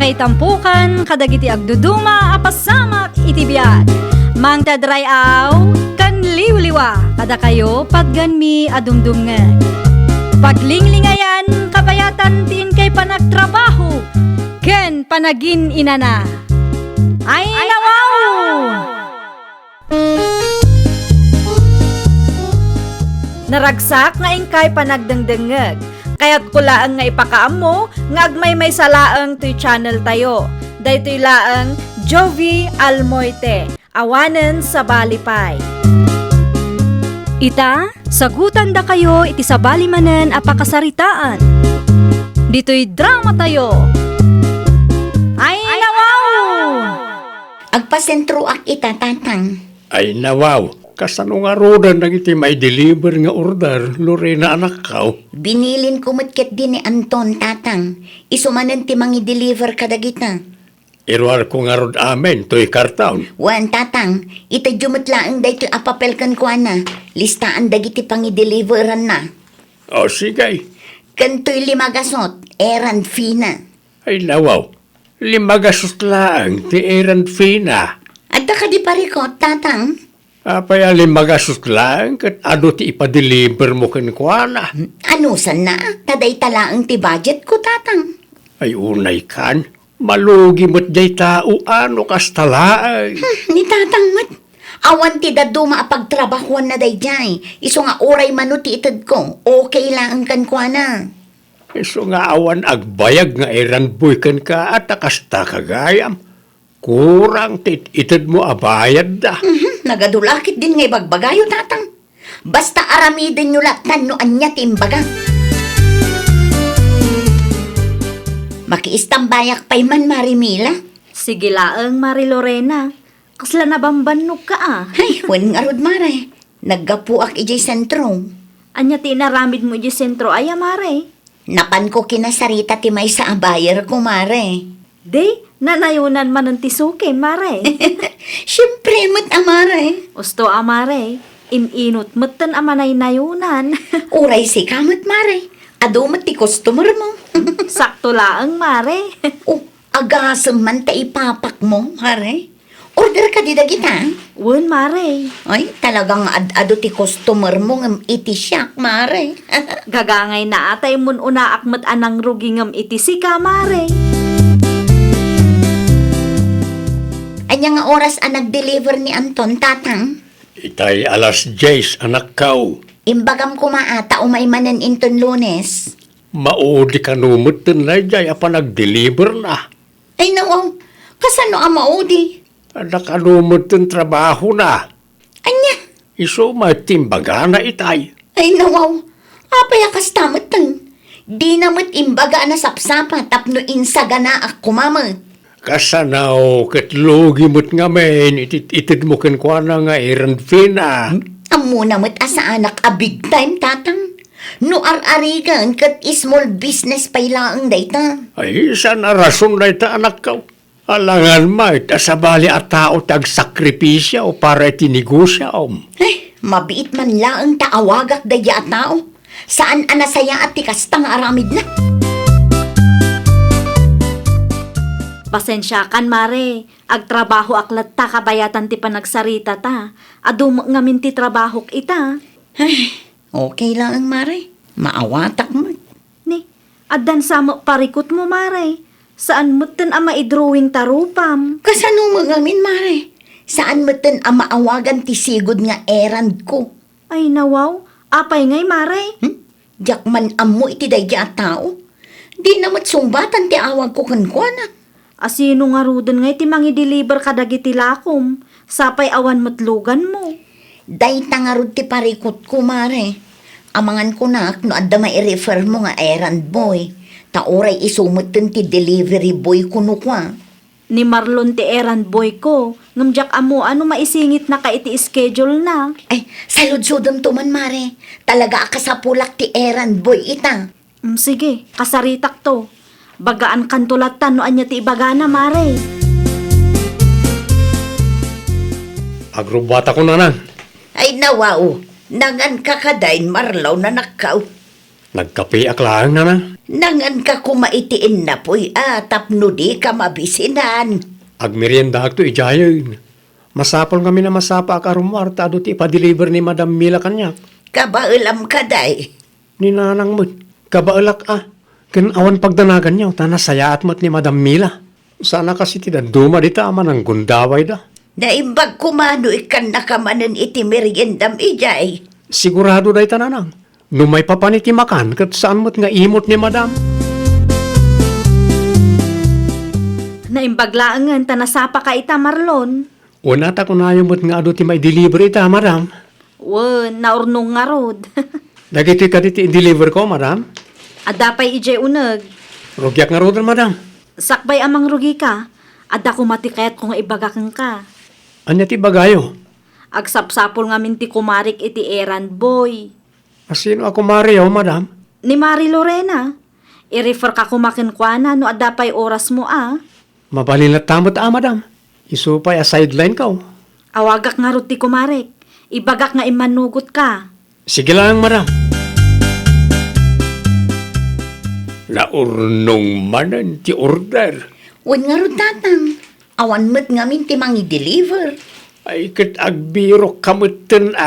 Pakaitampukan kadagiti agduduma apasamak iti biag. Mang tadrayaw kan liwliwa kada kayo pagganmi adumdumngan. Paglinglingayan kabayatan tin kay panagtrabaho ken panagin inana. Ay nawaw! Naragsak nga ingkay panagdengdengeg. Kaya't kulaang nga ipakaam mo, nga agmay may salaang to'y channel tayo. Daytoy laang Jovi Almoite, awanen sa balipay. Ita, sagutan da kayo iti sa balimanen apakasaritaan. Dito'y drama tayo. Ay nawaw! Agpasentro ak ita, tatang. Ay nawaw, kasano nga rodan nang iti may deliver nga order, Lorena anak kao. Binilin ko matket din ni Anton, tatang. Isumanan ti mangi deliver kadagita. Irwar ko nga rod amen, to'y kartaon. Wan, tatang. Ita jumatlaang dayto apapelkan ko na. Listaan dagiti pangi deliveran na. O sige, Kantoy limagasot, erand fina. ay nawaw, limagasot lang, ti erand fina. At ka di parikot, tatang. Apay limagasot lang, kat ano ti ipadeliver mo kinkwana. Anusan na? Taday talaang ti budget ko, tatang. Ay unay kan, malugi mo't jay tao ano kastalaay. Ni tatang mat. Awan ti daduma apagtrabahuan na day jay. Iso nga oray manuti itad ko. Okay lang ang kankwana. Iso nga awan agbayag nga erand boy kan ka at akasta kagayam. Kurang itad mo abayad da. Nagadulakit din ngay bagbagayo, tatang. Basta aramidin nyo latan no anya timbaga. Makiistambayak pa'y man, Marimila. Sige laang Mari Lorena, kasla nabambannog ka ah. Ay, wan nga rod, Mare. Naggapuak ijay sentro. Anya tinaramid mo di sentro ay Mare. Napan ko kinasarita ti may sa abayar ko, Mare. Day, nanayunan man ng tisuke, Mare. Siyempre, mat amare. Usto Mare, ininot matan amanay nayunan. Uray si kamot, Mare. Adumat ti customer mo. Sakto laang, Mare. Oh, agasam man ta ipapak mo, Mare. Order ka di dagita. Wen, Mare. Ay, talagang ado ti customer mo ngam iti siyak, Mare. Gagangay na atay mun una akmat anang rugingam iti sika, Mare. Anya nga oras ang nag-deliver ni Anton, tatang? Itay alas 10 anak kao. Imbagam ko maata umay manan inton Lunes. Maudi ka numutin na jay apa nag-deliver na. Ay nawaw, kasano ang maudi? Nakalumutin trabaho na. Anya? Iso matimbaga na itay. Ay nawaw, apay akas tamot tan. Di namat imbaga na sapsapa tapno insaga na ako mamot. Kasanaw, katlogi mo't nga men, itid mo kinkwana nga erand fina. Amo namat asa anak a big time, tatang. No ar-arigan kat small business pailaang dayta. Ay, sana rason na ita anak ka. Alangan ma, ita sa bali at tao tag-sakripisya o para itinigusya om. Ay, mabiit man laang taawagak daya at tao. Saan anasaya at tikastang aramid na? Pasensya kan, Mare. Agtrabaho aklat ta kabayatan ti panagsarita ta. Adum ngamin ti trabahok ita. Ay, okay lang ang Mare. Maawatak mo. Ni, addan samo parikot mo, Mare. Saan mo ten ama i-drawing tarupam? Kasano mo ngamin, Mare? Saan mo ten ang maawagan ti sigod nga erand ko? Ay nawaw, apay ngay, Mare. Diyak man amo iti daya at tao. Di namat sumbatan ti awag ko kankwana. Asino nga rudan ngay ti mangi-deliver kadagiti lakom. Sapay awan matlugan mo. Day tangarod ti parikot ko, Mare. Amangan ko na, no adda mai-refer mo nga errand boy. Taoray isumot ti delivery boy ko no kwa. Ni Marlon ti errand boy ko. Ngamjak amo ano maisingit na ka iti schedule na. Ay, saludsudom to man, Mare. Talaga akasapulak ti errand boy ita. Sige, kasaritak to. Bagaan kantulatan no anya ti ibaga na, Mare. Agrobata ko na nan. Ay, nawaw. Nangan kakadain marlaw na nakaw. Nagkape aklaan na. Nangan ka kumaitiin na po'y tapno di ka mabisinan. Agmerienda to ijayon. Masapol kami na masapa ak arumar tado ti ipa-deliver ni Madam Mila kanyak. Kabailam ka day. Ni nanang mo, kabailak Ken awan pagdanagan niyo, tanasayaat mo't ni Madam Mila. Sana kasi ti duma di tama ng gundaway da. Naimbag kumano ikan nakamanan iti meriendam ijay. Sigurado day tananang. Numay papaniti makan kat saan mo't nga imot ni Madam. Naimbaglaangan tanasapa ka ita Marlon. Una ta kunayo mo't nga ado ti may deliver ita, Madam. Naurnong nga rod. Dagiti ka ti deliver ko, Madam. Adapay ijay uneg. Rugyak nga rodan, Madam. Sakbay amang rugi ka. Ada ko matikayat kung ibagakan ka. Anya ti bagayo? Agsapsapol nga minti kumarik iti errand boy. Asino ako Mario, Madam? Ni Mari Lorena. I-refer ka kumakin kwa na no adapay oras mo Mabalilat tamot Madam. Isupay a sideline ka. Awagak nga rod ti kumarik. Ibagak nga imanugot ka. Sige lang, Madam. Naurnong manan ti order. Wan nga ron tatang. Awan mo't ngamin ti mangi deliver. Ay kat agbiro kamutin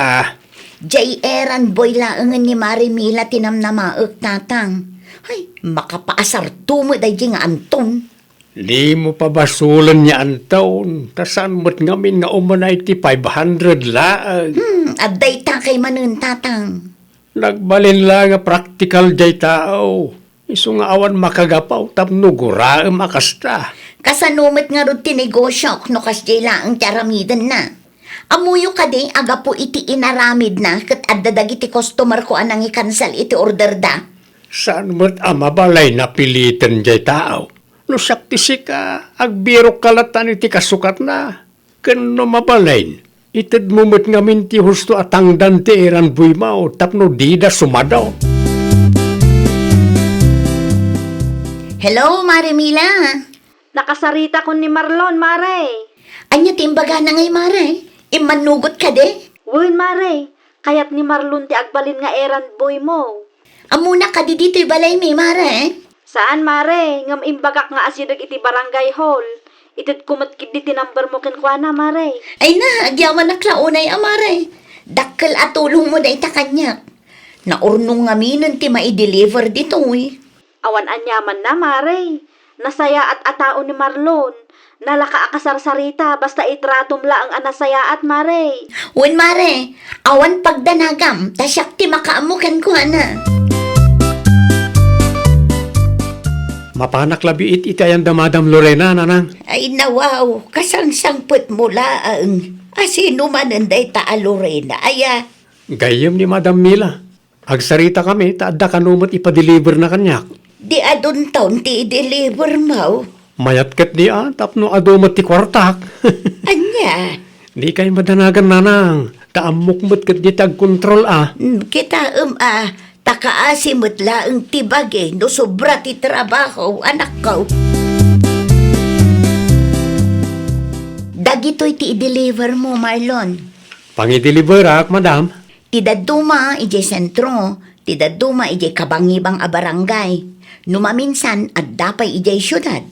Jay errand boy laangan ni Marimila tinamnamaak tatang. Ay, makapaasar tumo day nga Anton. Di mo pa basulan niya ang taon. Tasan mo't ngamin nga umanay ti 500 laang. Aday ta kay manun tatang. Nagbalin lang nga practical jay tao. Isu nga awan makagapaw tapno guraem makasta. Kasanumit nga ron tinegosyo no kas jay laang tiaramidan na. Amuyo ka di aga po iti inaramid na kat addadag iti customer ko anang i-cancel iti order da. Saan mo't amabalay na pilitan jay tao? No sakti ka, agbiro kalatan iti kasukat na. Kano mabalain? Itid mo mo't ngamin ti husto atang dante eran buy mao tapno di da sumadaw. Hello, Marimila. Nakasarita ko ni Marlon, Mare. Anya timbaga na ngay, Mare. Imanugot ka de. Mare. Kayat ni Marlon ti agbalin nga errand boy mo. Amuna ka di dito'y balay mi, Mare. Saan, Mare? Ngam imbagak nga asidag iti barangay hall. Itid kumatkid di tinambar mo kinkwana, Mare. Ay na, agyaman na klaunay, Mare. Dakkel at tulong mo da ita kanyak. Naurnong nga minon ti mai-deliver dito, Awan anyaman na, Mare. Nasaya at atao ni Marlon. Nalaka akasarsarita basta itratom la ang anasaya at Mare. Wen, Mare, awan pagdanagam, tasyak ti makaamukan ko, ana. Mapanak labiit itayan da Madam Lorena, nanang. Ay nawaw, kasangsangput mo laang. Asino man anday ta Lorena, aya. Gayem ni Madam Mila. Agsarita kami, taadda kanumot ipa-deliver na kanyak. Di adun taon ti deliver mo. Mayat kat di tapno adumot ti kwartak. Anya, Di kay madanagan nanang. Taamukmot kat di tag-kontrol kita takaasimot laang tibage no sobra ti trabaho, anak ko. Dagitoy ti i-deliver mo, Marlon. Pangi-deliver Madam. Tidaduma ije sentro, tidaduma ije kabangibang a barangay. Numaminsan at dapay ije syudad.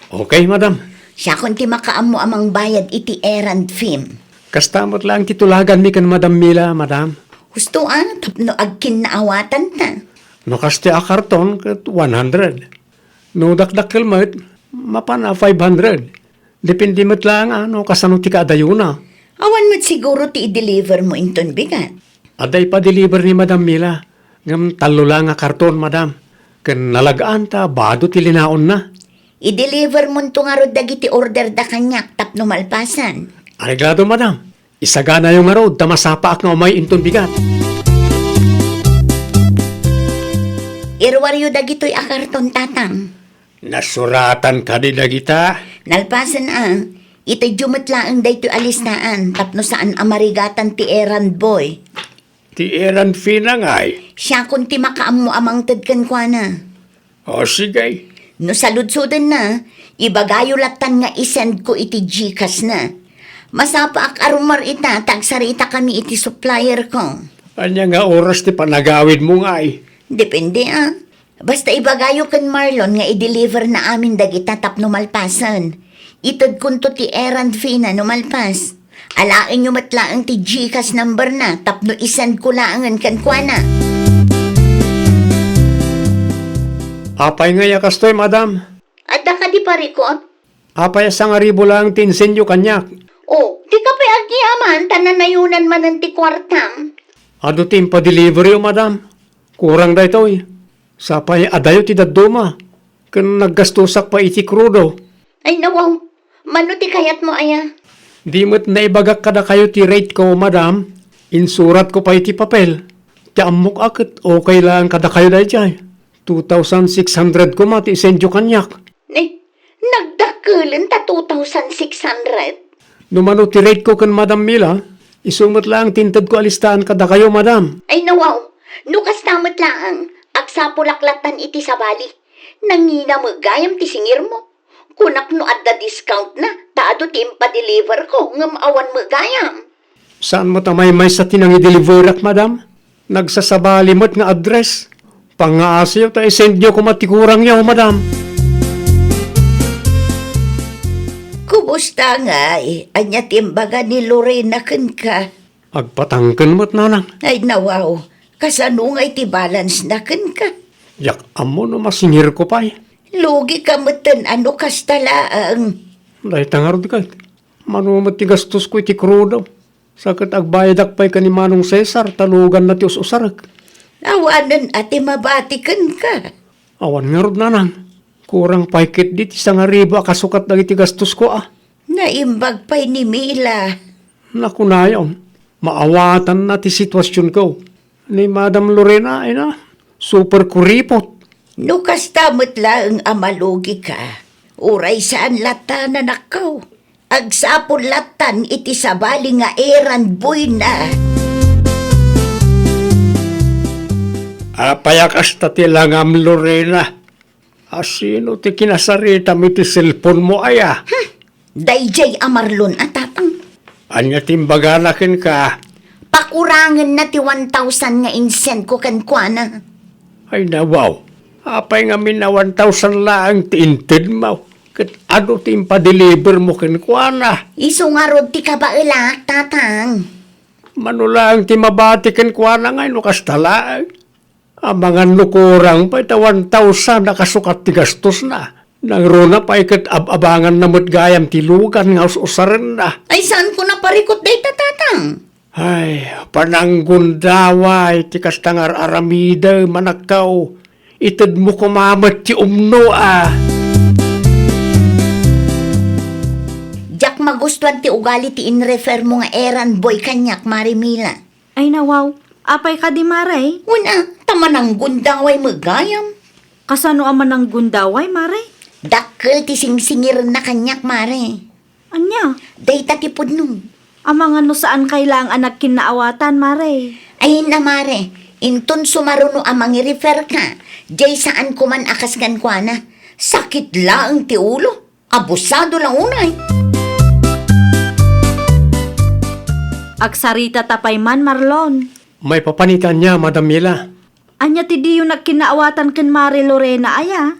Okay, Madam. Siya kung ti makaamo amang bayad iti errand fee. Kastamot lang titulagan mi kan Madam Mila, Madam. Gusto tapno agkin naawatan ta. No kasti a karton kat 100. No dakdakkel mat, mapana 500. Depende mat lang kasano ti kaadayuna. Awan mo't siguro ti i-deliver mo inton bigat. Aday pa deliver ni Madam Mila. Ngam talo lang a karton, Madam. Ken nalagaan ta, bado ti linaon na. I-deliver mo nito nga rod dagiti order da kanyak tapno malpasan. Ariglado, Madam. Isagana yung arod, tamasapa ak nga umay inton bigat. Irwaryo dagito'y akarton tatang. Nasuratan ka di dagita. Nalpasan ito'y jumatlaang dayto'y alistaan tapno saan amarigatan ti errand boy. Ti eran finangay. Siya kung ti makaam mo amang tadkan kwa na. O sige. No saludsudan na, ibagayo latan nga isend ko iti Gcash na. Masapa ak arumar ita, tagsarita kami iti supplier ko. Anya nga oras ti panagawid mo nga ay. Depende Basta ibagayo kan Marlon nga i-deliver na amin dagita tapno malpasan. Itad kunto ti errand fee na numalpas. Alain nyo matlaang ti GCash number na tapno isend ko laangan kan kuana. Apay nga yakastoy, madam. Adda ka di parikot? Apay sa nga ribo lang tinsenyo kanyak. Oh, di ka pa agyaman, tananayunan man ang ti kwartam. Ado ti impa-delivery madam. Kurang da ito Sapay adayo ti daduma. Kan naggastusak pa iti krudo. Ay nawaw, mano ti kayat mo aya? Di mo't naibagak kada kayo ti rate ko, madam. Insurat ko pa iti papel. Ti amok akit okay lang kada kayo da jay. 2,600 ko mati isendyo kanyak. Nagdakulan ta 2,600. Numano ti rate ko kan Madam Mila. Isumot lang tintad ko alistahan kada kayo, madam. Ay nawaw, nukas tamat laang, agsapulaklatan iti sabali. Nangina mo gayam ti singir mo. Kunak no adda discount na, taado ti impa-deliver ko, ngam awan mo gayam. Saan mo tamay may sa tinang i-deliverak, madam? Nagsasabali mo't nga address. Pangaasyo ta isendyo ko matikurang yaw, madam. Kumusta nga anya timbaga ni Lorena ken ka? Agpatangken mo't nanang. Ay nawaw, kasano nga iti balance na ken ka? Yak amo no masingir ko pa Lugi ka matan ano kastalaang. Dahil tangarod ka. Manumot ti gastos ko iti krudo. Sakit agbayadak pa'y ka ni Manong Cesar, talugan na ti usarak. Awanan ati mabatikan ka. Awan nga rod nanang. Kurang paikit di ti nga ribo akasukat na iti gastos ko Naimbag pa'y ni Mila. Naku na yun. Maawatan na ti sitwasyon ko. Ni Madam Lorena ay na. Super kuripot. No kastamot lang amalugi ka. Uray saan lata na nakaw. Agsapon latan iti sabali nga errand boy na. Payakas ta ti langam Lorena. Asino ti kinasarita mi ti cellphone mo aya? Dayjay amarlon atatang. Anya timbaganakin ka. Pakurangan na ti 1,000 nga insent ko kan kuana. Ay nawaw. Apay nga min na 1,000 laang ti inted mo. Kat ano ti impa-deliver mo kinkwana. Iso nga rod ti kabailak, tatang. Manulang ti mabati kinkwana nga ino kastalaan. Ang mga nukurang pa ita 1,000 nakasukat ti gastos na. Nang rona pa ikat abangan na gayam ti lugan nga usaran na. Ay saan ko na parikot day tatang? Ay, pananggundaway ti kastangar aramida manakaw. Itad mo kumamat ti umno Diyak magustuhan ti ugali ti in-refer mo nga errand boy kanyak, Marimila. Ay nawaw, apay ka di maray? Una, tamanang gundaway magayam. Kasano aman ng gundaway, maray? Dakkel ti singsingir na kanyak, Mare. Anya? Dayta ti pudnong. Amang ano saan kailang anak kinaawatan, maray? Ay na, Mare. Inton sumaruno amang i-refer ka. Jay saan ko man akas kan kwa na. Sakit lang ti ulo. Abusado lang unay. Agsarita tapay man, Marlon. May papanitan niya, Madam Mila. Anya ti di yung nagkinaawatan ken Mari Lorena, aya?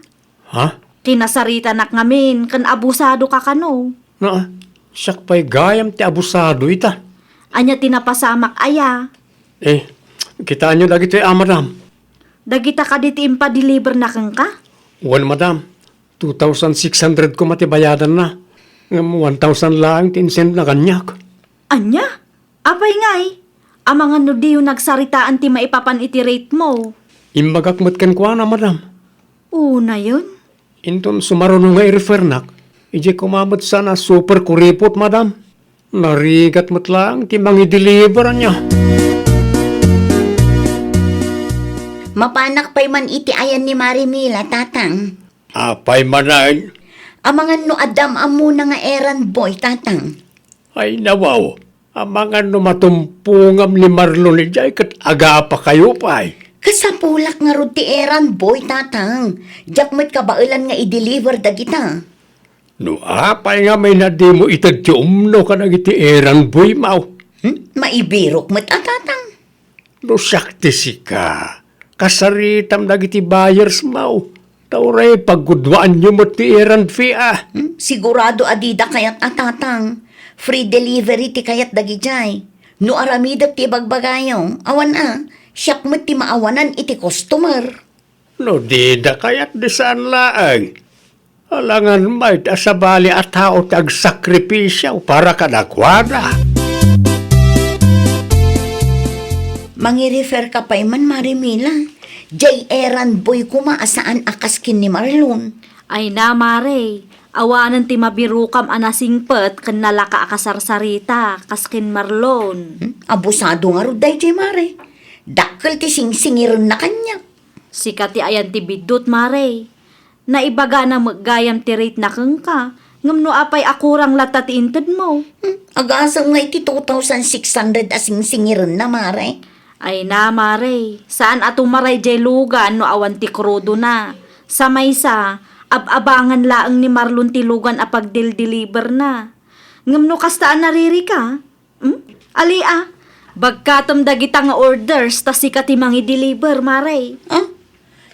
Ha? Kinasarita nak ngamin, kan abusado ka kano. Na, siyak pa'y gayam ti abusado ita. Anya tinapasamak, aya? Kitaan nyo lagi ito madam. Dagita ka diti impa-deliver na kang ka? Well, madam, 2,600 ko matibayadan na. 1,000 lang tinsend na kanyak. Anya? Apay ngay? Amang ano di yung nagsaritaan ti maipapan iti rate mo? Imbagakmat kan kwa na, madam. Una yun? Inton sumaruno nga i-refer nak, ije kumamat sana super kuripot, madam. Narigat mat lang, timang i-deliver niya. Mapanak pa'y man iti ayan ni Marimila, tatang. Apay manay. Amangan no adam amuna nga errand boy, tatang. Ay nawaw. Amangan no matumpungam ni Marlon ni Jay kat aga pa kayo pa'y. Kasapulak nga rod ti errand boy, tatang. Diyak mo't kabailan nga i-deliver dagita. No apay nga may nadi mo itad ti umno ka nagiti eran boy mau. Maibirok mo't tatang. No sakti si ka. kasaritam dagiti buyers mau. Tauray paggudwaan nyo mo ti errand fee Sigurado adida kayat atatang. Free delivery ti kayat dagijay. No aramidak ti bagbagayong. Awan siyak mo ti maawanan iti customer. No dida kayat di saan laang. Alangan may asabali at tao tagsakripisyaw para kadakwada. Mangi-refer ka pa man, Marimila. Jay errand boy kuma asaan akaskin ni Marlon. Ay na, Mare. Awanan ti mabirukam anasingpet ken nalaka akasarsarita kaskin Marlon. Abusado nga ro day, Jay Mare. Dakkel ti singsingiron na kanya. Sikati ayan ti bidot, Mare. Naibaga na maggayam ti rate na kang ka. Ngam no apay akurang lata ti inted mo. Agasang nga iti 2,600 asing singiron na, Mare. Ay na, Mare. Saan ato maray jay lugan no awan ti krudo na. Sa maysa, ab-abangan laang ni Marlon ti lugan apag deliver na. Ngam no kastaan nariri ka? Ali bagkatom dagita nga orders ta sikati mangi deliver, Mare.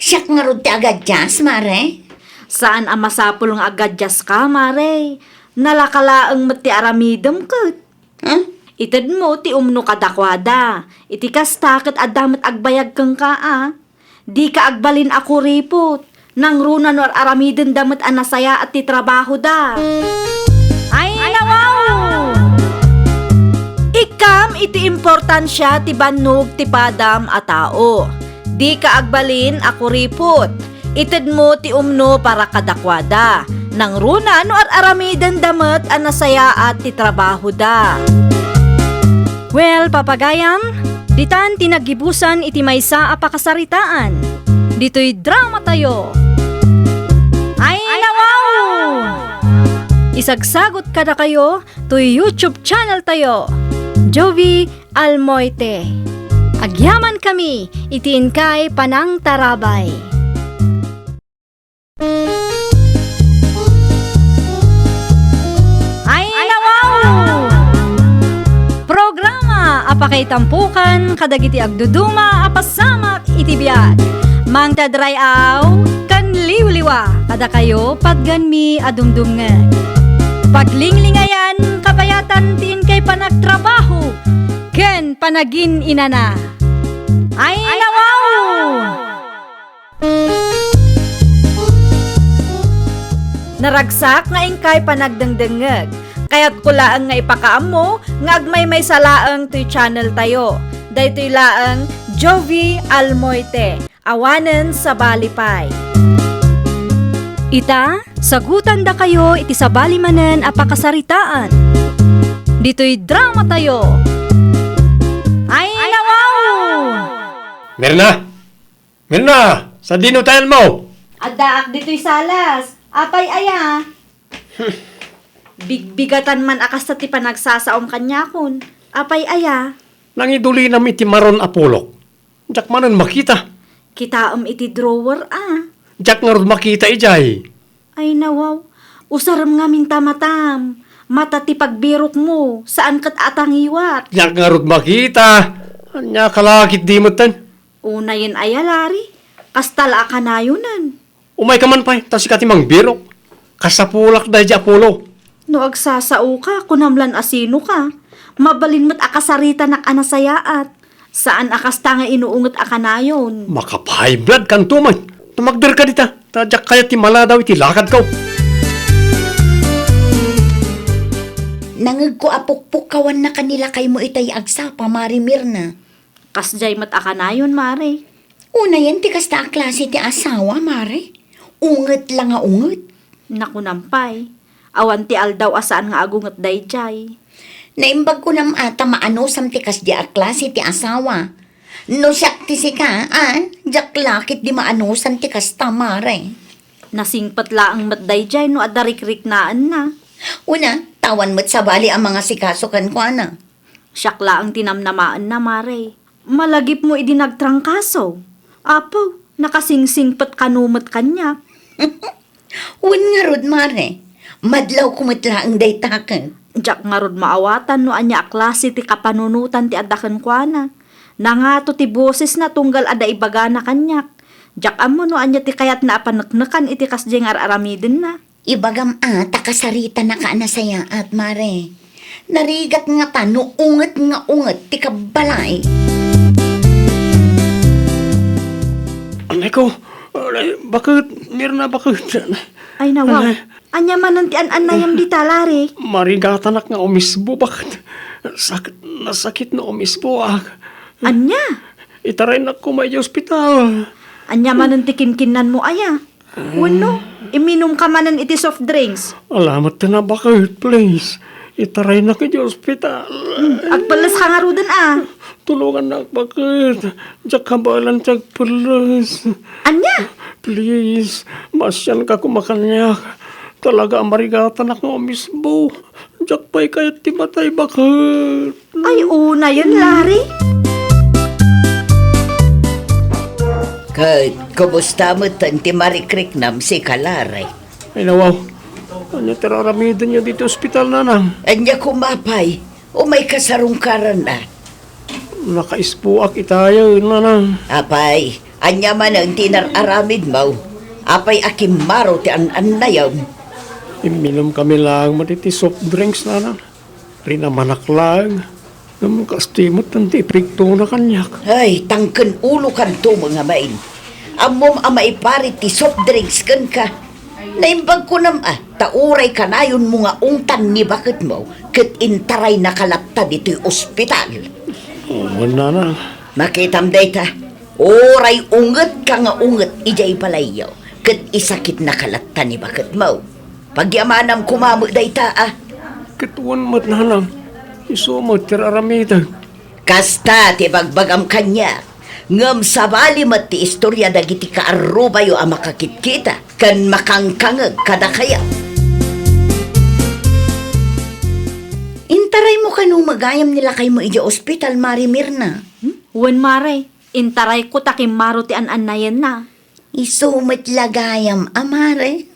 Siyak nga ro ti agad jas, Mare. Saan ang masapul nga agadjas ka, Mare? Nalakalaang mati aramidam kat. Itad mo ti umno kadakwada. Iti kastakit adamat agbayag kang ka. Di ka agbalin ako ripot. Nang runa nor aramidin damat anasaya at ti trabaho da. Ay nawaw! Ikam iti importansya ti bannog ti padam a tao. Di ka agbalin ako ripot. Itad mo ti umno para kadakwada. Nang runa no aramidin damat anasaya at ti trabaho da. Well, papagayam, ditan tinagibusan iti maysa a pakasaritaan. Dito'y drama tayo. Ay nawaw! Isagsagot kada kayo to YouTube channel tayo. Jovi Almoite. Agyaman kami, itiin kay Panang Tarabay. Apakay tampukan, kadagiti agduduma, apasamak, itibiyag. Mang tadrayaw, kan liwliwa, kada kayo, pagganmi, adumdumngag. Paglinglingayan, kabayatan, tiin kay panagtrabaho, ken panagin inana. Ay nawaw! Naragsak nga ingkay panagdangdangag. Kaya't kulaang nga ipakaam mo, nga agmay may salaang to'y channel tayo. Daytoy laang Jovi Almoite, awanen sa balipay. Ita, sagutan da kayo iti sa balimanen a pakasaritaan. Dito'y drama tayo. Ay nawaw! Mirna! Mirna! Sa dinutan mo! Adaak dito'y salas. Apay aya. Bigbigatan man akas ta ti panagsasaom kanyakon. Apay aya. Nangiduli na iti maron apolok. Diyak manan makita. Kitaom iti drawer Diyak nga ron makita ijay. Ay nawaw. Usaram nga mintamatam. Mata ti pagbirok mo. Saan kat atangiwat. Diyak nga ron makita. Anya kalakit di mo tan. Una yan aya lari. Kastala ka na yunan. Umay ka man pa'y. Tas ikatimang birok. Kasapulak da di apolo. No agsasao ka, kunamlan asino ka. Mabalin mo't akasarita nak anasayaat. Saan akas ta nga inuungot akanayon? Makapay blood kan tuman. Tumagder ka dita. Tadyak kaya ti maladaw iti lakad ka. Nangag ko apukpuk kawan na kanila kay mo itay agsa pa, Marimir na. Kasjay mat akanayon, Mare. Una yan ti kasta klase ti asawa, Mare. Unget lang nga unget. Naku nampay. Awan ti aldaw asaan nga agungot dayjay. Naimbag ko nam ata maano samtikas di klase ti asawa. No siyak ti sika, jak lakit di maano samtikas tamare. Nasingpat laang mat dayjay no adarik-rik naan na. Una, tawan mo't sabali ang mga sikasukan ko na. Siyak laang tinamnamaan na, Mare. Malagip mo idinagtrangkaso. Apo, nakasingsingpat kanumot kanya. Un nga rod, Mare. Madlaw kumatla ang daytakan. Diyak nga rod maawatan no anya klase ti kapanunutan ti adakan kwa na. Nangato ti boses na tunggal ada ibaga na kanyak. Jak amo no anya ti kayat na apanaknakan iti kasjeng aramiden na. Ibagam takasarita na ka na saya at mare. Narigat nga ta no unget nga unget ti kabalay. Anay ko, bakit? Mirna, bakit? Ay nawaw, anya manan ti an-anayam di talari. Marigatanak nga umisbo, bakit? Nasakit na umisbo, Anya? Itaray na ko may ospital. Anya manan ti kinkinan mo aya. Wano, iminom ka manan iti soft drinks. Alamat na bakit, please. Itaray na kayo ospital. Agpalas ka nga rudan Tulungan na bakit. Diyak kabalan tiyag palas. Anya? Please, masyan ka kumakanyak. Talaga marigata na ko mismo. Diyak pa'y kahit ti matay bakit. Ay, una yun, Lari. Kumusta mo ti marikriknam si Kalare? Ay nawaw. Ano tiraramidin niyo dito ospital na nang? Anya kumapay, o may kasarungkaran na. Nakaispuak itayo na nang. Apay, anya man ang tinararamid mo. Apay akimaro ti an-anayaw. Iminom kami lang matiti soft drinks na nang. Rinamanak lang. Naman kastimot ng tipikto na kanyak. Ay, tangken ulo kan to mga main. Amom maipari ti soft drinks kan ka. Naimbag ko nam tauray ka na yun mga ungtan ni bakit mo, kat intaray nakalapta dito ospital. Oo na na. Makitam dayta, oray unget ka nga unget ijay balayaw, kat isakit nakalapta ni bakit mo. Pagyamanam kumamu dayta Katuan mat na lang. Isumot tiraramida. Kasta ti bagbagam kanya. Ngam sabali mat ti istorya dagiti kaarubayo a makakitkita kan makangkangag kada kaya. Intaray mo kanong magayam nila kay mo ija ospital, Mari Mirna. Wen mare, intaray ko takim maro ti an-anayan na. Isumit lagayam, amare.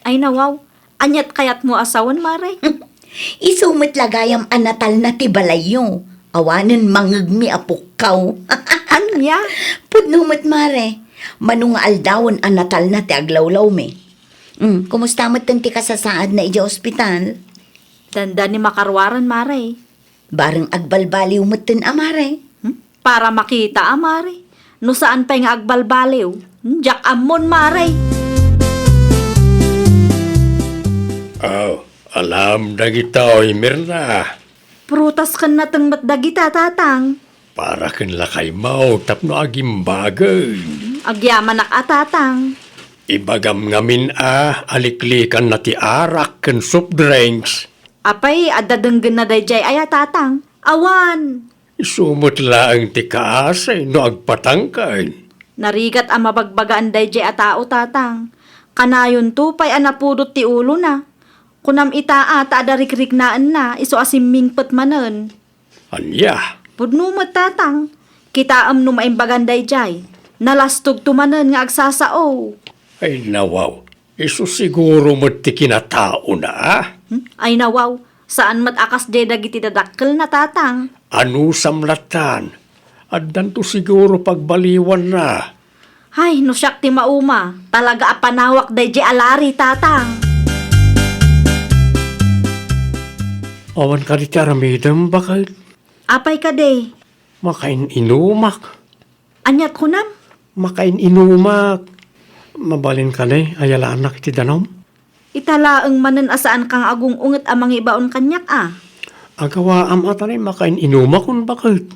Ay nawaw, anyat kayat mo asawan mare. Isumit lagayam anatal na ti balayo. Awanen mangagmi apukaw. Anya? Pudnumit, Mare. Manunga aldawon anatal na ti aglawlaw me. Kumusta mo ti kasasaad na ija ospital? Tanda ni makarwaran mare. Barang agbalbaliw mo amare. Para makita mare. No saan pa nga agbalbaliw? Jak amon mare. Alam na kita, oy Mirna. Prutas kan natang matdagita tatang. Para kan lakay mau, tapno agim bagay. Agyaman atatang. Ibagam ngamin aliklikan na ti arak kan soft drinks. Apay, adadanggan na dayjay ay tatang. Awan. Isumot lang ti kaasay no agpatangkan. Narigat ang mabagbagaan dayjay atao tatang. Kanayon tupay anapudot ti ulo na. Kunam itaa ta adarikrignaan na iso asiming patmanan. Anya, Pudnumot tatang. Kitaam no maimbagan dayjay. Nalastog tumanan nga agsasao. ay nawaw. Iso siguro mo ti kinatao na Ay nawaw, saan matakas jay dagiti dadakkel na tatang. Ano samlatan? At danto siguro pagbaliwan na. Ay, no siyak ti mauma. Talaga apanawak dayjay alari tatang. Awan ka di taramidam bakit? Apay ka day. Makain inumak. Anyat ko nam. Makain inumak. Mabalin ka na ayala anak ti danom. Italaang manan asaan kang agung unget amang ibaon kanyak Agawa atanay makain inumak kung bakit?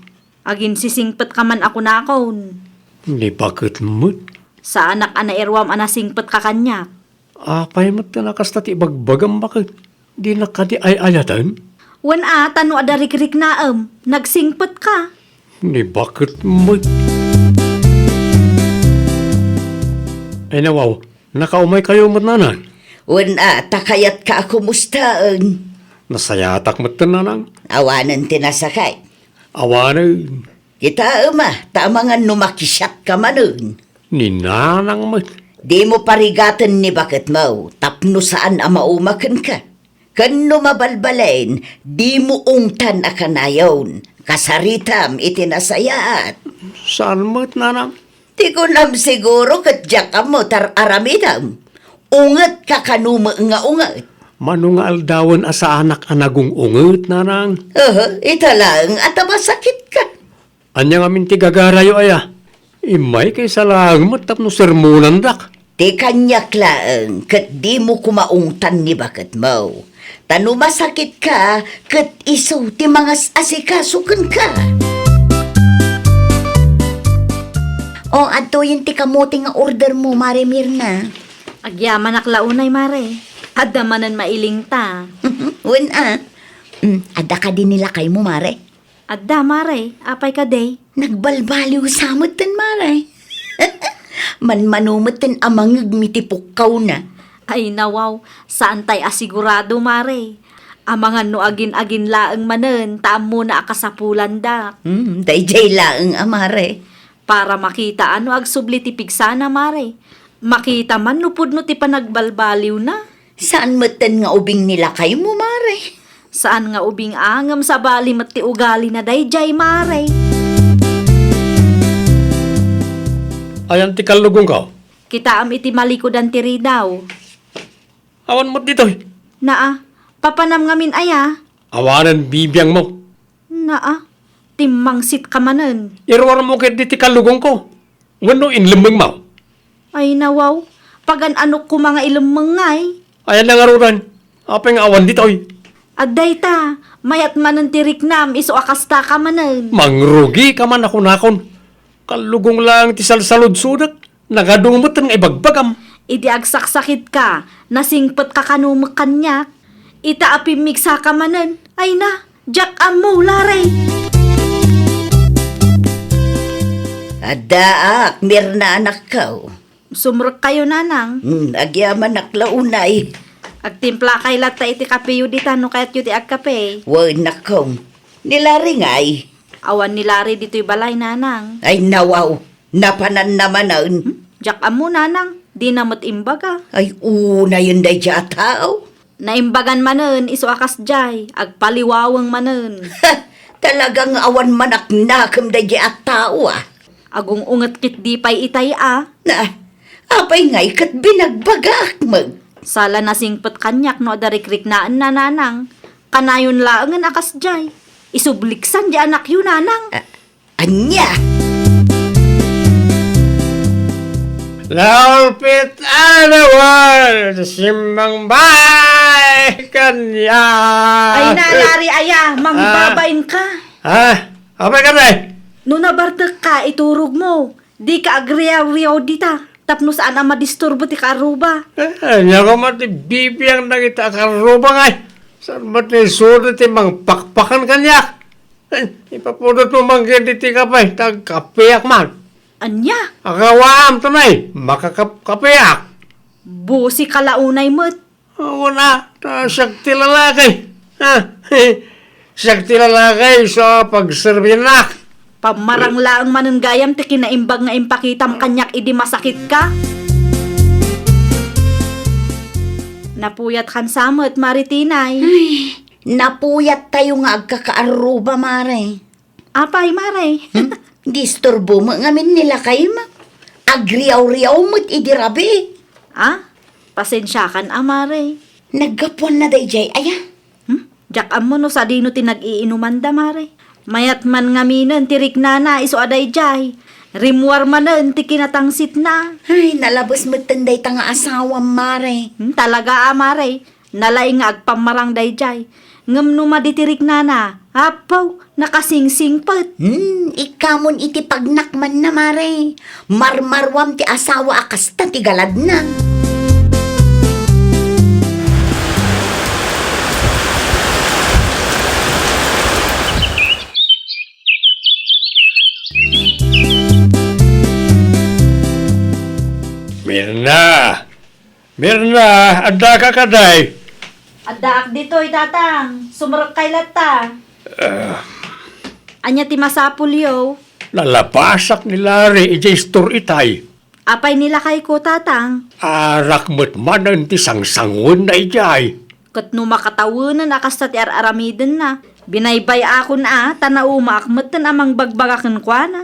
Agin sisingpet ka man ako nakon. Ni bakit mo't? Sa anak ana irwam ana singpet ka kanyak. Apay mo't na nakasta ti bagbagam bakit? Di na ka di ay ayatan? Wan tano adarikrik naam. Nagsingpet ka. Ni bakit mo't? Ay nawaw, nakaumay kayo mo't nanan. Wala, takayat ka kumustaan. Nasayatak mo't nanang. Awanan tinasakay. Awanan. Kita tamangan numakisyat ka manun. Ni nanang mo't. Di mo parigatan ni bakit mo, tapno saan maumakan ka. Kan mabalbalain, di mo ungtan akanayon. Kasaritam itinasayat. Saan mo't nanang? Di ko nam siguro kat ka mo tar aramidam. Ungat ka kanuma nga ungat. Manungal dawan asa anak anagong unget nanang. Ita lang at masakit ka. Anya nga minti gagarayo aya. Imay kay salang matap no sermonan dak. Di kanyak lang kat di mo kumaungtan ni bakat mo. Tano masakit ka kat iso ti mga asikasukan ka. O ato yung ti kamuti nga order mo, Mare Mirna. Agyaman aklaunay, mare. Adamanan mailing ta. Wala. Ada ka din nila kay mo, Mare. Adda, mare. Apay ka, day. Nagbalbaliw samot tan, Mare. Manmanumot tan amangag mitipukaw na. Ay nawaw, saan tay asigurado, mare? Amangan no agin-agin laeng manen, taam mo na akasapulan da. Dayjay laeng amare. Para makita ano agsubli ti pigsana, mare. Makita man nupod no ti panagbalbaliw na. Saan matan nga ubing nila kay mo, Mare? Saan nga ubing angam sa bali mat ti ugali na dayjay, mare. Ayan ti kalugong ka. Kita am iti malikodan ti ridaw. Awan mo't dito. Naa, papanam ngamin aya. Awanan bibiyang mo. Naa, timmangsit ka manen. Irwar mo kay di ti kalugong ko. Wano inlembeng mo. Ay nawaw, pagan anok ko mga ilumengay. Ayan na ngaruran. Apeng awan dito. Adday ta, mayat manen tirik nam, iso akasta ka manen. Mangrugi ka man ako nakon. Kalugong lang ti salsalod sudak. Nagadungmot ng ibagbagam. Idi agsaksakit ka, nasingpet ka kanumak kanyak. Ita apimigsa ka manen. Ay na, Jack amo, laray. Adaak, Mirna anak ka. Sumrek kayo nanang. Agyaman aklaunay. Agtimpla kay lata iti kapeyo dita no kayat yu ti agkape. Wag nakong. Nilaringay. Awan ni Larry dito'y balay nanang. Ay nawaw. Napanan naman ang. Jack amo nanang, di namot imbaga. Ay una yun day dya tao. Naimbagan manen, iso akas jay, agpaliwawang manen. Talagang awan manak nakam day dya tao ah. Agong unget kit di pay itay Na, apay ngay kat binagbagak mag. Sala nasingpet kanyak no darikrik naan na nanang. Kanayon laangan akas jay. Isubliksan di anak yun nanang. Anya? Laulpit anawal, simbang bay kanya. Ay na, Larry aya, mangbabain ka. Ha? Apa ka na? No nabartek ka, iturog mo. Di ka agriyaw-riyaw dita. Tapno saan ang madisturbo ti karuba. Anya ko mati bibiyang nakita karuba ngay. Saan mati sulit ti mang pakpakan kanya. Ipapudot mo manggit ti kapay, tagkapiyak man. Anya, Akawaam tunay, makakapiyak. busi kalaunay mo't. Wala, sakti lalaki. Ha? Sakti lalaki sa pagserbinak. Pamarang laang manen gayam ti kinaimbag nga impakitam kanyak idi masakit ka. Napuyat kan samot, Maritinay. Napuyat tayo nga agkakaaruba, Mare. Apay, Mare. Disturbo mo ngamin nila kayo ma. Agriyaw-riyaw mo't idirabi. Ah, pasensya kan, Mare. Naggapuan na day jay. Aya, Jack amo no sa dino ti nag-iinuman da, Mare. Mayat man ngaminan tirik na iso aday jay. Rimwar manen ti kinatangsit na. ay nalabas mo't tanday tanga asawang, Mare. Talaga, Mare. Nalay nga agpamarang day jay. Ngam no maditirik na. Apaw, nakasingsingpet. Ikamon iti pagnakman na, Mare. Marmarwam ti asawa akas ta ti galad na. Mirna! Mirna, ada ka kaday. Adaak dito'y tatang. Sumarap kay lata. Anya ti masapulyo. Lalabasak ni Larry, ijay store itay. Apay nila kay ko tatang. Arak mo't manan ti sangsangon na ijay. Kat no makatawunan akas ta ti aramiden na. Binaybay ako na, tanauma akmatan amang bagbagakan kwa na.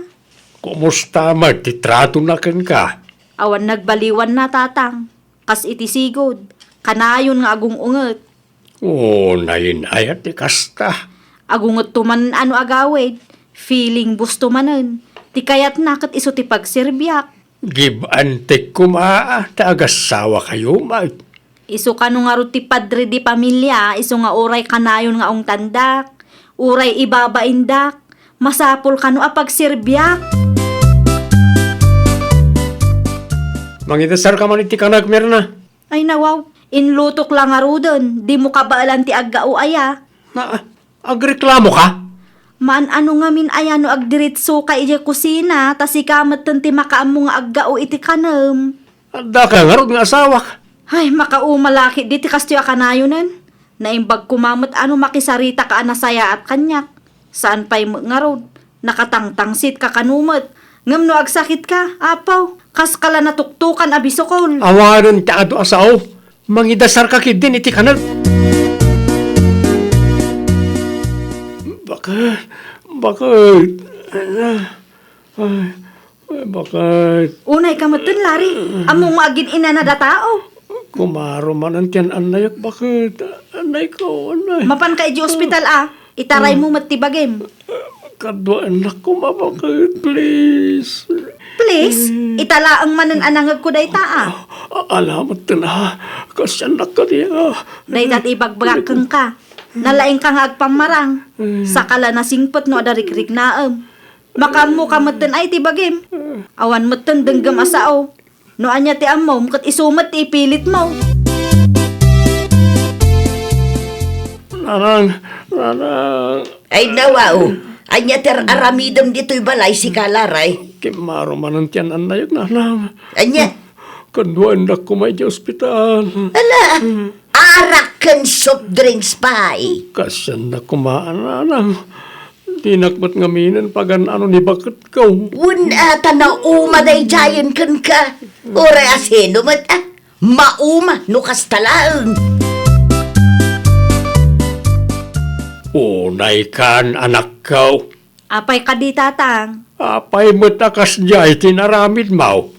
Kumusta magtitrato na kan ka? Awan nagbaliwan na tatang. Kas itisigod. Kanayon nga agong unget. Oo, nainayat ti kasta. Agungot tuman ano agawid. Feeling gusto manen. Ti kayat nakat iso ti pagsirbyak. Give and take kumaa, taagasawa kayo, mag. Iso kano nga ro ti padre di pamilya. Iso nga uray kanayon nga ong tandak. Uray ibabaindak. Masapol kano a pagsirbyak. Mangitasar ka man iti kanag, Mirna. Ay nawaw. Inlutok lang nga ro dun. Di mo kabaalan ti aggao aya. Na, agreklamo ka? Man ano nga min aya no agdiritso ka iti kusina, tas ikamat ti makaam nga aggao iti kanam. Anda ka nga ron nga asawa ka. Ay, makaumalaki di ti kastyo akanayonan. Naimbag kumamat ano makisarita ka anasaya at kanyak. Saan pa'y nga rod? Nakatangtangsit ka kanumat. Ngam no agsakit ka, apaw. Kas kala natuktukan abisokol. Awanan ti ado asaw. Mangidasar ka kidin iti kanag. Bakit? Bakit? Unay kamatun, Lari. Among maagin ina na datao. Kumaro man ang tiyan anayak. Bakit? Anay ko, anay. Mapan ka iji ospital itaray mo matibagim. Kadwa anak ko, bakit? Please. Please, itala ang manan anangag ko day Alamat na. Kasi anak ka niya. Day tat ibagbagakang ka. Nalaing ka nga agpamarang. Sakala na singpot no adarikrik naam. Makamu kamatan ay tibagim. Awan matan denggam asao. No anya ti ammo, kat isumat ti ipilit mo. Nanang. Ay nawaw, anya ter aramidam dito'y balay si Kalaray. Kimaro man ang tiyan anayak, nanang. Anya, Kadwa anak ko may di ospital. ala, arak kan soft drinks pa Kasi na kumaan, nanang. Di nakmat ngaminan pagan ano ni bakit ka. Ata na umaday jayan kan ka. Ora asino mat mauma no kastalaan. Unay kan anak ko. Apay ka di tatang. Apay matakas jay tinaramid mo.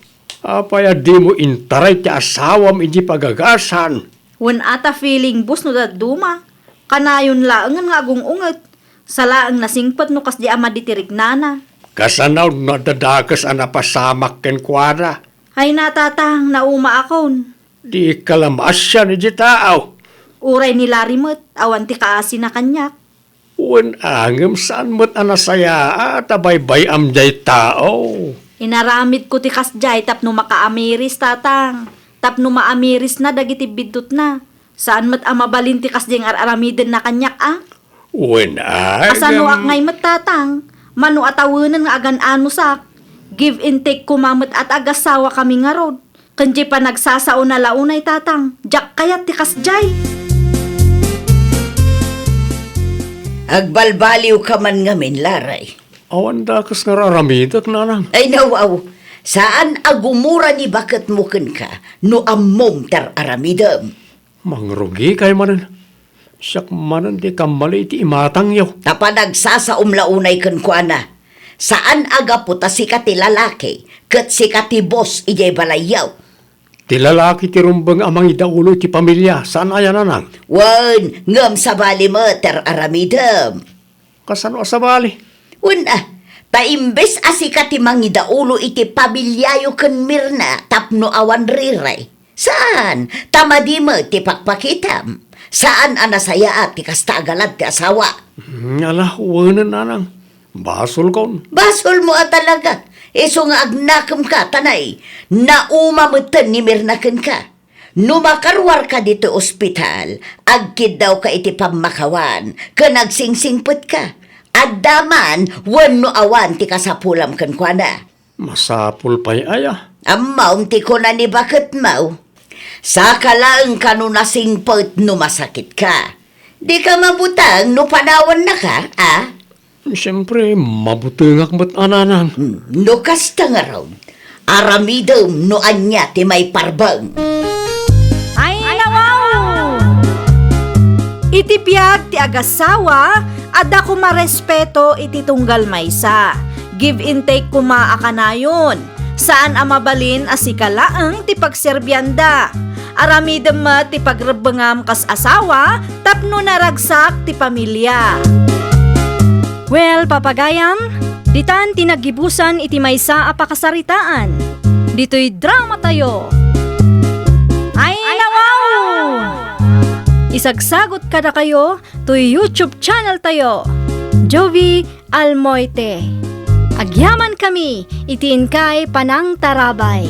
Apay di mo intaray ti asawam iji pagagasan. Wan ata feeling bus no duma. Kanayon laangan nga agong unget. Salaang nasingpot no kas di ama ditirik nana. Kasanaw na dadakas anapasamak ken kwara. Hay na tatang, nauma akon. Di kalamasya ni di tao. Uray ni Larimot, awan ti kaasi na kanyak. Uwan angem saan mo't anasaya at abaybay amjay tao. Inaramid ko ti kasjay tapno makaamiris tatang. Tapno maamiris na dagiti bidot na. Saan mat amabalin ti kasjay aramiden na kanyak Uwan Asano angem. ak ngay matatang. Mano atawanan nga agan anusak. Give and take kumamat at agasawa kami nga rod. Kanji pa nagsasao na launay tatang. Jak kayat ti kasjay. Agbalbaliw ka man ngamin, Laray. Awan dakas nga raramidak nanang. Ay nawaw, saan agumura ni bakit mukin ka no ammong ter aramidam? Mangrugi kay manan. Siyak manan di kamali ti imatang yaw. Tapa nagsasaumlaunay kan kuana. Saan aga puta si kati lalaki, kat si kati boss ijay balayaw. Ti lalaki ti rumbang amang idaulo ti pamilya. Saan aya nanang? Wan, ngam sa bali mo ter aramidam. Kasano sa bali? Taimbes asika ti mangidaulo iti pamilyayo ken Mirna tapno awan riray. Saan? Tamadi mo ti pakpakitam. Saan anasaya at ti kastagalat ti asawa? Ala, wanan nanang. Basol kon. Basol mo talaga. Iso nga agnakam ka tanay. Naumamutan ni Mirna ken ka. Numakarwar ka dito ospital. Agkid daw ka iti pamakawan. Kanagsingsingput ka. Addaman, wano awan ti kasapulam kan kuana. Masapul pa'y aya. Amaw ti ko na ni bakit mau. Sa kalaang kanunasingput no masakit ka. Di ka mabutang no panawan na ka, Siyempre, mabutungak ba't ananang? No kasta nga raw. Aramidom no anya ti may parbang. Ay, nawaw! Itibiyag ti agasawa, Adda ko marespeto iti tunggal maysa. Give and take kumaa ka na yun. Saan amabalin asikalaang ti pagserbyanda. Aramidem ti pagrabangam kas asawa, tapno naragsak ti pamilya. Well, papagayam, ditan tinagibusan iti maysa a pakasaritaan. Dito'y drama tayo. Ay, nawaw! Isagsagot kada kayo to YouTube channel tayo. Jovi Almoite. Agyaman kami, itiin kay Panang Tarabay.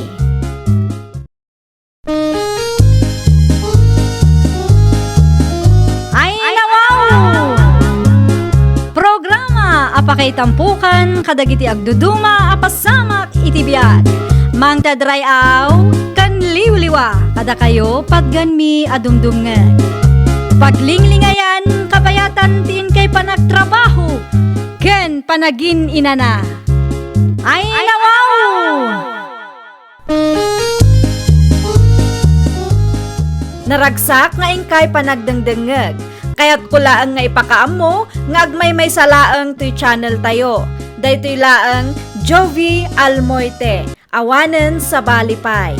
Ay, nawaw! Programa apakay tampukan kadagiti agduduma apasamak iti biag. Mang tadrayaw kan liwliwa kada kayo pagganmi adumdumngan. Paglinglingayan kabayatan tiin kay panagtrabaho ken panagin inana. Ay, nawaw! Naragsak nga ingkay panagdengdengeg. Kaya't kulaan nga ipakaammo nga agmay may salaang to'y channel tayo. Daytoy laang Jovi Almoite. Awanen sa Balipay.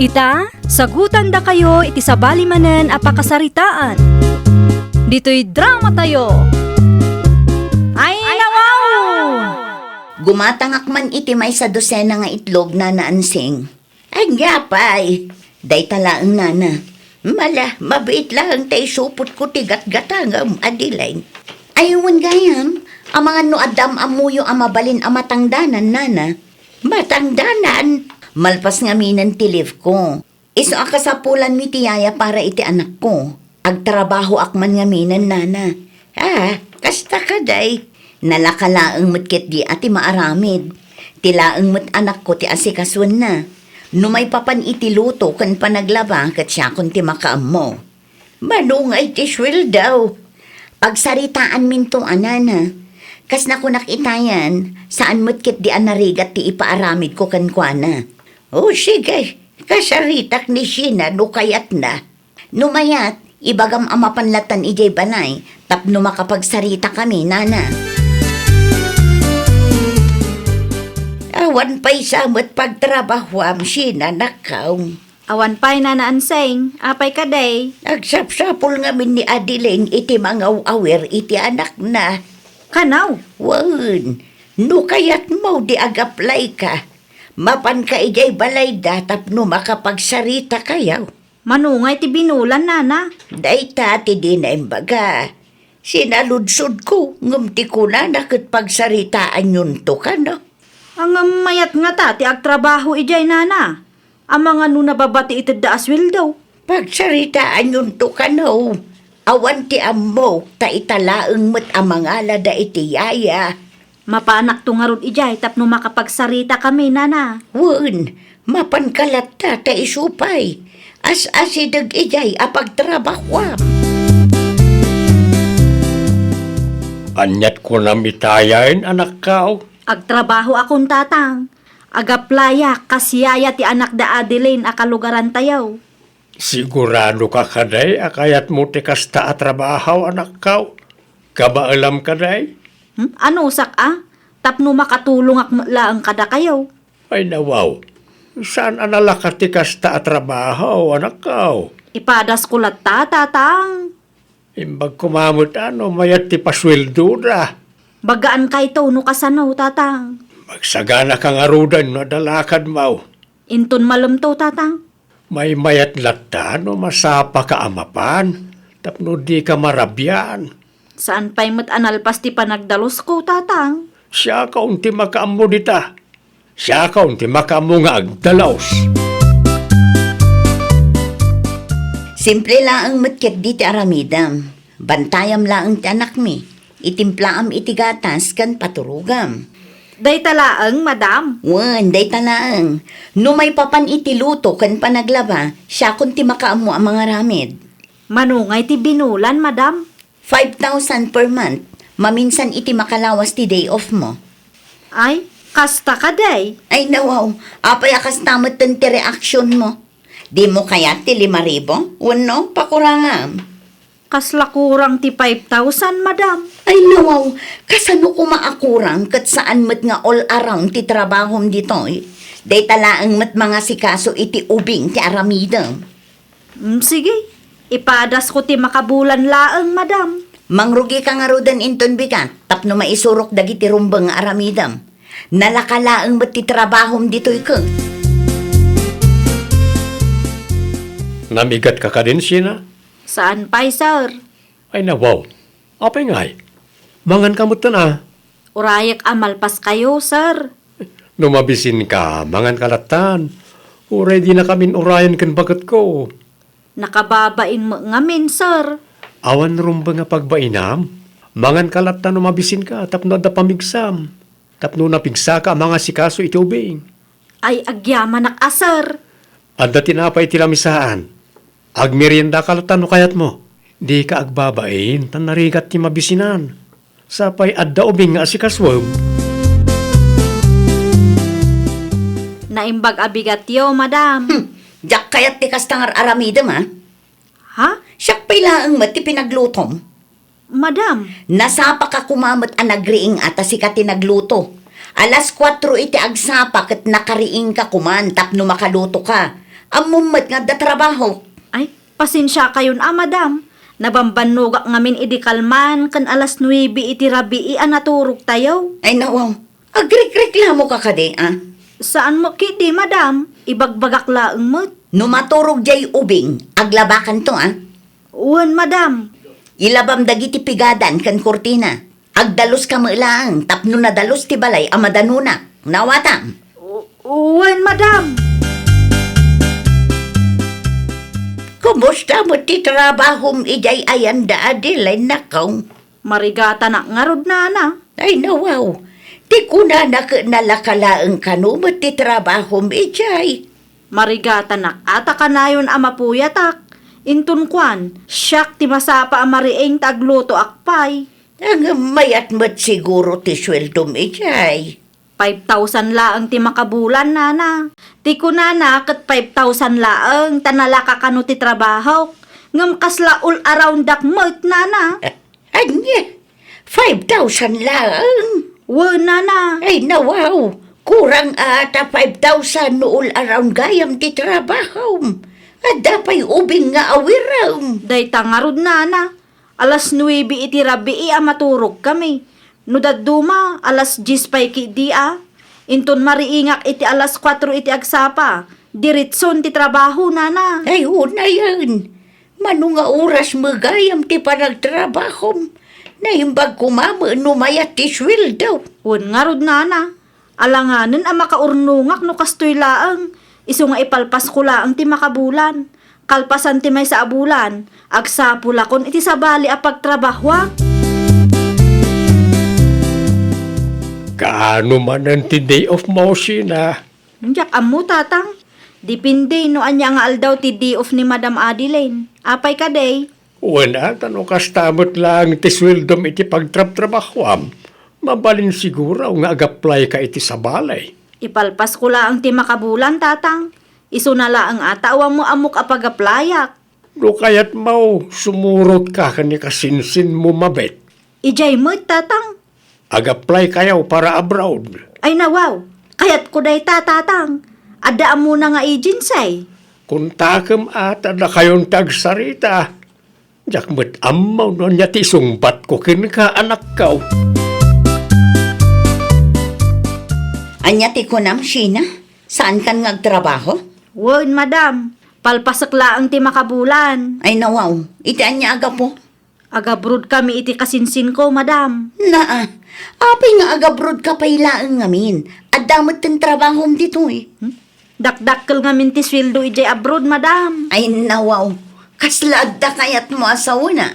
Ita, sagutan da kayo iti sa balimanen apakasaritaan. Dito'y drama tayo. Ay, nawaw! Gumatangak man iti may sa dosena nga itlog na naansing. Ay gapay, day talaang nana. Mala, mabait lang tay supot ko tigat-gatangam adilain. Ayun gayam, ang mga noadam amuyo amabalin amatangdanan nana. Matangdanan? Malpas nga minan ti live ko. Iso akasapulan mi ti yaya para iti anak ko. Agtrabaho akman nga minan nana. Kasta ka day. Nalakalaang mutkit di ati maaramid. Tilaang mut anak ko ti asikaswan na. Numay papan iti luto kan panaglaba kat siya kun ti makaam mo. Manungay ti swil daw. Pagsaritaan minto anana. Kas na ko nakitayan, saan mutkit di anarigat ti ipaaramid ko kan kuana. O sige, kasaritak ni Sheena no kayat na. Numayat, ibagam amapanlatan ijay banay, tapno makapagsarita kami, nana. Awan pa'y samot pagtrabahuam, Sheena, nakaw. Awan pa'y nanaanseng, apay kaday. Nagsapsapol ngamin ni Adeline iti mga awer iti anak na. Kanaw, Wan, no kayat mo di agaplay ka. Mapan ka ijay balay datap no makapagsarita kayaw. manungay ti binulan nana. Dayta ti di na imbaga. Sinaludsod ko, ngumti ko na nakit pagsaritaan yun to ka no. Ang mayat nga ta, ti agtrabaho ijay nana. Ang mga nababati itid da aswil daw. Pagsaritaan yun to ka no. Awan ti ammo, ta italaang mat amangala da iti yaya. Mapanak to nga ron ijay, tapno makapagsarita kami nana. Wan, mapankalat ta isupay. As-asidag ijay apagtrabahwam. Anyat ko na mitayain, anak kao. Agtrabaho akong tatang. Agaplaya, kasiyaya ti anak da Adeline akalugaran tayaw. Sigurado ka kaday, akayat mo ti kasta at trabaho, anak kao. Kabaalam kaday? Ano usak Tapno makatulong akmala ang kada kayaw. Ay nawaw, saan analaka ti kasta at trabaho, anak kao? Ipadas ko latta, tatang. Imbag kumamot mayat ti pasweldo na. Bagaan kay to no kasanaw, tatang. Magsagana kang arudan no dalakad mau. Inton malamto, tatang. May mayat latta masapa ka amapan. Tapno di ka marabyan. Saan pa'y analpas ti panagdalos ko, tatang? Siya ka unti makaamo dita. Siya ka unti makaamo nga agdalaos. Simple lang ang matkit di ti aramidam. Bantayam lang ang anak mi. Itimplaam iti gatas kan paturugam. Day talaang, madam. Wan, day talaang. No may papan iti luto kan panaglaba, siya kun ti makaamo ang mga ramid. Manungay ti binulan, madam. 5,000 per month. Maminsan iti makalawas ti day off mo. Ay, kasta ka day. Ay nawaw, apay akas tamad ti reaksyon mo. Di mo kaya ti 5,000? Wano, pakurangam. Kasla kurang ti 5,000, madam. Ay nawaw, kasano ko maakurang kat saan mat nga all around ti trabahom dito eh. Day talaang mat mga sikaso iti ubing ti aramidam. Sige, ipadas ko ti makabulan laeng, madam. Mangrugi ka nga rodan inton bigat, tapno maisurok dagiti rumbang nga aramidam. Nalakalaang mat ti trabahom dito ika. Namigat ka din sina? Saan pa'y, sir? Ay nawaw. Apay ngay. Mangan kamutan Urayak amalpas kayo, sir. Numabisin ka, mangan kalatan. Ready na kamin urayan kan bagat ko. Nakababain mo ngamin, sir. Awan rumba nga pagbainam. Mangan kalatan numabisin ka, tapno da pamigsam. Tapno napigsa ka mga sikaso itubing. Ay agyaman sir. Adda tinapay tilamisaan. Agmerienda kalatan no kayat mo. Di ka agbabain, tan narigat ti mabisinan. Sapay adda ubing nga asikaswam. Naimbag abigat yo, madam. Jak kayat ti kastangar aramidam ha? Ha? Siyak pailaang mat ti pinaglutom. Madam, Nasapa ka kumamat ang nagriing ata si ka tinagluto. Alas 4 iti agsapa kat nakariing ka kuman tapno makaluto ka. Amumat nga da trabaho. ay, pasensya kayon madam. Nabambanugak ngamin idikalman kan alas 9 iti rabii naturog tayo. Ay nawaw, agrekreklamo ka kade Saan mo kiti, madam? Ibagbagak laeng mo't. Numaturog jay ubing, aglabakan to Uwan, madam. Ilabam dagiti pigadan kan kurtina. Agdalos ka lang, tapno na dalos ti balay amadanuna. Nawatam. Uwan, madam. Kumusta mo ti trabahom ijay ayanda adilay nakaw? Marigata na ngarod na. Ay nawaw, ti kuna nalakalaang kanumot ti trabahom ijay. Marigata na ata kanayon amapuyatak. Intun kwan, siyak ti masapa amariing tagluto akpay. Ang mayat mat siguro ti sweldom ijay. 5,000 laang ti makabulan, nana. Ti kunana kat 5,000 laang tanalaka kano ti trabaho. Ngam kasla all around dak mo't, nana. Anya, 5,000 lang. Wo, nana. Ay nawaw, kurang ata 5,000 nool around gayam ti trabaho. At dapay ubing nga awiram. Day tangarod, nana. Alas 9 iti rabii maturog kami. Nudad duma, alas 10 pa'y ki Inton mariingak iti alas 4 iti agsapa. Diritson ti trabaho, nana. Ay una yan. Mano nga oras magayam ti panagtrabahom. Naimbag kumama numayat ti sweldo. Wan nga rod, nana. Alanganan ang makaurnungak no kastoy laang. Iso nga ipalpas ko laang ti makabulan. Kalpasan ti may sa abulan. Agsapula kon iti sabali a pagtrabahwa. Kaano man ang ti day of mo sina? Diyak amo, tatang. Dipinde no anya nga aldaw ti day off ni Madam Adeline. Apay ka day. Wala, tanong kastamot lang ti sweldom iti pagtrab-trabahwam. Mabalin siguro nga ag-apply ka iti sa balay. Ipalpas ko laang ti makabulan, tatang. Iso na laang atawang mo amok a pag-aplayak. No kaya't mau, sumurot ka kani kasinsin mo mabet. Ijay mo't, tatang. Ag-apply kayaw para abroad. Ay nawaw, kayat ko day tatang. Adaan mo na nga agency. Kung takam ata na kayon tagsarita, jak met amaw no niya ti sungbat ko kin ka anak kaw. Anya ti kunam, Sheena? Saan kan ngagtrabaho? Wan, madam. Palpasak laang ti makabulan. Ay nawaw, iti anya aga po? Agabrod kami iti kasinsin ko, madam. Naa, apay nga agabrod ka pailaang ngamin. At damot tin trabahom dito Dakdakkel nga minti sweldo ijay abroad, madam. Ay nawaw, kaslad da kayat mo asawa na.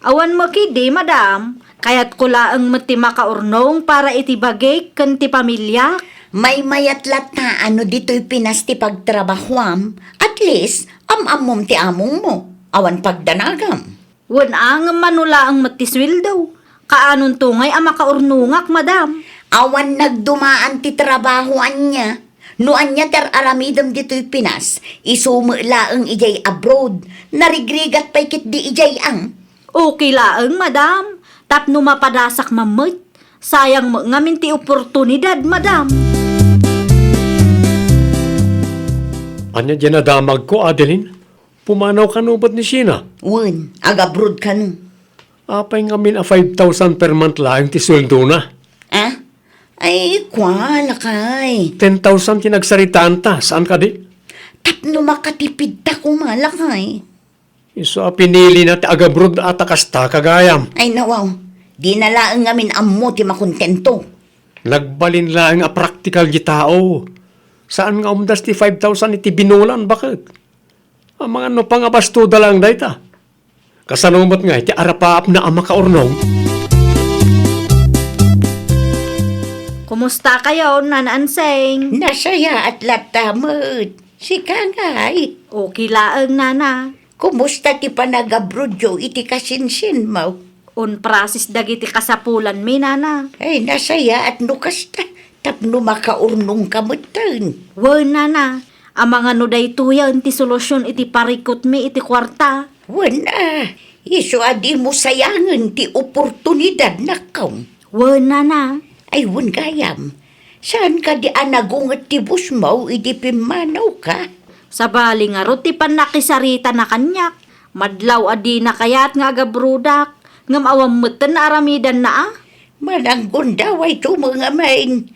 Awan mo kidi, madam. Kayat ko laang mati makaurnong para iti bagay kan ti pamilya. May mayat lata ano dito'y pinas ti pagtrabahwam. At least, amamom ti among mo. Awan pagdanagam. Wan ang manula ang mati sweldo. Kaanon tungay ang makaurnungak, madam. Awan nagdumaan ti trabahoan niya. Noan niya ter aramidam dito'y pinas. Isumulaang ijay abroad. Narigrigat pa'y kit di ijay ang. Okay laeng, madam. Tapno mapadasak mamit. Sayang mo nga minti oportunidad, madam. Anya dyan nadamag ko, Adeline? Pumanaw ka nubot ni Sina. Wen, agabrod ka no. Apay ngamin a 5,000 per month lang ti sweldo na. Ah? Ay, kwala kay. 10,000 tinagsaritaan ta. Saan ka di? Tapno makatipid ta kumalakay. Iso pinili na ti agabrod at akasta kagayam. Ay nawaw, di na laang ngamin ammo ti makontento. Nagbalin lang a practical di tao. Saan nga umdas ti 5,000 iti binulan? Bakit? Ang mga no pang abastuda lang dahi ta. Kasalumot nga iti arapaap na ang makaurnong. Kumusta kayo, Nananseng? Nasaya at latamot. Si Kangay. Okay laeng, Nana. Kumusta ti panagabrodyo iti kasinsin mo? Un prasis dagiti kasapulan mi, Nana. Ay, nasaya at nukasta. Tapno makaurnong kamutan. Wen, Nana. Ang mga nuday tuyan ti solusyon iti parikot mi iti kwarta. Wala. Iso adi mo sayangan ti oportunidad na kaw. Wen, Nana. Ay, wan gayam. Saan ka di anagungat ti bus mo, iti pimanaw ka? Sa bali nga ro ti panakisarita na kanyak. Madlaw adi na kayat nga agabrudak. Ngam awam mutan na aramidan na ah. Mananggon daw ay tumangamain.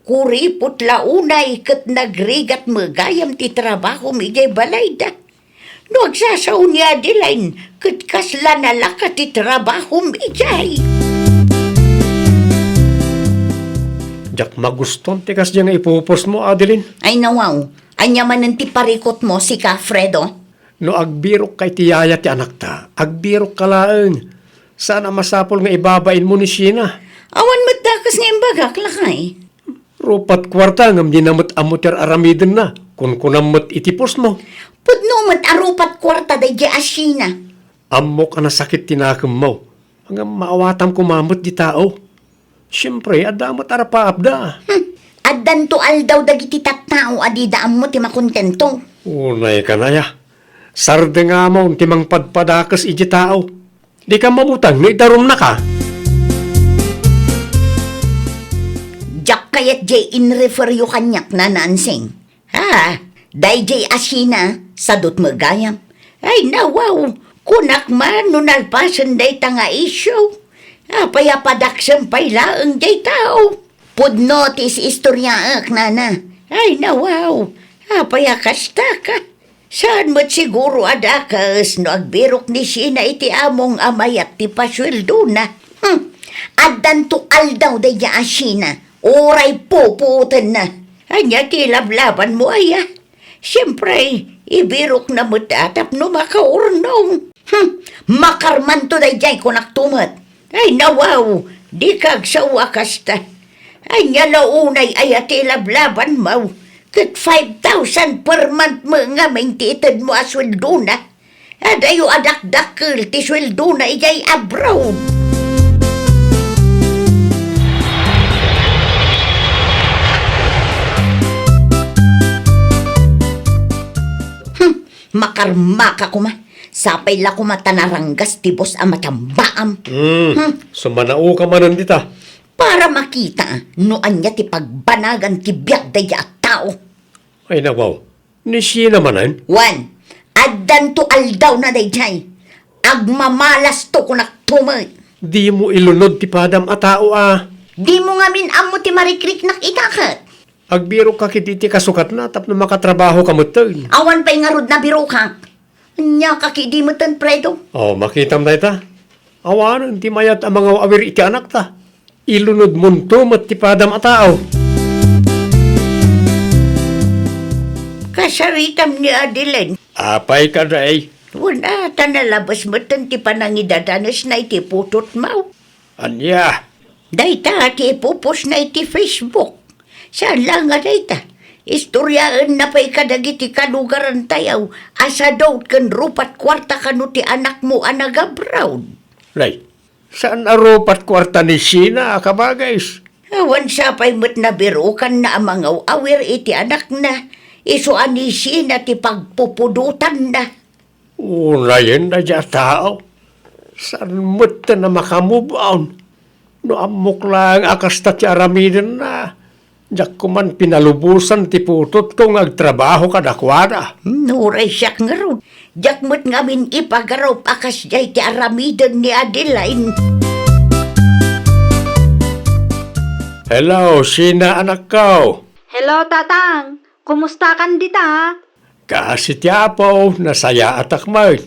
Kuripot launay kat nagrigat magayam ti trabaho mi jay balayda. No agsasaw niya dilain kat kasla nalaka ti trabaho mi jay. Jak maguston ti kas dyan nga ipupos mo, Adeline. Ay nawaw, anya man ti parikot mo si Kafredo. No agbirok kay ti yaya ti anak ta. Agbirok ka laeng. Sana masapol nga ibabain mo ni Sina. Awan magdakas nga imbagak lakay. Rupat kwarta ngam di namot amuter aramiden na. Kung kunamot itipos mo. Pudno mat arupat kwarta day di asina. Ammo ka na sakit tinakam mo. Hanggang maawatam kumamot di tao. Siyempre, adamot arapaapda. Addan to aldaw dagiti tattao adidaan mo ti makontento. Unay ka na ya. Sarde nga mo, timang padpadakas iti tao. Di ka mamutang, naidarom na ka. Jak kayat jay in-refer yu kanyak na nansing. Ha? Day jay asina, sadot magayam. Ay nawaw, kunak man nunalpasan day tanga isyo. Apaya padaksam pay laang jay tao. Pudno tis istoryaak nana. Ay nawaw, apaya kasta ka. Saan mo't siguro adakas no agbirok ni Sina iti among amayat ti pasweldo na. Addan to aldaw day ya asina. Oray puputan na. Anya ti lablaban mo aya. Siyempre, ibirok na mo't atap no makaurnong. Makarman to day jay kunak tumat. Ay nawaw, di kag sa wakasta. Ay nga launay ay ati lablaban mo. Kat 5,000 per month mo nga maintitid mo asweldo na. At ayo adakdakil ti sweldo na ijay abroad. Makarmaka kuma. Sapay la kumatanaranggas ti boss ang matambaam. Sumanao ka manan dita. Para makita no anya ti pagbanagan ti biyak daya at tao. Ay nawaw, ni Sina manan. Wan, addan to aldaw na dayjay. Agmamalas to kunak tumay. Di mo ilunod ti padam a tao ah. Di mo nga minamo ti marikrik nak itakat. Agbiro ka kititi kasukat na tap na makatrabaho ka mutin. Awan pa'y nga rod na biro ka. Anya kakidi mo tan predo. Oh, makitam na ita. Awanan ti mayat ang mga awir iti anak ta. Ilunod munto mat ti padam a tao. Kasaritam ni Adeline. Apay ka day. Wala ta nalabas mo tan ti panangidadanas na iti putot mo. Anya. Dayta ti ipupos na iti Facebook. Saan lang nga dayta? Istoryaan na pa'y kadagiti kalugaran tayaw. Asa daw kan rupat kwarta kanu ti anak mo anagabraw. Lay, saan arupat kwarta ni Sina kabagays? Awan sa pa'y mat nabirukan na ang mga awir iti anak na. Iso anisi na ti pagpupudutan na. Unayin na dya tao. Saan mo't na makamove on? No amok lang akas ta ti aramidan na. Diyak ko man pinalubusan ti putot kung agtrabaho ka dakwada. Nuray siya nga ron. Diyak mo't ngamin ipagaraw pakas jay ti aramidan ni Adeline. Hello, Sina anak ko. Hello, Tatang. Kumusta kan dita? Kasi ti apo, nasaya at akmay.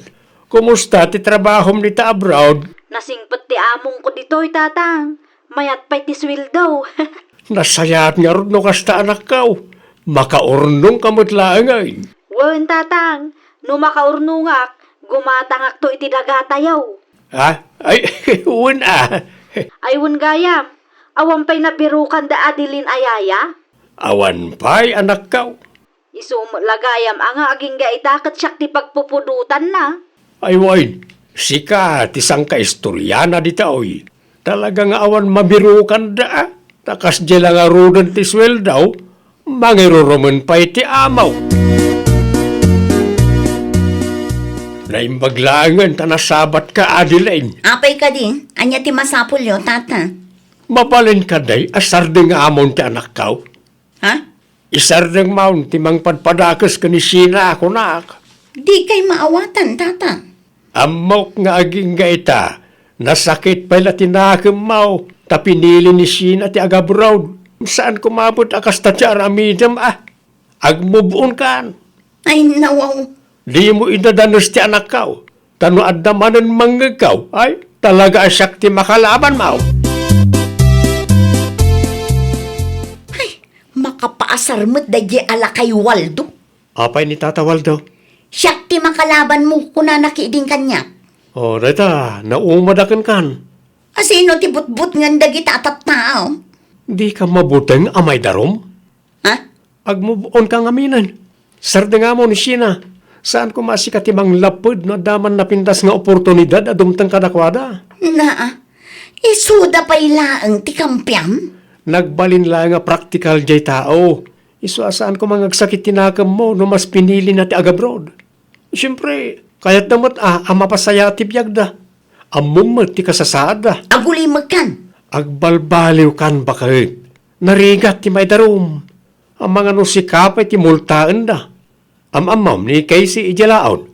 Kumusta ti trabahom ni ta abroad? Nasingpot ti among ko dito'y, Tatang. Mayat pa'y ti sweldo. Nasaya at nga ron no kasta anak ko. Makaurnong kamot laangay. Wen, Tatang. No makaurnungak, gumatangak to iti dagatayaw. Ha? Ay, uwan Aywan gayam. Awan pa'y nabirukan da Adeline Ayaya. Awan pa'y anak ko. Isumo lagayam anga aging gaitakat siyak ti pagpupudutan na. Ay, wain. Sika, tisang kaistoryana di taoy. Talagang awan mabirukan da. Takas di lang arudan ti swel daw. Mangiruruman pa iti amaw. Naimbaglangan ta nasabat ka, Adeline. Apay ka din, anya ti masapul yo, tata. Mabalin ka day, asar ding amon ti anak kaw. Ha? Isar ding maun, timang padpadakas ka ni Sina ako nak. Di kay maawatan, tata. Amok nga aging gaita, nasakit pala tinakam mau, tapinili ni Sina ti agabroad. Saan kumabot akas ta ti aramidam Agmubun kan. Ay, nawaw. Di mo idadanos ti anak kaw. Tano adamanan manggagaw, ay talaga asyak ti makalaban mau. Makapaasar mo't da di ala kay Waldo. Apay ni Tata Waldo? Siyak ti makalaban mo kuna nakiding kanya. O, data, naumadakan kan. Asino ti butbut nga dagita atat tao? Di ka mabuteng amay darom? Ha? Agmubon ka ngaminan. Sarda nga mo ni Sina. Saan ko masikatimang lapod no daman napintas nga oportunidad adumtang kadakwada? Na, isuda pa ilaang ti kampiam? Nagbalin lang nga practical jay tao. Isu asaan ko mangagsakit tinakam mo no mas pinili na ti agabroad. Siyempre, kaya't damat mapasaya ti biyagda. Amumot ti kasasada. Aguli magkan. Agbalbaliw kan bakit. Narigat ti may darum. Ang mga nusikapay ti multaan da. Amam ni Casey ijalaon.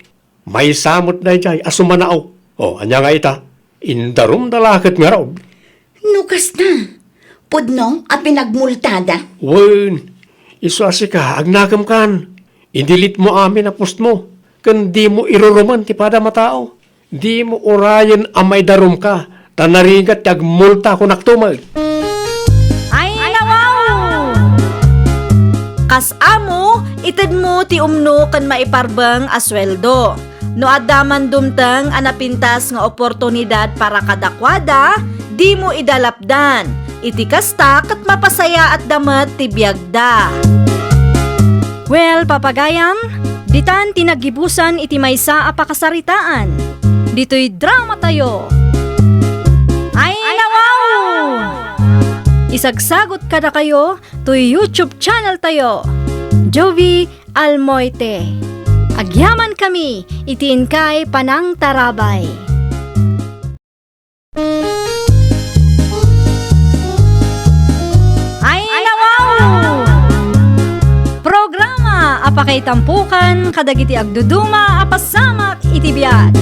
May samot na jay asumanao. O, anya nga ita. Indarum dalakat nga raw. Nukas na. Pudno a pinagmultada. Wen, isuasi ka, agnakam kan. Indilit mo amin na post mo. Kan di mo iruruman ti pada matao. Di mo orayan amay darum ka. Tanarigat ti agmulta ko naktumag. Ay, nawaw! Kas amo, itad mo ti umno kan maiparbang asweldo. No adaman dumtang anapintas nga oportunidad para kadakwada, di mo idalapdan. Iti kasta kat mapasaya at damat ti biyagda. Well, papagayam, ditan tinagibusan iti maysa a pakasaritaan. Dito'y drama tayo. Ay, nawaw! Isagsagot kada kayo to YouTube channel tayo. Jovi Almoite. Agyaman kami, itiin kay Panang Tarabay. Ay, nawaw! Programa apakay tampukan kadagiti agduduma apasamak itibiyat.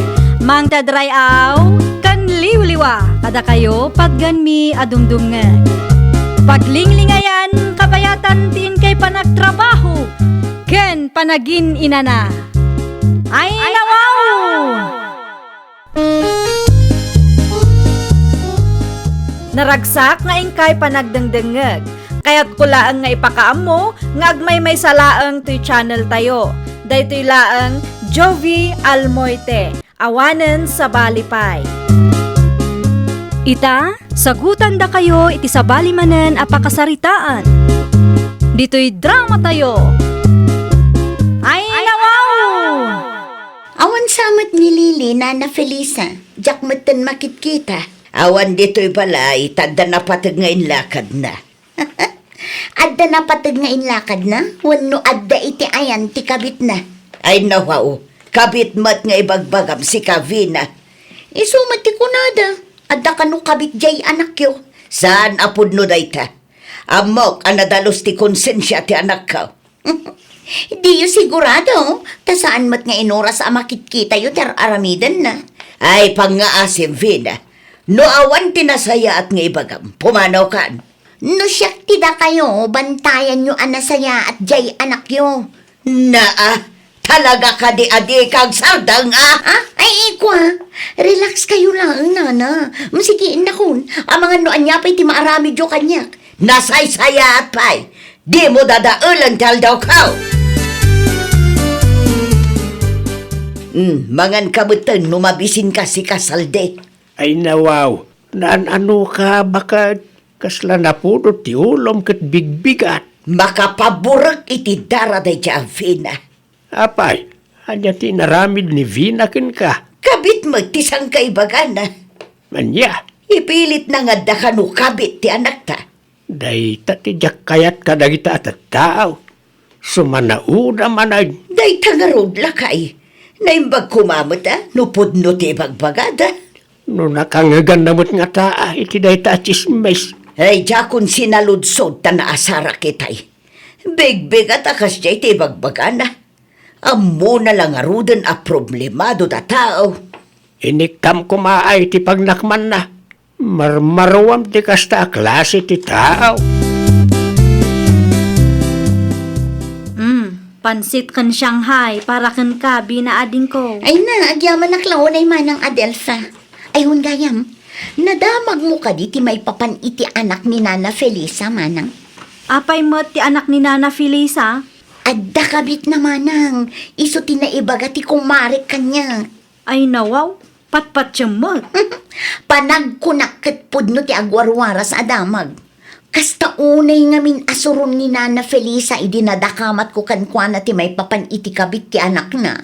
Mang tadrayaw kan liwliwa kada kayo pagganmi adumdumngan. Paglinglingayan kabayatan tin kay panagtrabaho ken panagin inana. Ay, nawaw! Naragsak nga ingkay panagdengdengeg. Kaya't kulaang nga ipakaam mo nga agmay may salaang to'y channel tayo. Daytoy laang Jovi Almoite. Awanen sa Balipay. Ita, sagutan da kayo iti sa balimanen apakasaritaan. Dito'y drama tayo. Ay, nawaw! Awan samat ni Lili, Nana Felisa. Diyak matan makitkita. Awan dito'y balay, tadda na patag nga inlakad na. Adda na patag nga inlakad na? Wano adda iti ayan ti kabit na. Ay nawaw, kabit mat nga ibagbagam si Kavina. Isumat ti kunada. Adda ka no kabit jay anak yo. Saan apod no dayta? Amok anadalos ti konsensya ti anak ka. Di yo sigurado. Ta saan mat nga inoras a makitkita yo tar aramidan na. Ay pangaasim Vina. No awan tinasaya at nga ibagam. Pumanaw kan. No siyak tida kayo. Bantayan nyo anasaya at jay anak yo. Naa. Talaga ka di adi kag sardang Ay, ikwa. Relax kayo lang, nana. Masigiin na kun. Ang mga noan niya pa'y ti maarami jo kanyak. Nasay-saya at pa'y. Di mo dadaulan tal daw kaw. Mangan kabutan numabisin ka si kasalde. Ay nawaw, naan ano ka baka kasla na puno ti ulom kat bigbigat. Makapaburag iti daraday ti Avina. Apay, anya ti naramid ni Vina ken ka. Kabit magtisang kaibagan na. Manya, Ipilit na nga da kanu kabit ti anak ta. day tatijak kayat ka dagita at tao. Sumanauna manay. Day tangarod lakay. Naimbag kumamot nupod no ti bagbagada. No nakangagan namot nga taa, iti day ta chismes. Ay, jakon sinaludsod ta na asara kitay. Big at akas jay ti bagbagana. Amo na lang arudan a problemado da tao. Inikam kumaay ti pagnakman na. Marmarawam ti kasta klase ti tao. Pansit kan Shanghai para kan ka binaading ko. Ay na, agyaman na klaon ay manang Adelfa. Ay gayam, nadamag mo ka di ti may papan iti anak ni Nana Felisa manang. Apay mo ti anak ni Nana Felisa? Adda kabit na manang, iso ti naibaga ti kumarik kanya. Ay nawaw, patpat siyamot. Panagkunak pud no ti agwarwara sa adamag. Kasta unay ngamin asuron ni Nana Felisa idinadakamat ko kankwana ti may papan iti kabit ti anak na.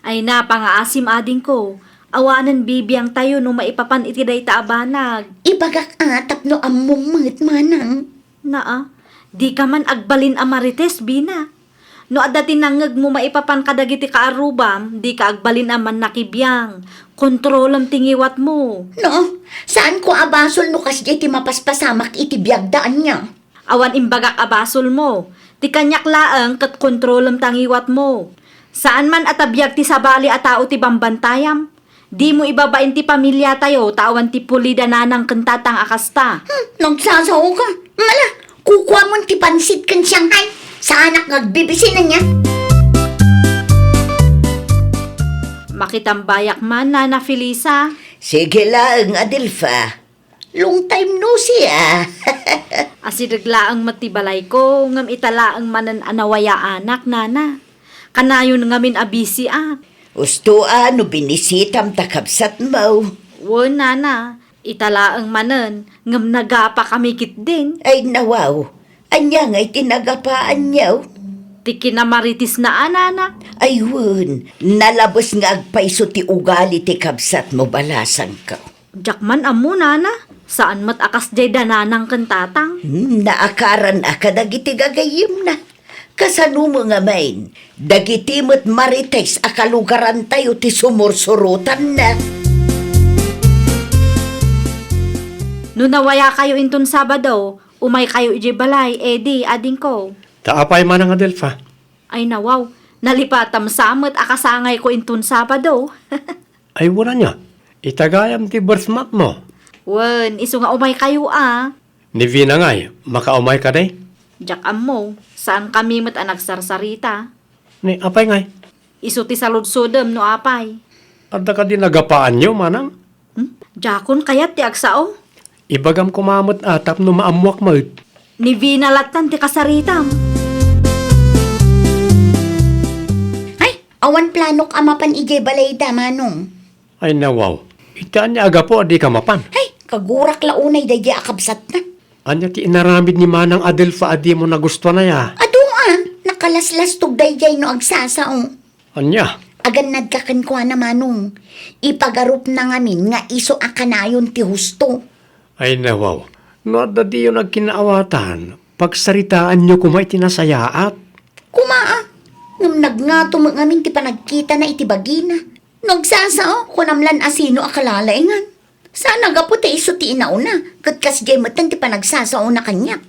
Ay na, pangaasim ading ko. Awanan bibiyang tayo no maipapan iti day taabanag. Ibagak atap no among mangit manang. Naa, di ka man agbalin amarites, Bina. No adda tinangag mo maipapan kadagiti kaarubam, di ka agbalin aman nakibiyang. Kontrolam tingiwat mo. No, saan ko abasol no kas ti mapaspasamak iti biyagdaan niya? Awan imbagak abasol mo. Ti kanyak laang kat kontrolam tangiwat mo. Saan man atabiyag ti sabali at tao ti bambantayam? Di mo ibabain ti pamilya tayo, tawan ti pulida nanang kentatang akasta. Nagsasaw ka. Mala, kukuha mo ti pansit kan Shanghai. Sa anak nagbibisin na niya. Makitambayak man, Nana Felisa. Sige lang, Adelfa. Long time no see, Asiregla ang matibalay ko, ngam itala ang manan anawaya anak, Nana. Kanayon ngamin abisi Usto no binisitam takabsat mo. Wo, Nana. Itala ang manan, ngam nagapa kami kit din. Ay nawaw. Anya nga'y tinagapaan niyaw. Ti kinamaritis na Nana. Ayun, nalabos nga agpaiso ti ugali ti kabsat mo balasan ka. Jakman amo, Nana. Saan mat akas jay dananang kentatang? Naakaran akadagiti gagayim na. Kasano mo nga main, dagiti mo't marites akalugaran tayo ti sumursurutan na. No nawaya kayo inton Sabado, umay kayo iji balay, edi ading ko. Taapay man ang Adelfa. Ay nawaw, nalipatam samot akasangay ko inton Sabado. Ay wala niya. Itagayam ti birthmonth mo. Wen, iso nga umay kayo Ni Vina nga'y, makaumay ka day. Jak mo, saan kami mat anak sarsarita? Ni apay nga'y. Iso ti saludsodem no apay. Adda ka din nagapaan niyo manang. Jakon kayat ti agsao? Ibagam kumamot atap no maamuak mo. Ni vinalatan ti kasaritam. Ay, awan planok amapan ijay balay da, manong. Ay nawaw. Itaan niya aga po, di ka mapan. Ay, kagurak launay da di akabsat na. Anya ti inaramid ni manang Adelfa adi mo na gusto na ya. Ado nakalaslas tugday jay no agsasaong. Anya? Agan nagkakan ko na manong. Ipagarup na ngamin nga iso akanayon ti husto. Ay nawaw. No adda di yun nagkinaawatan. Pagsaritaan niyo kumay tinasayaat. Kumaa, ngam nagngato mo ngamin ti panagkita na iti bagina. Nagsasao ko namlan asino akalalengan. Sana gaputi iso ti inauna. Katkas jay matan ti panagsasao na kanyak.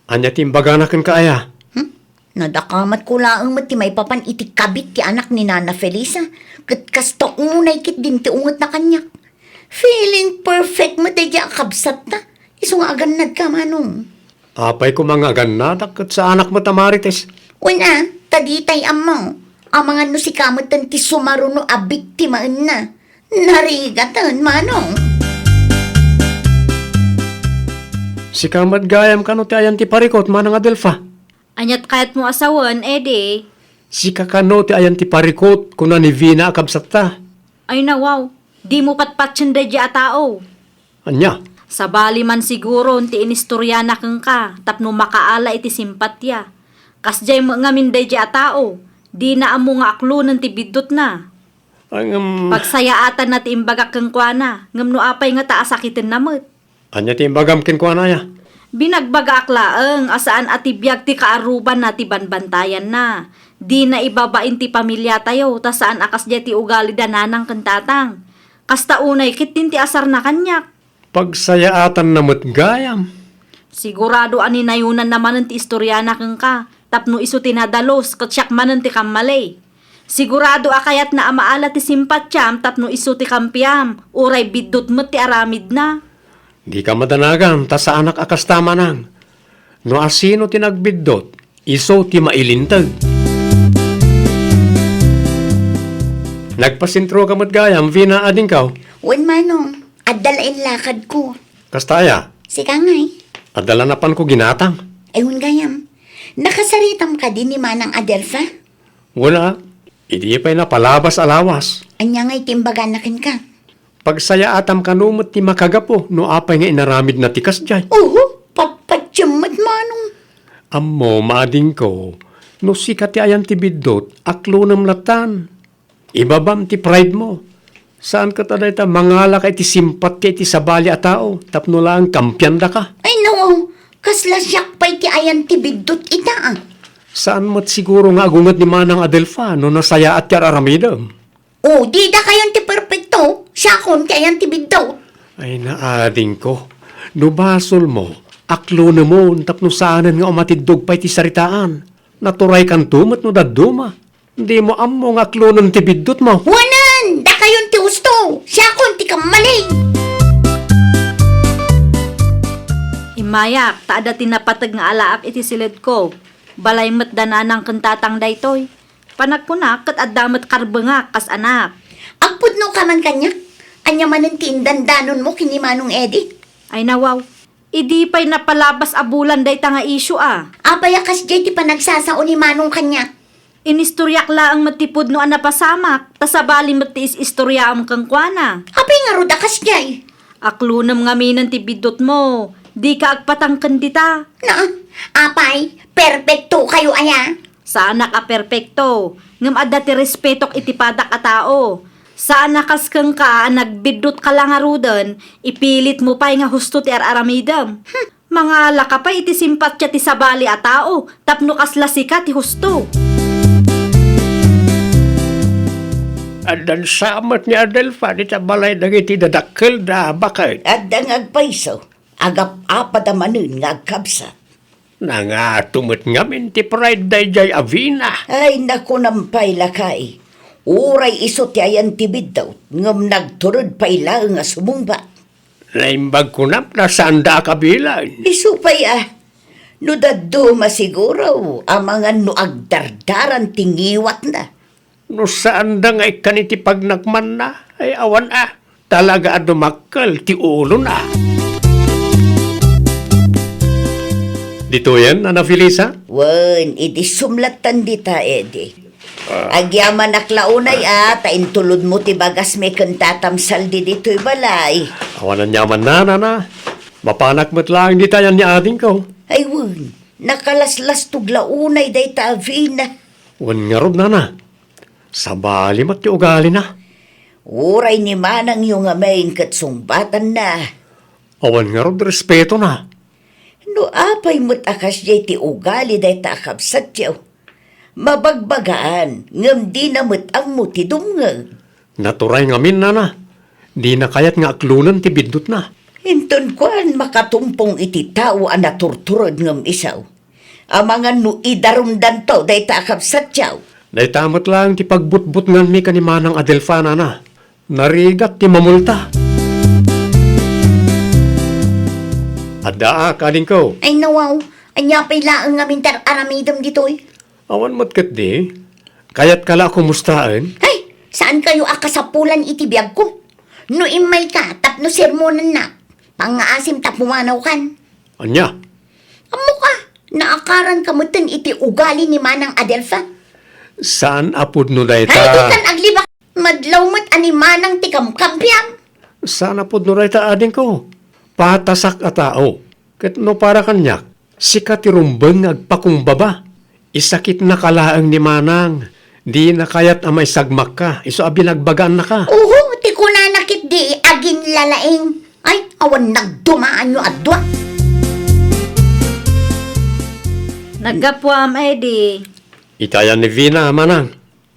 Anya timbaga na kan kaaya. Nadakamat ko laang mati may papan iti kabit ti anak ni Nana Felisa. Katkas to unay kit din ti ungot na kanyak. Feeling perfect mati di akabsat na. Iso nga aganad ka manong. Apay ko mga ganadak kat sa anak mo tamarites. Una, taditay amaw. Ang mga no si kamatan ti sumaruno abik ti maan na. Narigatan manong. Si kamat gayam kano ti ayan ti parikot manang Adelfa. Anyat kayat mo asawan, edi. Si kakano ti ayan ti parikot kuna ni Vina akabsat ta. Ay na wow, di mo patpatsin da di atao. Anya, Sa bali man siguro ti inistorya na kang ka, tapno makaala iti simpatya. Kasjay mo nga minday di atao, di na amo nga aklo ng tibidot na. ang Pagsayaatan na ti imbaga kang kwa na, ngam no apay nga taasakitin namot. anya ti imbagam ken ko anaya. Binagbaga aklaeng asaan ati biyag ti kaaruban na ti banbantayan na. Di na ibabain ti pamilya tayo, ta saan akas di ti ugali dananang kantatang. Kasta unay kit din ti asar na kanyak. Pagsayaatan na mo't gayam. Sigurado ani nayunan naman ti istorya na kang ka, tapno iso tinadalos, katsyak manan ti kamalay. Sigurado akayat na amaala ti simpatyam, tapno iso ti kampiam, uray bidot mo ti aramid na. Di ka madanagan, ta sa anak akas tama nang. No asino tinagbidot, iso ti mailintag. Nagpasintro ka mo't gayam, Vina ading kaw. Wan manong, adalain lakad ko. Kastaya, Sika ngay. adalanapan ko ginatang. Ayun gayam. Nakasaritam ka din ni Manang Adelfa? Wala, hindi pa'y napalabas alawas. Anya ngay timbaganakin ka. Pagsayaatam kanumot ti makagapo, no apay nga inaramid na tikas dyan. Oo, papatyamat manong. Ammo, maading ko, no sikat ti ayan ti bidot, aklo ng latan. Ibabam ti pride mo. Saan ka taday ta mangala kay ti simpat kay ti sabali a tao, tapno lang kampyan da ka. Ay no, kasla siyak pa'y ti ayan ti bidot ita ah. Saan mo't siguro nga agungat ni Manang Adelfa, no nasaya at yar aramidam. Oh, di da kayon ti perfecto. Siya kon ti ayan ti bidot. Ay naading ko, no basol mo, aklo na mo, tapno saanan nga umatidog pa'y ti saritaan. Naturay kan tumat no daduma. Hindi mo ammo nga aklo ng ti bidot mo. Wanan, da kayon ti usto. Siya kon ti kamalay. Imayak, taada tinapatag nga alaap iti silid ko. Balay mat dananang kantatang daytoy. Panagpunak kat addamat karbengak kas anak. Agpud no ka man kanya. Anya manan ti indandanon mo kini Manong Eddie. Ay nawaw, idi pa'y napalabas abulan day nga issue ah. Apayakas jay ti panagsasao ni Manong kanya. Inistoryak laang matipod no anapasamak, tasabali matiis istorya am kang kwana. Apay nga rudakas jay. Aklunam nga minan ti bidot mo, di ka agpatangkan dita. Na, apay, perfecto kayo aya. Sana ka perpekto, ngam adda ti respetok iti padak a tao. Sana kas kang ka, nagbidot ka lang arudan, ipilit mo pa'y nga husto ti araramidam. Mga laka pa iti simpatya ti sabali a tao, tapno kasla sika ti husto. Adan samat ni Adelfa, di ta balay dagiti dadakkel da bakit. At ang agpaiso, agap apadamanun nga agkabsa. Nangatumot ngamin ti pride day jay Avina. Ay naku nampay lakay. Uray iso ti ayan tibid daw, ngam nagturod pa ila nga sumumba. Naimbag ko na saan da kabilan. Iso pa'y no daddo masiguro, ang mga no agdardaran tingiwat na. No saan da nga ikaniti pagnagman na, ay awan talaga dumakkel ti ulo na. Dito yan, Ana Felisa? Wan, iti sumlatan dita, Edi. Agyaman aklaunay taintulod mo ti bagas may kantatamsal di dito'y balay. Awanan yaman na. Mapanak mo't lang di tayan ni ating ko. Ay wan, nakalaslas tuglaunay day ta Avina. Wan nga rod na. Sabali mat ti ugali na. Uray ni manang yung amayin katsumbatan na. Awan nga rod respeto na. No apay mo't akas jay ti ugali day ta akabsat yaw. Mabagbagaan, ngam di na mo't ang mo ti dumngag. Naturay ngamin na. Di na kayat nga aklunan ti bindot na. Hinton kuan makatumpong iti tao ang naturturod ngam isaw. Ang mga idarumdan to, day takabsat yaw. Naitamot lang ti pagbutbut nga mi kanimanang Adelfana na. Narigat ti mamulta. Ada kaling ko. Ay nawaw, anya pailaan nga mintar aramidam ditoy. Awan mo't kat di. Kayat kala kumustaan. Ay, saan kayo akasapulan iti biyag ko? No imay ka, tapno sermonan na. Pangaasim tapumanaw kan. Anya? Amo ka, naakaran kamutan iti ugali ni Manang Adelfa. Saan apod no Ay, dayta? ikan aglibak, madlaw mat ani Manang tikamkampiam. Saan apod no dayta ading ko? Patasak a tao. Kat no para kanyak, sikat irumbeng agpakumbaba. Isakit na kalaang ni Manang. Di na kayat amay sagmak ka. Iso abinagbagaan na ka. Oo, ti ko na nakit di agin lalaing. Ay, awan nagdumaan nyo adwa. Naggapuam ay di. Itayan ni Vina, Manang.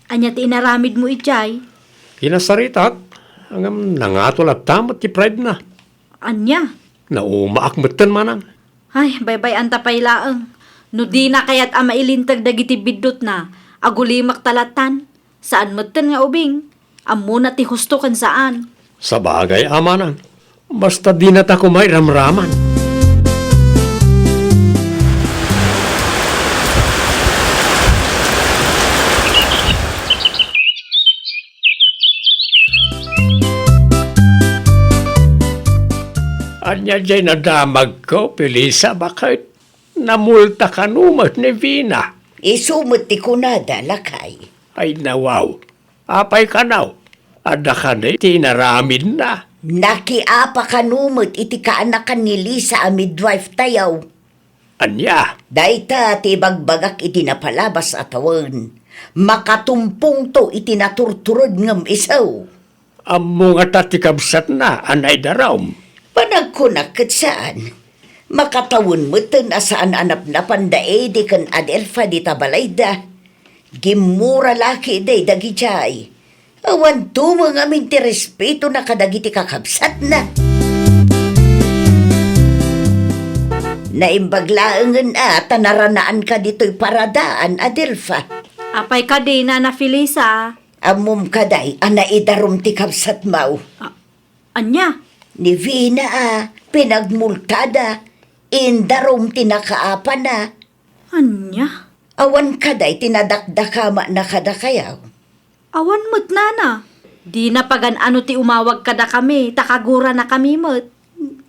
Anya ti inaramid mo ichay. Kinasaritat. Hanggang nangatol at tamot ti pride na. Anya? Naumaakmatan, Manang. Ay, baybay anta pailaang. No di na kayat ama ilintag dagiti bidot na. Agulimak talatan. Saan matan nga ubing? Amo na ti husto kan saan. Sa bagay, Manang. Basta di na ta kumay ramraman. Anya dyan nadamag ko, Pilisa, bakit namulta ka numat ni Vina? Isumot ti ko na dalakay. Ay nawaw, apay ka naw. Ada ka na tinaramid na. Nakiapa kanumot iti kaanakan ni Lisa a midwife tayaw. Anya, Dayta ti bagbagak iti napalabas atawan. Makatumpong to iti naturturod ngam isaw. amo nga tatikabsat na, anay daram. Panagkunak kat saan? Makatawon mo ten asaan anap na pandae di kan Adelfa di tabalayda. Gimura laki day dagi jay. Awan tumang amin ti respeto na kadagiti kakabsat na. Naimbaglaangan naranaan ka dito'y paradaan, Adelfa. Apay ka di na Felisa. Amom kaday, anaidarom ti kabsat mau. Anya? Ni Vina pinagmultada, indarom tinakaapa na. Anya? Awan kaday, tinadakdakama na kadakayaw. Awan mo't nana. Di na pagan ano ti umawag kada kami, takagura na kami mo't.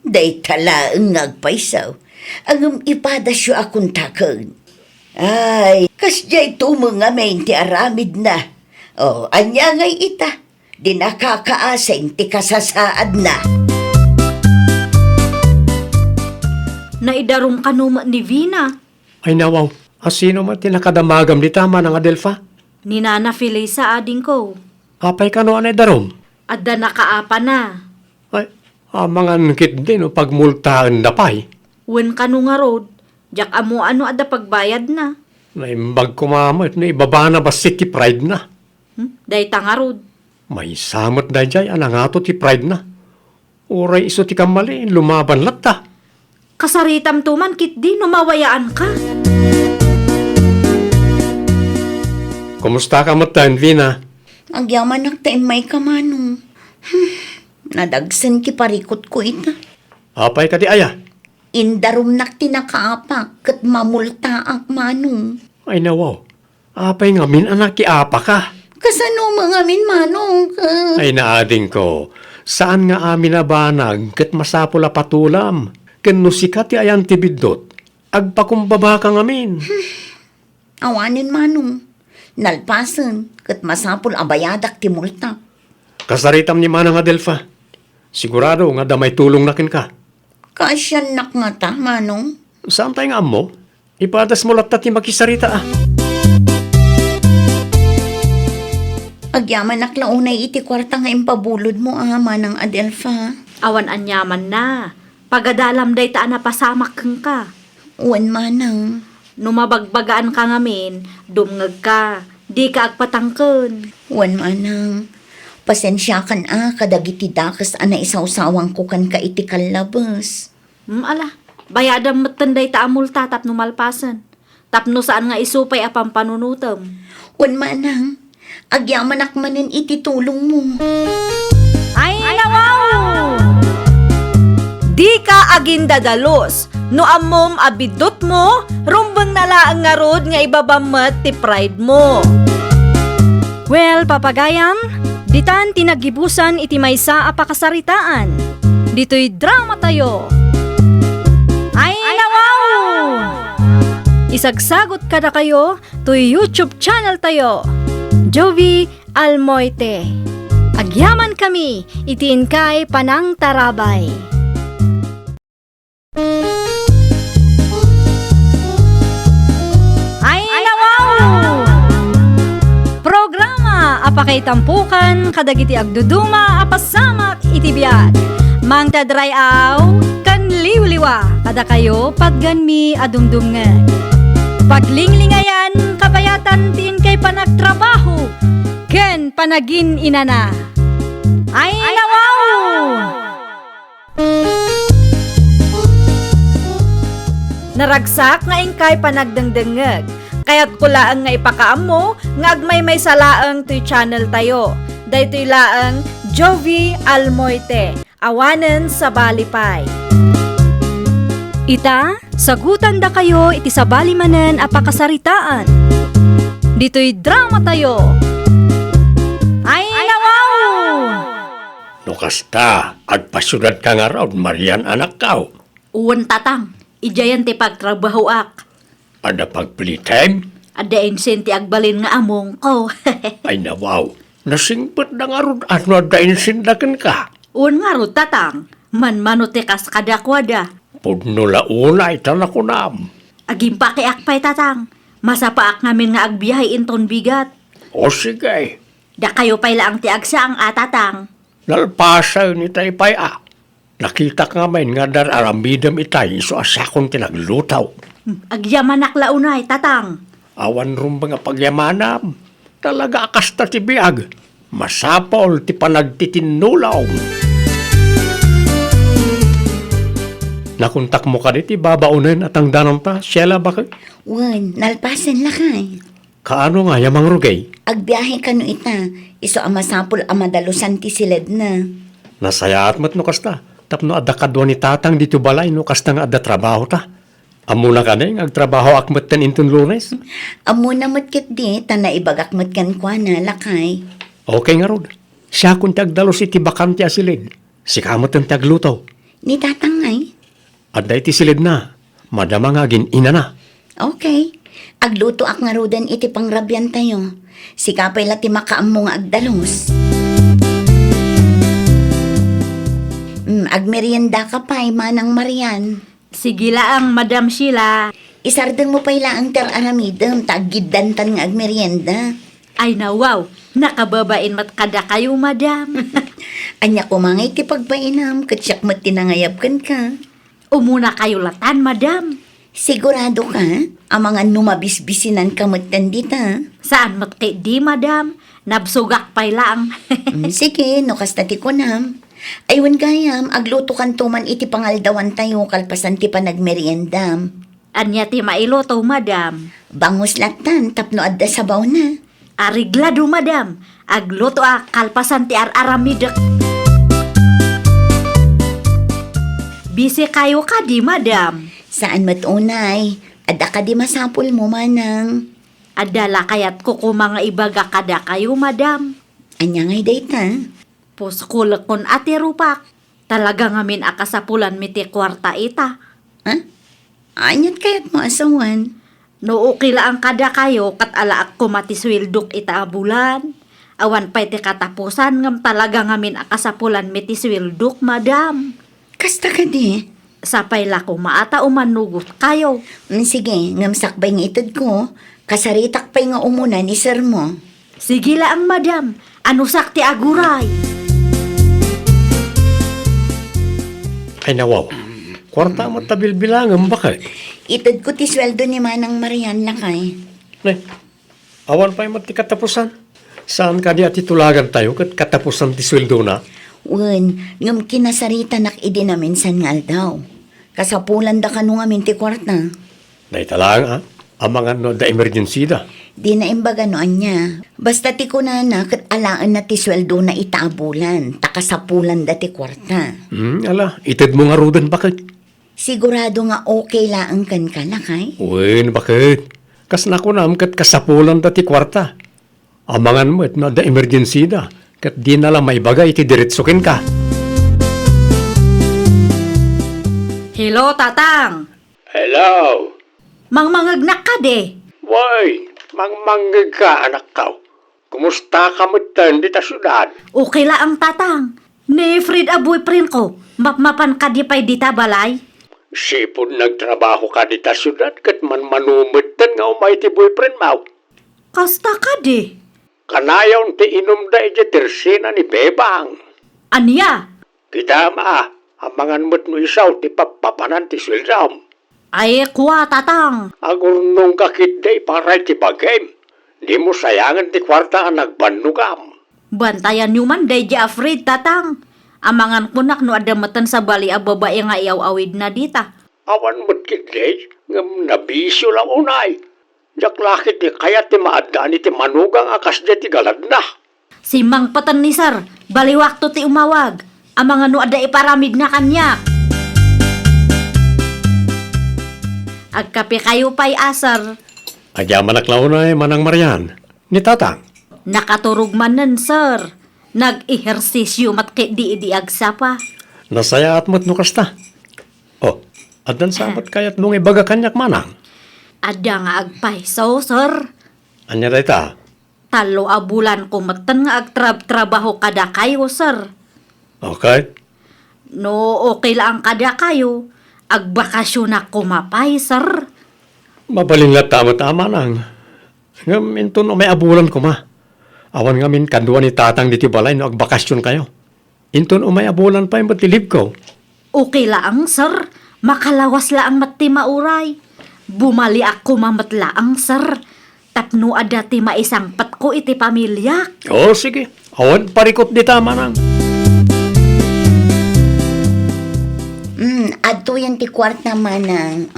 Day tala ang ngagpaisaw. Ang ipadasyo akong takon. Ay, kasjay tumong nga main ti aramid na. O, anya ngay ita. Di nakakaaseng ti kasasaad na. Naidarom kanuma ni Vina. Ay nawaw, asino man tinakadamagam di tama ng Adelfa? Ni Nana Felisa ading ko. Apay ka no anay darom? Adda nakaapa na. Ay, mga nkit din o pagmultaan na pay. Wen kanu nga road. Jak amo ano adda pagbayad na. Naimbag kumamot na ibaba na ba city pride na? Day nga road. May samot na jay, anangato ti pride na. Uray iso ti kamali, lumaban latta. Kasaritam tuman kit di numawayaan ka. Kumusta ka matan, Vina? Ang yaman nagtain may kamanong. Nadagsan ki parikot ko ita. Apay ka di aya? Indarom nak tinakaapak kat mamulta ak manong. Ay nawaw, apay nga min anak ki apa ka. Kasano mga min manong ka? Ay naading ko, saan nga amin na banag kat masapula patulam? Kano sikat ti ayan tibidot, agpakumbaba ka ngamin. Awanin manong. Nalpasan kat masapul abayadak ti multa. Kasaritam ni Manang Adelfa. Sigurado nga damay tulong nakin ka. Kasyan nak nga ta, manong. Saan tayo nga mo? Ipadas mo latta ti makisarita ah. Agyaman nak launay iti kwarta nga impabulod mo manang Adelfa. Awan anyaman na. Pagadalam day taan na pasamak kang ka. Uwan manang. Numabagbagaan ka ngamin, dumngag ka. Di ka agpatangken. Uwan manang. Pasensya kan kadagiti dakas ana isaw-sawang ko kan kaitikal labas. Ala, bayadam matenday ta amulta tapno malpasan. Tapno saan nga isupay apang panunutom. Wan manang, agyaman akmanen iti tulong mo. Ay, nawaw! Di ka agin dadalos. No amom abidot mo, rumbang nalaang nga rod nga ibabamat ti pride mo. Well, papagayam, ditan tinagibusan iti maysa a pakasaritaan. Dito'y drama tayo. Ay, nawaw! Isagsagot kada kayo to YouTube channel tayo. Jovi Almoite. Agyaman kami, itiin kay Panang Tarabay. Ay, nawaw! Programa apakay tampukan kadagiti agduduma apasamak iti biag. Mang tadray aw kan liwliwa kada kayo pagganmi adumdumngeg. Paglinglingayan kabayatan tin kay panagtrabaho ken panagin inana. Ay, nawaw! Naragsak nga ingkay panagdengdengeg. Kaya't kulaang nga ipakaam mo, nga agmay may salaang to'y channel tayo. Daytoy laang Jovi Almoite, awanen sa balipay. Ita, sagutan da kayo iti sabali manen a pakasaritaan. Dito'y drama tayo. Ay, nawaw! No kasta, agpasunad ka nga raw, Marian anak kao. Uwan tatang, ijayan ti pagtrabahoak. Ada pag-playtime? Ada insenti agbalin nga among ko. Ay nawaw, nasingpot na nga ron, ano ada insindakan ka? Uwan nga ro tatang, man tekas kadakwada. Pudno la una, itan ako naam. Aging pakiakpay tatang, masapaak ngamin nga agbiyahe inton bigat. O sige, Da kayo payla ang tiagsa ang atatang. nalpasaw ni tayo paya. Nakita ka ngamin nga dar aramidam itay, so asakong tinaglutaw. Agyaman naklaunay tatang. Awan rum mga pagyamanam. Talaga akasta ti biag. Masapol ti panagtitinulaw. Nakuntak mo ka diti babaunin at ang danong ta. Siyala bakit? Wan, nalpasan lakay. Kaano nga yamang rugay? Agbiyahe ka no ita, iso amasapol amadalusan ti silid na. Nasayaat mo't no kasta. Tapno adda kadwa ni tatang dito balay no kasta nga adda trabaho ta. Amo na ka na agtrabaho akmat kan intun lunes. Amo na matkit di, tana ibagak matkan kwa na lakay. Okay nga rod. Siya kung tagdalos iti bakante asilid. Si kamot ang taglutaw. Ni tatangay. Adda iti silid na. Madama nga gin ina na. Okay. Agluto ak nga rodan iti pangrabyan tayo. Si kapay lati makaam nga agdalos. Agmerienda ka pa'y manang Marian. Sige laang, Madam Sheila. Isardeng mo pa'y laang ter aramidem, taggidantan nga agmerienda. Ay nawaw, nakababain mat kada kayo, Madam. Anya ko mga iti pagpainam, katsyak mat tinangayapkan ka. Umuna kayo latan, Madam. Sigurado ka, ang mga numabisbisinan ka matandita. Saan mat kay di, Madam? Nabsugak pay lang. Sige, no kastati ko na. Aywan gayam, agluto kan tuman iti pangaldawan tayo kalpasan ti panagmeriendam. Anya ti mailoto, Madam. Bangus latan, tapno adda sabaw na. Ariglado, Madam. Agluto kalpasan ti araramidek. Bisi kayo ka di, Madam. Saan matunay? Adda ka di masapul mo manang. Adala kayat ko mga ibaga kada kayo, Madam. Anya ngay dayta? Puskulak kon ati rupak. Talaga ngamin akasapulan miti kwarta ita. Ha? Anyat kayat mo asawan? No ukila ang kada kayo kat alaak ko matiswildok ita a bulan. Awan pa'y ti katapusan ngam talaga ngamin akasapulan miti swildok, Madam. Kasta ka di? Sapay la ko maata umanugot kayo. Sige, ngamsakbay nga itad ko. Kasaritak pa'y nga umuna ni sir mo. Sige lang, Madam. Ano sakti aguray? Ay nawaw. Kwarta mo tabilbilangan bakit? Itad ko ti sweldo ni Manang Marian lakay. Ne, awan pa yung matikatapusan. Saan ka di at itulagan tayo kat katapusan ti sweldo na? Wen, ngam kinasarita nak idi namin san nga daw. Kasapulan da kanu ngamin ti kwarta. Naitalang ang mga no da emergency da. Di na imbaga noan niya. Basta ti kunana kat alaan na ti sweldo na itaabulan. Takasapulan da ti kwarta. Ala, itid mo nga rudan bakit? Sigurado nga okay laang kan ka lakay. Uy, bakit? Kas nakunam kat kasapulan da ti kwarta. Amangan mo at no da emergency da. Kat di na lang maibagay iti diretsukin ka. Hello, Tatang. Hello. Mangmangagnak ka de. Why, mangmanggag ka anak ka. Kumusta ka mo di ta syudad? Okay la ang Tatang. Ni Fred a boyfriend ko. Mapmapan ka di pa'y dita balay. Sipon nagtrabaho ka di ta syudad kat man manumitan nga umay ti boyfriend mo. Kasta ka de. Kanayaw ti inom da iti tersina ni Bebang. Anya? Kita amangan mo't no isaw ti papapanan ti swildam. Ay, kuwa, Tatang. Agurnong kakit da iparay ti bagay. Di mo sayangan ti kwarta ang nagbanugam. Bantayan nyo man, day Afraid, Tatang. Amangan kunak no adamatan sa bali a babae nga iaw-awid na dita. Awan mo't kitday, ngam nabisyo lang unay. Jak lakit ti kaya ti maadaan ti manugang akas di ti galad na. Si Mang Patan ni Sir, baliwakto ti umawag. Amangan no ada iparamid na kanya. Agkape kayo pa'y asar. Adya manaklaw na manang Marian. Ni Tatang. Nakaturog man nun, Sir. Nag-ehersisyo matke di agsapa. Nasaya at mo't nukasta. Oh, adan sabat kayat mong ibaga kanyak manang. Ada nga agpaisaw, Sir. Anya da ita? Talo a bulan ko matan nga agtrabaho kada kayo, Sir. Okay. No, okay lang kada kayo. Agbakasyon na kumapay, Sir. Mabalin nga tama-tama lang. Ngam ito no may abulan ko ma. Awan nga min kanduan ni Tatang diti balay no agbakasyon kayo. Ito no may abulan pa yung batilib ko. Okay lang, Sir. Makalawas laang mati mauray. Bumali ako mamatlaang, Sir. Tapno ada ti maisangpat ko iti pamilya. Oh, sige. Awan parikot di tama nang. Adto yan ti kwarta manang.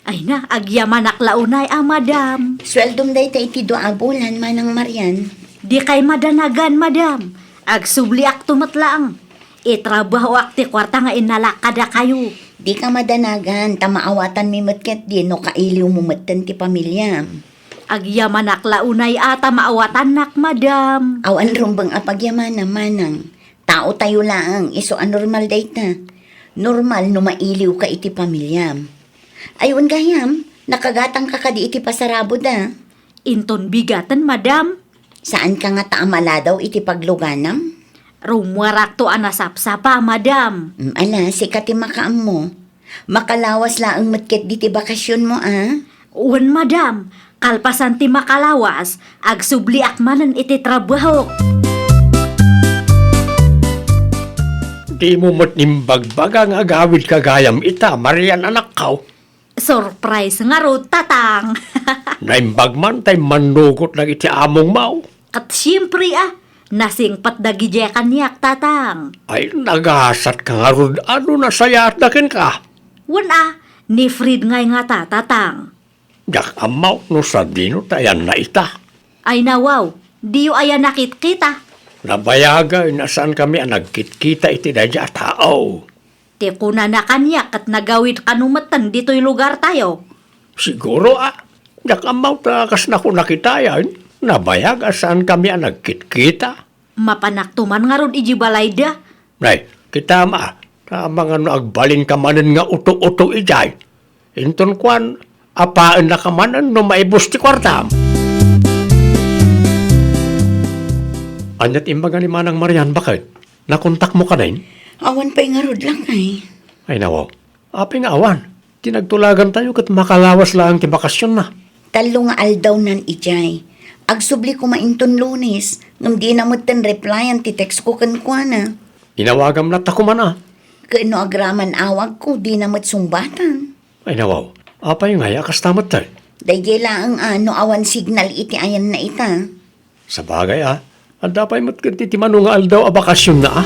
Ay na, agyaman aklaunay, madam. Sweldom day ta iti doabulan manang Marian. Di kay madanagan, madam. Agsubli ak tumatlaang. Itrabaho ak ti kwarta nga inalakada kayo. Di ka madanagan, tamaawatan mi matket di no kailiw mo matan ti pamilya. Agyaman aklaunay ata maawatan nak, madam. Awan rumbang apagyaman na manang. Tao tayo lang, iso anormal day ta. Normal no mailiw ka iti pamilya. Ayun gayam, nakagatang ka di iti pasarabo da. Inton bigatan, madam. Saan ka nga taamala daw iti pagluganam? Rumwarak to anasapsapa, madam. Ala, sikat ti makaam mo. Makalawas laang matket di ti bakasyon mo, Uwan, madam. Kalpasan ti makalawas, agsubli akmanan iti trabaho. Di mo mo't nimbagbaga nga agawid kagayam ita, Marian anak ka. Surprise nga ro, Tatang. Naimbag man tay manugot na iti among mau. At siyempre nasing patdagi je kanyak, Tatang. Ay, nagasat ka nga ron. Ano nasaya at nakin ka? Wan ni Fred ngay nga ta, Tatang. Jak amaw no sa dino tayan na ita. Ay nawaw, diyo aya nakit kita. Nabayaga, nasaan kami ang nagkit-kita iti dadya tao. Ti kuna na kanyak at nagawid kanumatan dito'y lugar tayo. Siguro jak amaw takas na ko nakitayan. Nabayaga saan kami ang nagkit-kita. Mapanaktuman nga ron ijibalayda. Nay, kita tama nga no agbalin ka manan nga uto-uto ijay. Inton kwan, apaan na ka manan no maibos ti kwartam. Anyat imbaga ni Manang Marian, bakit? Nakontak mo ka din? Awan pa'y ngarod lang ay. Ay nawaw, aping awan. Tinagtulagan tayo kat makalawas lang ti bakasyon na. Talo nga aldaw nan ijay. Agsubli ko mainton Lunes, ngam di na mo't replyan ti text ko kankwana. Inawagam na tako man Kaano agraman awag ko, di na mo't sumbatan. Ay nawaw, apa yung ngaya kastamat tayo? Dahil ang awan signal iti ayan na ita. Sa bagay ang dapay mo't kanti ti manungal daw a bakasyon na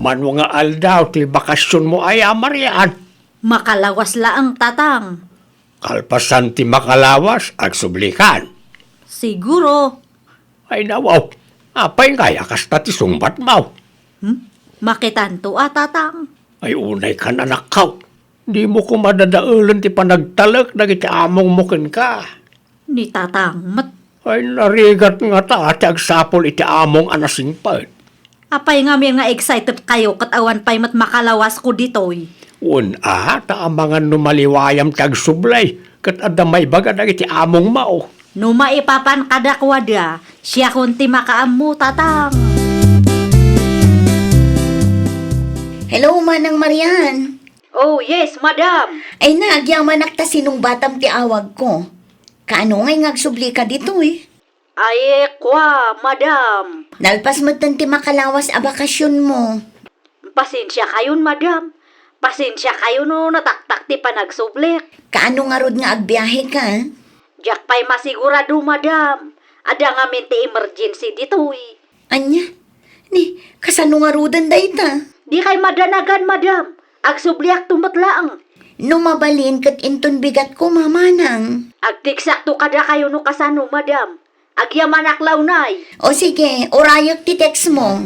Manunga aldaw ti bakasyon mo ay Marian. Makalawas laang tatang. Kalpasan ti makalawas ag sublikan. Siguro. Ay nawaw, apay kaya kasta ti sumbat mo. Makitanto tatang. Ay unay ka na nakaw. Di mo ko madadaulan ti panagtalak dagiti among mukin ka. Ni tatang Ay narigat nga ta ati agsapol iti among anasingpad. Apay nga nga excited kayo katawan pa'y mat makalawas ko ditoy. Taamangan no maliwayam tag sublay, kat adamay baga dagiti among mao. No maipapan kadakwada, siya kunti makaamu tatang. Hello, Manang Marian. Oh yes, madam. Ay nagyaman ta sinong batam ti awag ko. Kaano ngay ngagsubli ka dito eh? Ay, kwa, madam. Nalpas mo ti makalawas a bakasyon mo. Pasensya kayon, madam. Pasensya kayo no nataktak ti panagsublik. Kaano nga rod nga agbiyahe ka? Diyak pa'y masigurado, madam. Ada nga min ti emergency ditoy. Anya? Ni, kasano nga rodan dayta? Di kay madanagan, madam. Agsubliak tumatlaang. No mabalin kat inton bigat ko mamanang. Agtiksakto kada kayo no kasano, madam. Agyaman aklaw nay. O sige, orayok ti text mo.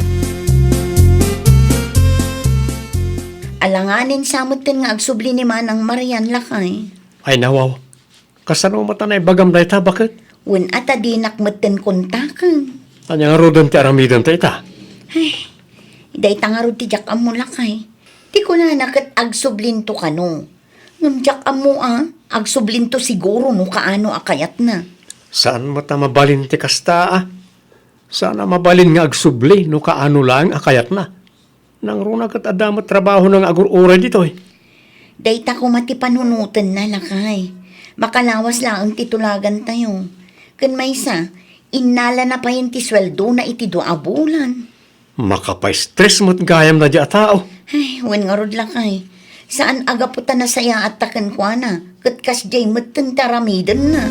Alanganin samutin nga agsubli ni Manang Marian lakay. Ay nawaw, kasano matanay bagam da ita, bakit? Wen ata dinak maten kontakan. Anya nga rodan ti aramidan ta ita. Day tangarod ti jak amo lakay. Di ko na nakat agsublinto ka no. Ngam jak amo agsublinto siguro no kaano akayat na. Saan mo ta mabalin ti kasta Sana mabalin nga agsubli no kaano lang akayat na. Nang runa kat adamat trabaho ng agur-ura dito Day ta ko matipanunutan na lakay. Makalawas lang ang titulagan tayo. Kan maysa, inala na pa yung ti sweldo na iti doa bulan. Makapay-stress mo't gayam na di tao. Ay, wen nga rod lakay. Saan aga puta na saya at takan kwa na? Kat kas jay matan taramidan na.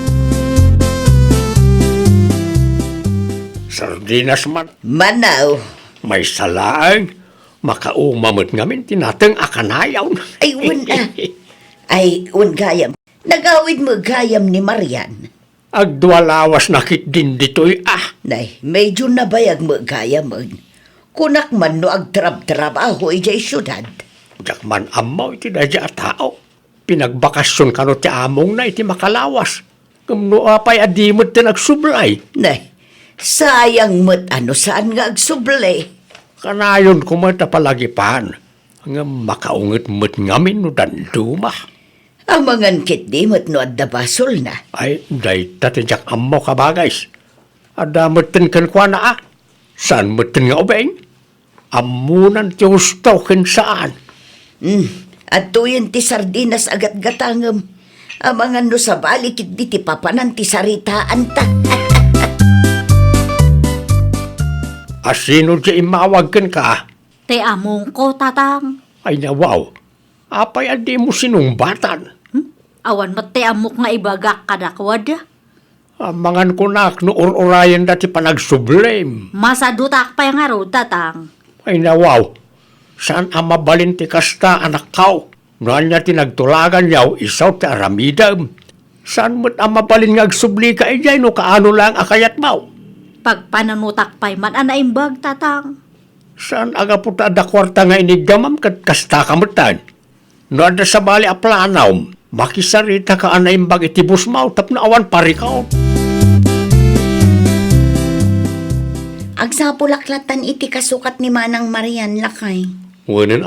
Sardinas man, Manaw. may salaang. Makaumamot ngamin, tinatang akanayaw. Ay, wen Ay, wen gayam. Nagawid mo gayam ni Marian. Agdualawas nakit din dito'y Nay, medyo nabayag mo gayam mo. Kunak man no agtrab-trab ahoy jay syudad. Jakman amaw iti da dya tao. Pinagbakasyon ka no ti among na iti makalawas. Kamno apay adimot ti nagsublay. Nay, sayang mo't ano saan nga agsublay. Kanayon kumata palagipan. Nga makaungot mo't ngamin no danduma. Amangan kit di mo't no adda basol na. Ay, day tatijak amaw kabagays. Adamot tin kan kwa na Saan mo tin nga ubeng? Amunan ti husto ken saan. At tuyen ti sardinas agat gatangam. Amangan no sa balikit di ti papanan ti saritaan ta. Asino di imawag ken ka? Te among ko, tatang. Ay nawaw. Apay adi mo sinumbatan. Awan mat te amok nga ibagak kadakwada. Amangan ko nak no urayan dati panagsublem. Masadutak pa nga ro, tatang. Ay nawaw. Saan ang mabalin ti kasta anak kao? Noan niya tinagtulagan yaw isaw ti aramidam. Saan mo't ang mabalin nga agsubli ka ijay no kaano lang akayat mau? Pagpananutak pa'y man anaimbag, tatang. Saan aga puta da kwarta nga inigamam kat kasta kamutan? No ada sa bali aplanaw, makisarita ka anaimbag itibus mau tapno awan parikaw. Agsapulaklatan iti kasukat ni Manang Marian lakay. Wanan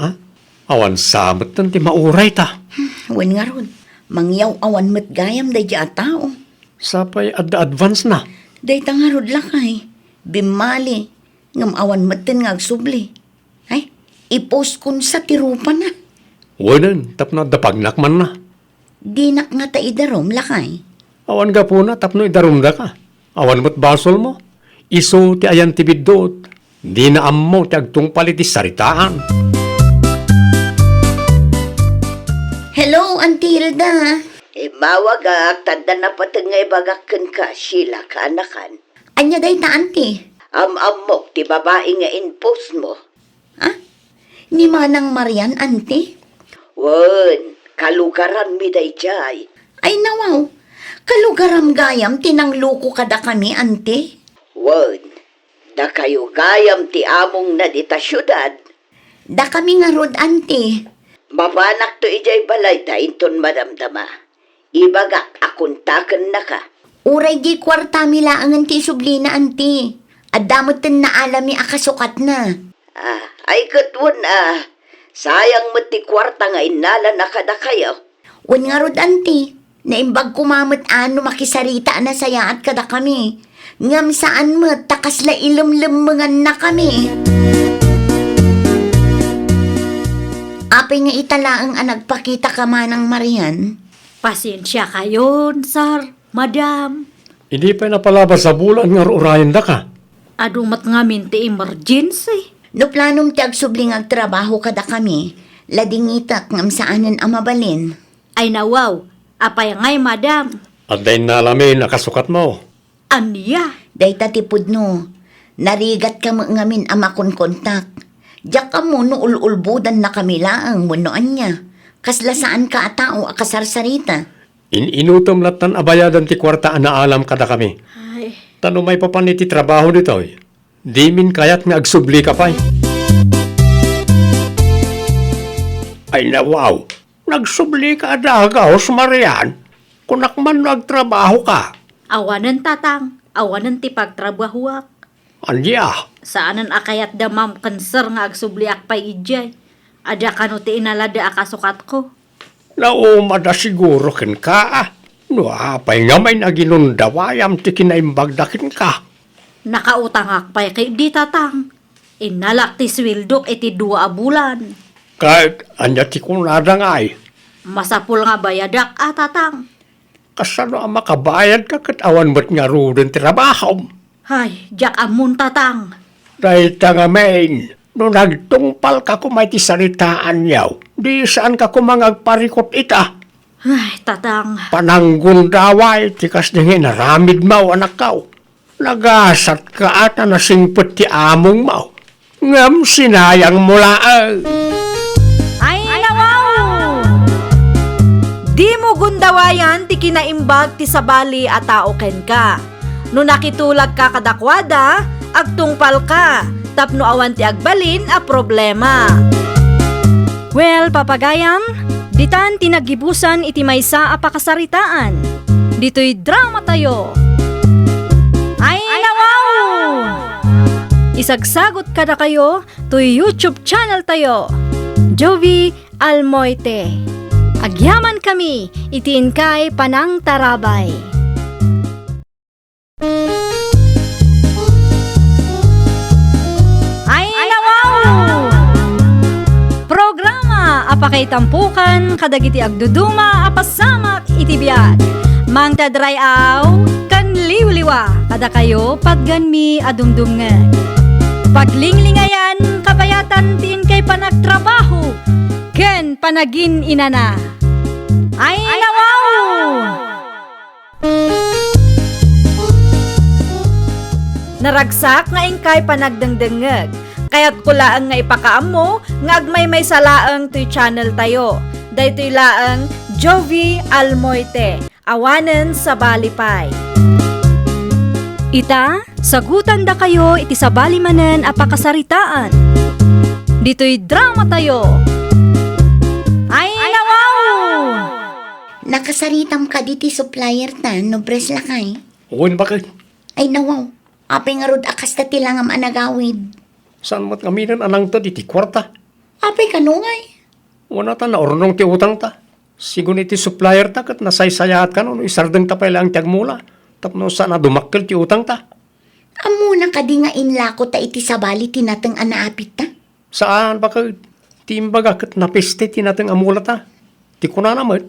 awan samot tan ti mauray ta. Wen nga ron, mangyaw awan mo't gayam day di tao. Sapay adda advance na. Day tangarod lakay, bimali, ngam awan matin nga agsubli. Ay, ipost kun sa tirupa na. Wanan tapno dapagnak man na. Dinak nga ta idarom lakay. Awan ga po na tapno idarumda ka. Awan mo't basol mo. Iso ti ayan ti bidot. Di na ammo ti agtungpali ti saritaan. Hello, Auntie Hilda. Mawagak, tanda na patangay bagakan ka, sila ka anakan. Anya day ta, ante? Amok, ti babae nga in-post mo. Ah? Ni Manang Marian, ante? Wan, kalugaran mi day jay. Ay nawaw, kalugaram gayam tinangluko kada kami, ante? Wan, da kayo gayam ti among na dita syudad. Da kami nga rod, ante. Mabanak to ijay balay ta inton madamdama. Ibagak akuntaken na ka. Uray di kwarta mila ang anti sublina, anti. Adamutin na alami akasukat na. Ay katwan sayang mati kwarta nga inala na kada kayo. Wan nga rod, anti. Naimbag kumamot ano makisarita na saya at kada kami. Ngam saan mo takas la ilumlumungan na kami. Apay nga itala ang nagpakita ka manang Marian. Pasensya kayon, sir, madam. Hindi pa napalabas sa bulan nga urayan da ka. Adumat nga minti emergency. No planom ti agsubling agtrabaho kada kami, ladingitak ngam saanan amabalin. Ay nawaw, apay ngay madam. At dahil nalamin nakasukat mo. Aniya? Day tatipod no, narigat ka ngamin amakon kontak. Diyak ka mo no ululbudan na kami laang munoan niya. Kasla saan ka atao akasarsarita. Inutom latan abayadan ti kwartaan na alam kada kami. Ay, Tano may papaniti trabaho dito eh. Di min kayat nga agsubli ka pa eh. Ay nawaw, nagsubli ka adagaw Marian. Kunak man nagtrabaho ka. awanan tatang, awanan ti pagtrabahuak. Anya, Saanan akayat da ma'am kanser nga agsubliak pa ijay. Ada kano ti inalada akasukat ko. naumada siguro ken ka. No apay nga may naginundawayam ti kinaimbagdakin ka. Nakautang akpay kay di tatang. Inalak ti swildok iti 2 a bulan. Kahit anya ti kunada nga ay. Masapul nga bayadak tatang. Kasano ang makabayad ka kat awan mo't nga rudin trabaho. Hay, jak amun tatang. Dahil nga main, no nagtungpal ka kumay ti saritaan yaw, di saan ka kumangagparikot ita. Ay, tatang. Pananggun daway, tikas dingin naramid mau anak kau. Nagasat ka ata na singpot ti among mau. Ngam sinayang mula Ay, nawaw! Di mo gundawayan ti kinaimbag ti sabali at tao ken ka. No nakitulag ka kadakwada, agtungpal ka. Tapno awan ti agbalin a problema. Well, papagayam, ditan tinagibusan iti maysa a pakasaritaan. Dito'y drama tayo. Ay, nawaw! Isagsagot kada kayo to YouTube channel tayo. Jovi Almoite. Agyaman kami, itiin kay Panang Tarabay. Ay, nawaw! Programa apakay tampukan kadagiti agduduma apasamak itibiyag. Mang tadrayaw kan liwliwa kada kayo pagganmi adumdumngeg. Paglinglingayan kabayatan tin kay panagtrabaho ken panagin inana. Ay, nawaw! Naragsak nga ingkay panagdengdengeg. Kaya't kulaang nga ipakaamo nga agmay may salaang to'y channel tayo. Daytoy laang Jovi Almoite. Awanen sa Balipay. Ita, sagutan da kayo iti sabali manen a pakasaritaan. Dito'y drama tayo. Ay, nawaw! Nakasaritam ka diti supplier ta, no bres lakay. Uwan bakit? Ay nawaw, apay nga rod akas ta tilangam anagawid. Saan mo't kaminan anang ta diti kwarta? Apay kanungay. Wala ta na ornong ti utang ta. Sigun iti supplier ta kat nasaysayahat ka no isardeng ta pala ang tiagmula. Tapno saan na dumakkel ti utang ta. Amuna ka di nga inlako ta iti sabali tinatang anaapit ta. Saan bakit? Timbaga kat napiste tinateng amula ta. Ti kuna naman.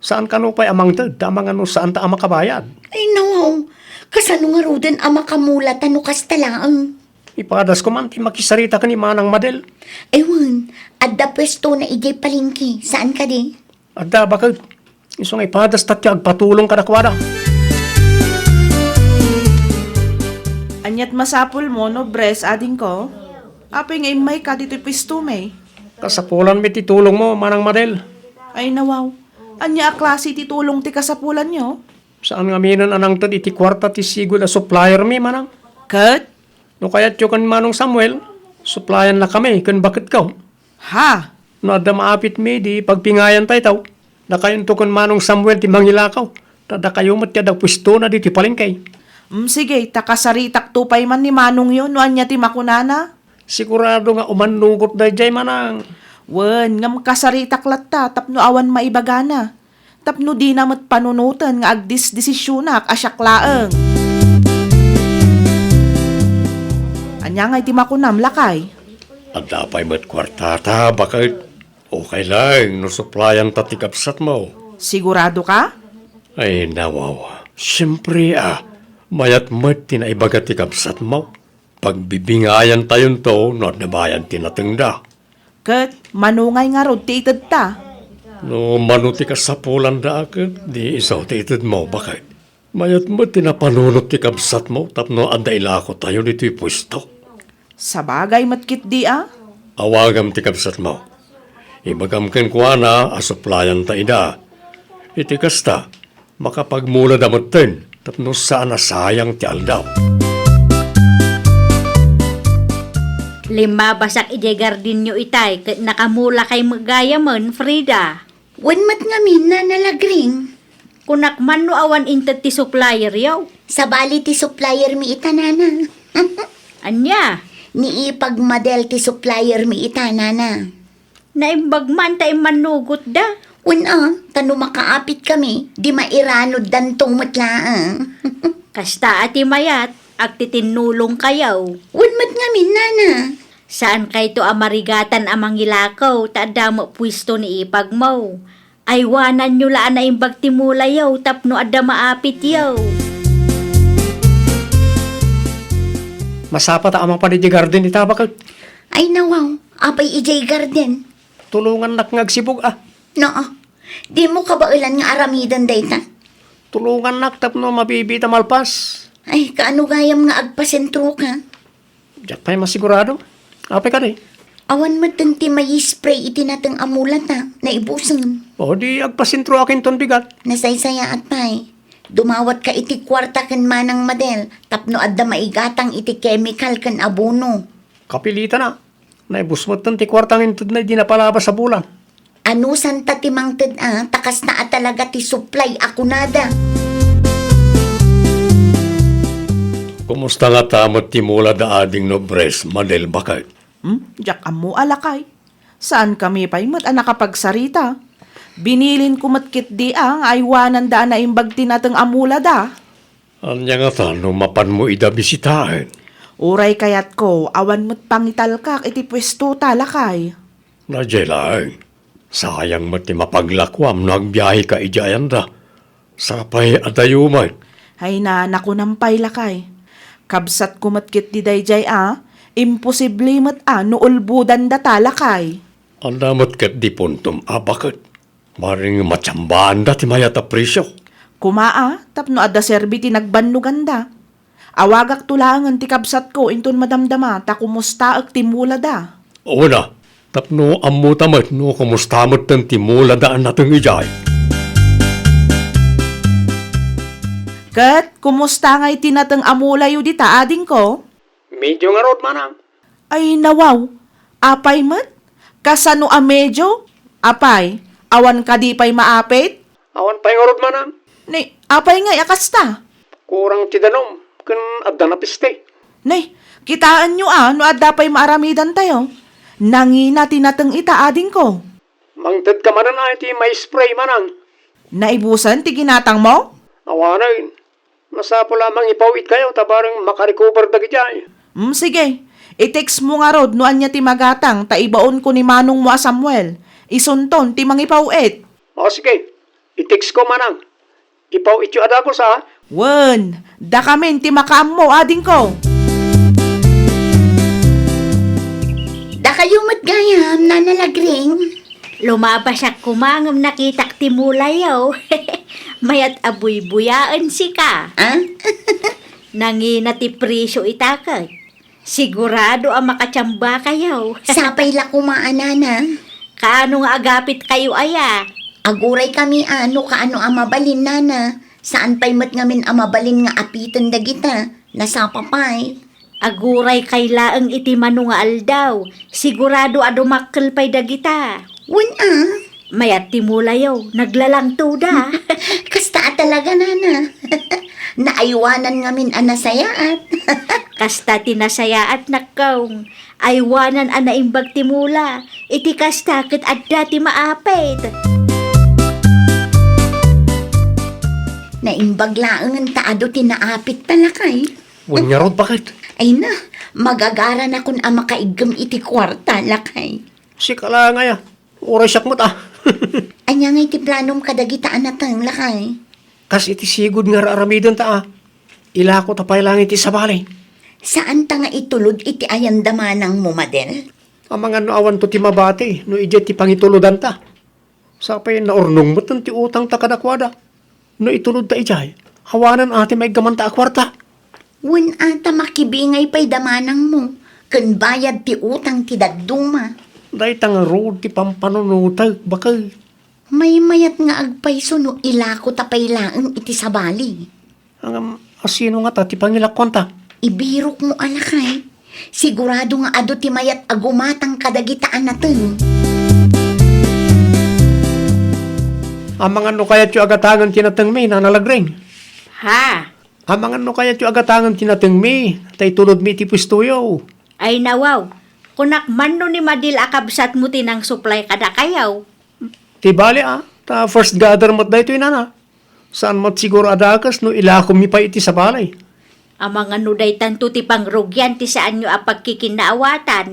Saan ka no pa'y amang ta? Damang ano saan ta ama kabayad? Ay nawaw, kasano nga roden ama kamula tano kastalaang. Ipadas ko man ti makisarita ka ni Manang Madel. Ewan, adda pwesto na ijay palingki. Saan ka di? Adda bakit? Isong ipadas tatya agpatulong ka na kwada. Anyat masapul mo no bres ading ko. Apay ngay may ka dito pisto may. Kasapulan mi titulong mo, manang Madel. Ay nawaw. Anya a klase ti tulong ti kasapulan nyo? Saan nga minan anang tad iti kwarta ti sigol a supplier mi, manang? Kat? No kaya't yung kan manong Samuel, supplyan na kami, kan bakit ka? Ha? No adda maapit mi, di pagpingayan tayo tao. Na kayon to kan manong Samuel ti mangilakaw. Tada kayo matya daw pwesto na di ti palengkay. Sige, takasaritak tupay man ni Manong yun, no anya ti makunana. Sigurado nga umanugot da jay manang. Wen, ngam kasaritak latta, tapno awan maibagana. Tapno di namat panunutan nga agdis desisyonak asyak laeng. Anya nga iti makunam lakay. At dapay mo't kwartata, bakit? Okay lang, no supplyan tatikapsat mo. Sigurado ka? Ay, nawawa. Siyempre mayat mo't tinaibagat tikapsat mo. Pagbibingayan tayon to, no nabayan tinatengda. Kat, manungay nga rod ti ited ta. No manuti ka sa pulan da akit, di isaw titid mo, bakit? Mayat mo tinapanunot tikapsat mo, tapno anda ilako tayo dito'y pwesto. Sa bagay matkit di Awagam tikapsat mo. Ibagam ken kuana, asuplayan ta ida. Iti kasta, makapagmula damutin, tapno saan sayang ti aldaw. Lima basak ije gardinyo itay, ket nakamula kay magayaman, Frida. Wan mat ngamin na nalagring. Kunak man no awan intet ti supplier yaw. Sa bali ti supplier mi itanana. Anya, Ni ipagmadel ti supplier mi itanana. naimbag man tayo manugot da. Una, tano makaapit kami, di mairanod dantong matlaang. Kasta ati mayat, agtitinulong kayaw. Wan mat ngamin nana. Saan kay to amarigatan amang ilakaw, taada mo pwisto ni ipag mo. Aywanan nyo laan na imbag timula yaw, tapno adda maapit yaw. Masapa ta amang paniti garden ita, bakit? Ay nawaw, apay ijay garden. Tulungan nak ngagsibog Noo, di mo kabailan nga aramidan dayta. Tulungan nak tapno mabibita malpas. Ay, kaano gayam nga agpasentro ka? Diyak tayo masigurado. Apay ka rin. Awan mo ti may spray itinatang amulat na ibusan. O di agpasintro akin ton bigat. Nasaysaya at pay. Dumawat ka iti kwarta kan manang Madel, tapno adda maigatang iti chemical kan abono. Kapilita na. Naibusmot ton ti kwartang intod na di napalabas sa bulan. Ano santa ti mangted takas na at talaga ti supply ako nada. Kumusta nga tamot ti mula da ading no bres, Madel, bakit? Diyak amo alakay. Saan kami pa'y mat nakapagsarita? Binilin ko matkit di aywanan da na imbag tinatang amula da. Anya nga ta, no mapan mo ida bisitahin. Uray kayat ko, awan mo't pangitalkak iti pwesto talakay. Najelang, sayang mo ti mapaglakwam no agbiyahe ka ijayan da. Sapay adayuman. Hay na nakunampay lakay. Kabsat ko matkit di dayjay imposible mat no ulbudan da talakay. Ang damot kat di puntom, bakit? Maring matsambahan da ti mayata presyo. Kumaa, tapno adda serbi ti nagbannugan da. Awagak tulangan ti kabsat ko inton madamdama ta kumusta ag timula da. Una, tapno amutamat no kumustamot ng timula daan natong ijay. Kat, kumusta nga'y tinatang amulayo di ta ading ko? Medyo nga rod manang. Ay nawaw, apay mat? Kasano a medyo? Apay, awan ka di pa'y maapit? Awan pa yung rod manang. Ni, apay nga'y akasta. Kurang ti danom, kan adda na piste. Nay, kitaan nyo no adda pa'y maaramidan tayo. Nangina tinatang ita ading ko. Mangtad ka manan ay ti may spray manang. Naibusan ti ginatang mo? Awanay, nasapo lamang ipawit kayo, tabarang makarecover dagijay. Sige. I-text mo nga rod no anya ti magatang ta ibaon ko ni Manong mo a Samuel. Isunton ti mangipawit. O sige, i-text ko manang. Ipawit yung ada ko sa... Wen, da kamen ti makaam mo ading ko. Da kayo matgayam na nalagring. Lumabas ak kumangam nakitak ti mulayaw. Mayat abuy-buyaan si ka. Ah? Nangina ti presyo itakag. Sigurado ang makatsamba kayaw. Sapay la kumaanana. Kaano nga agapit kayo aya? Aguray kami kaano amabalin nana. Saan pa'y mat ngamin amabalin nga apitan dagita. Nasapapay. Aguray kay laeng iti mano nga aldaw. Sigurado adumakkel pay dagita. Wan Mayat ti mulayaw, naglalang tuda. Kasta talaga nana. Naaywanan ngamin anasayaat. Kasta tinasaya at nakaw. Aywanan ana imbag ti mula. Iti kasta ket adda ti maapet. Naimbaglaang ang taado tinaapit talakay. Wan nga rod, bakit? Ay na, magagara na kun ang makaigam iti kwarta lakay. Si kala nga ya. Oray siyak mo't Anya nga iti planom kadagitaan na tang lakay. Kas iti sigod nga raaramidon ta Ilako tapay lang iti sabali. Saan ta nga itulod iti ayandamanang mo, Madel? Ang mga no awan to ti mabati, no ije ti pangituludan ta. Sapay naurnong mo't ti utang ta kadakwada. No itulod ta ijay, hawanan ati may gaman ta akwarta. Wan ata makibingay pa'y damanang mo. Kun bayad ti utang ti dadduma. Day ta nga rood ti pampanunutag, bakal. May mayat nga agpayso no ilako tapay laeng iti sabali. Ang asino nga ta ti pangilakwan ta. Ibirok mo alakay. Sigurado nga ado ti mayat agumatang kadagitaan natin. Ang mga no kaya tiyo agatangan tinatang may nanalagring. Ha? Ang mga no kaya tiyo agatangan tinatang may, tay tulod mi ti pustuyo. Ay nawaw. Kunak man no ni Madil akabsat mo tinang supply kada kayaw. Ti bali ta first gather mat dayto inana. Saan mat siguro adakas no ilakom mi pa iti sa balay. Ang mga nuday tanto ti pangrugyan ti saan nyo apagkikinaawatan.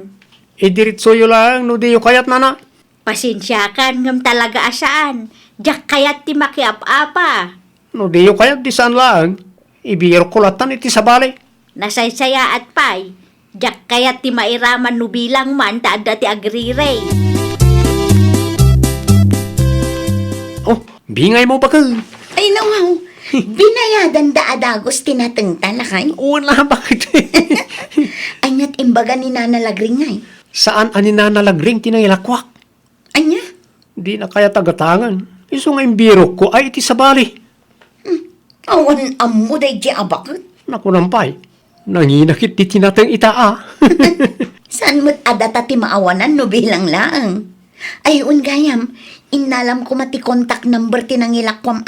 E diritsoyo lang no di yo kayat nana. Pasensyakan ngam talaga asaan. Diyak kayat ti makiap-apa. No di yo kayat di saan lang. Ibiro kulatan iti sa balay. Nasaysaya at pay. Diyak kayat ti mairaman no bilang man taadda ti agriray. Oh, bingay mo bakal. Ay nawaw, binayadan da adagos tinateng talakay. Wala bakit. Anyat imbaga ni Nana Lagringay. Saan ani nanalagring tinangilakwak? Anya? Di na kaya tagatangan. Iso nga imbiro ko ay iti sa balay. Awan amuday di abakot. Naku nampay. Nanginakit di tinatang itaa. Saan mo't adata ti maawanan no bilang laang? Ay gayam, inalam ko mati contact number ti nangilakwam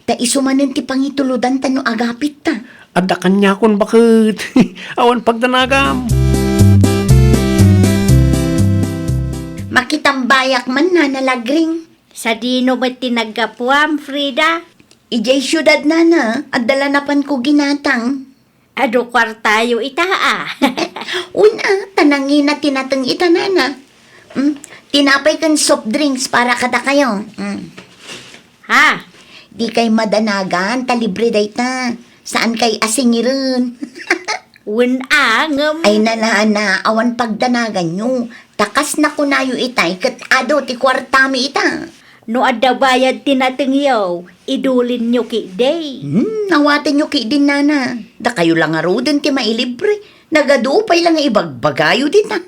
Ta isumanin ti pangituludan ta no agapit ta. Adda kanya kon bakit. Awan pagdanagam. Makitambayak man na nalagring. Sa dino mo tinaggapuam, Frida? Ijay syudad na, at dala napan ko ginatang. Ado kwartayo itaa. Una, tanangin na tinatang itanana. Tinapay kan soft drinks para kada kayo. Ha? Di kay madanagan, talibre day ta. Saan kay asingirin? Winangam. Ay nalana, awan pagdanagan nyo. Takas na kunayo itay, kat ado ti kwartami ita. No adda bayad tinatengyaw, idulin nyo ki day. Nawatin nyo kay din nana. Da kayo lang aro din ti mailibre. Nagadupay lang ibagbagayo din ta.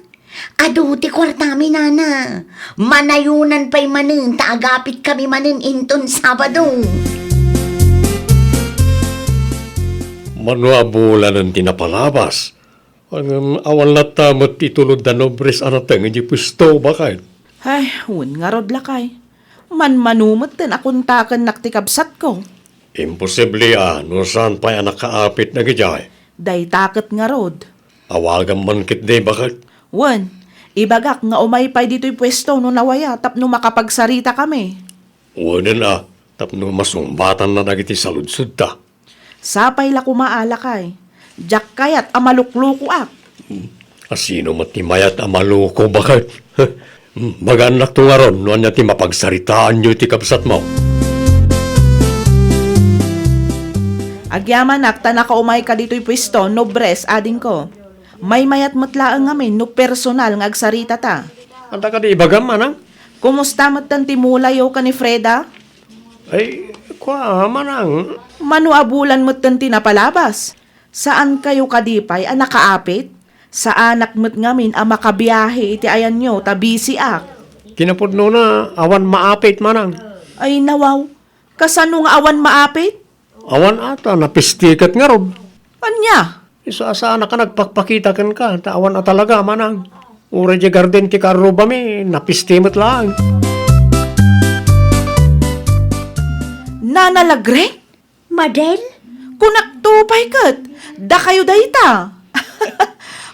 Ado ti kwartami nana. Manayunan pa'y manin, taagapit kami manin inton Sabado. Manuabula ng tinapalabas. Ang awal na tamot itulod na nobres anatang hindi pusto bakit? Ay, hun nga rod lakay. Manumot din akong takan naktikabsat ko. Imposible no saan pa yan nakaapit na gijay. Day takat nga rod. Awagan man kit day bakit? Wan, ibagak nga umaypay dito'y pwesto no nawaya tapno makapagsarita kami. Wanan tapno masumbatan na nagiti saludsud ta. Sapay la kumaalakay. Diyak kayat amalukluko ak. Asino matimayat amaluko bakit? Maganak to nga ron, no anya ti mapagsaritaan nyo ti kapsat mo. Agyaman nakta nakaumay ka dito'y pwesto no bres ading ko. May mayat matlaang ngamin no personal nga agsarita ta. Anta ka di ibagam manang? Kumusta matan ti mulayaw ka ni Freda? Ay, kwa manang. Manu abulan matan ti napalabas? Saan kayo kadipay ang nakaapit? Sa anak mo't ngamin ang makabiyahe iti ayan nyo, tabisi ak. Kinapudno na, awan maapit manang. Ay nawaw, kasano nga awan maapit? Awan ata, napistikat nga rob. Anya? Isa sa anak ka nagpakpakita kan ka, tawan na talaga manang. Ura di garden ti karo ba mi, napistimot lang. Nanalagre? Madel? Kunaktupay kat, da kayo dayta.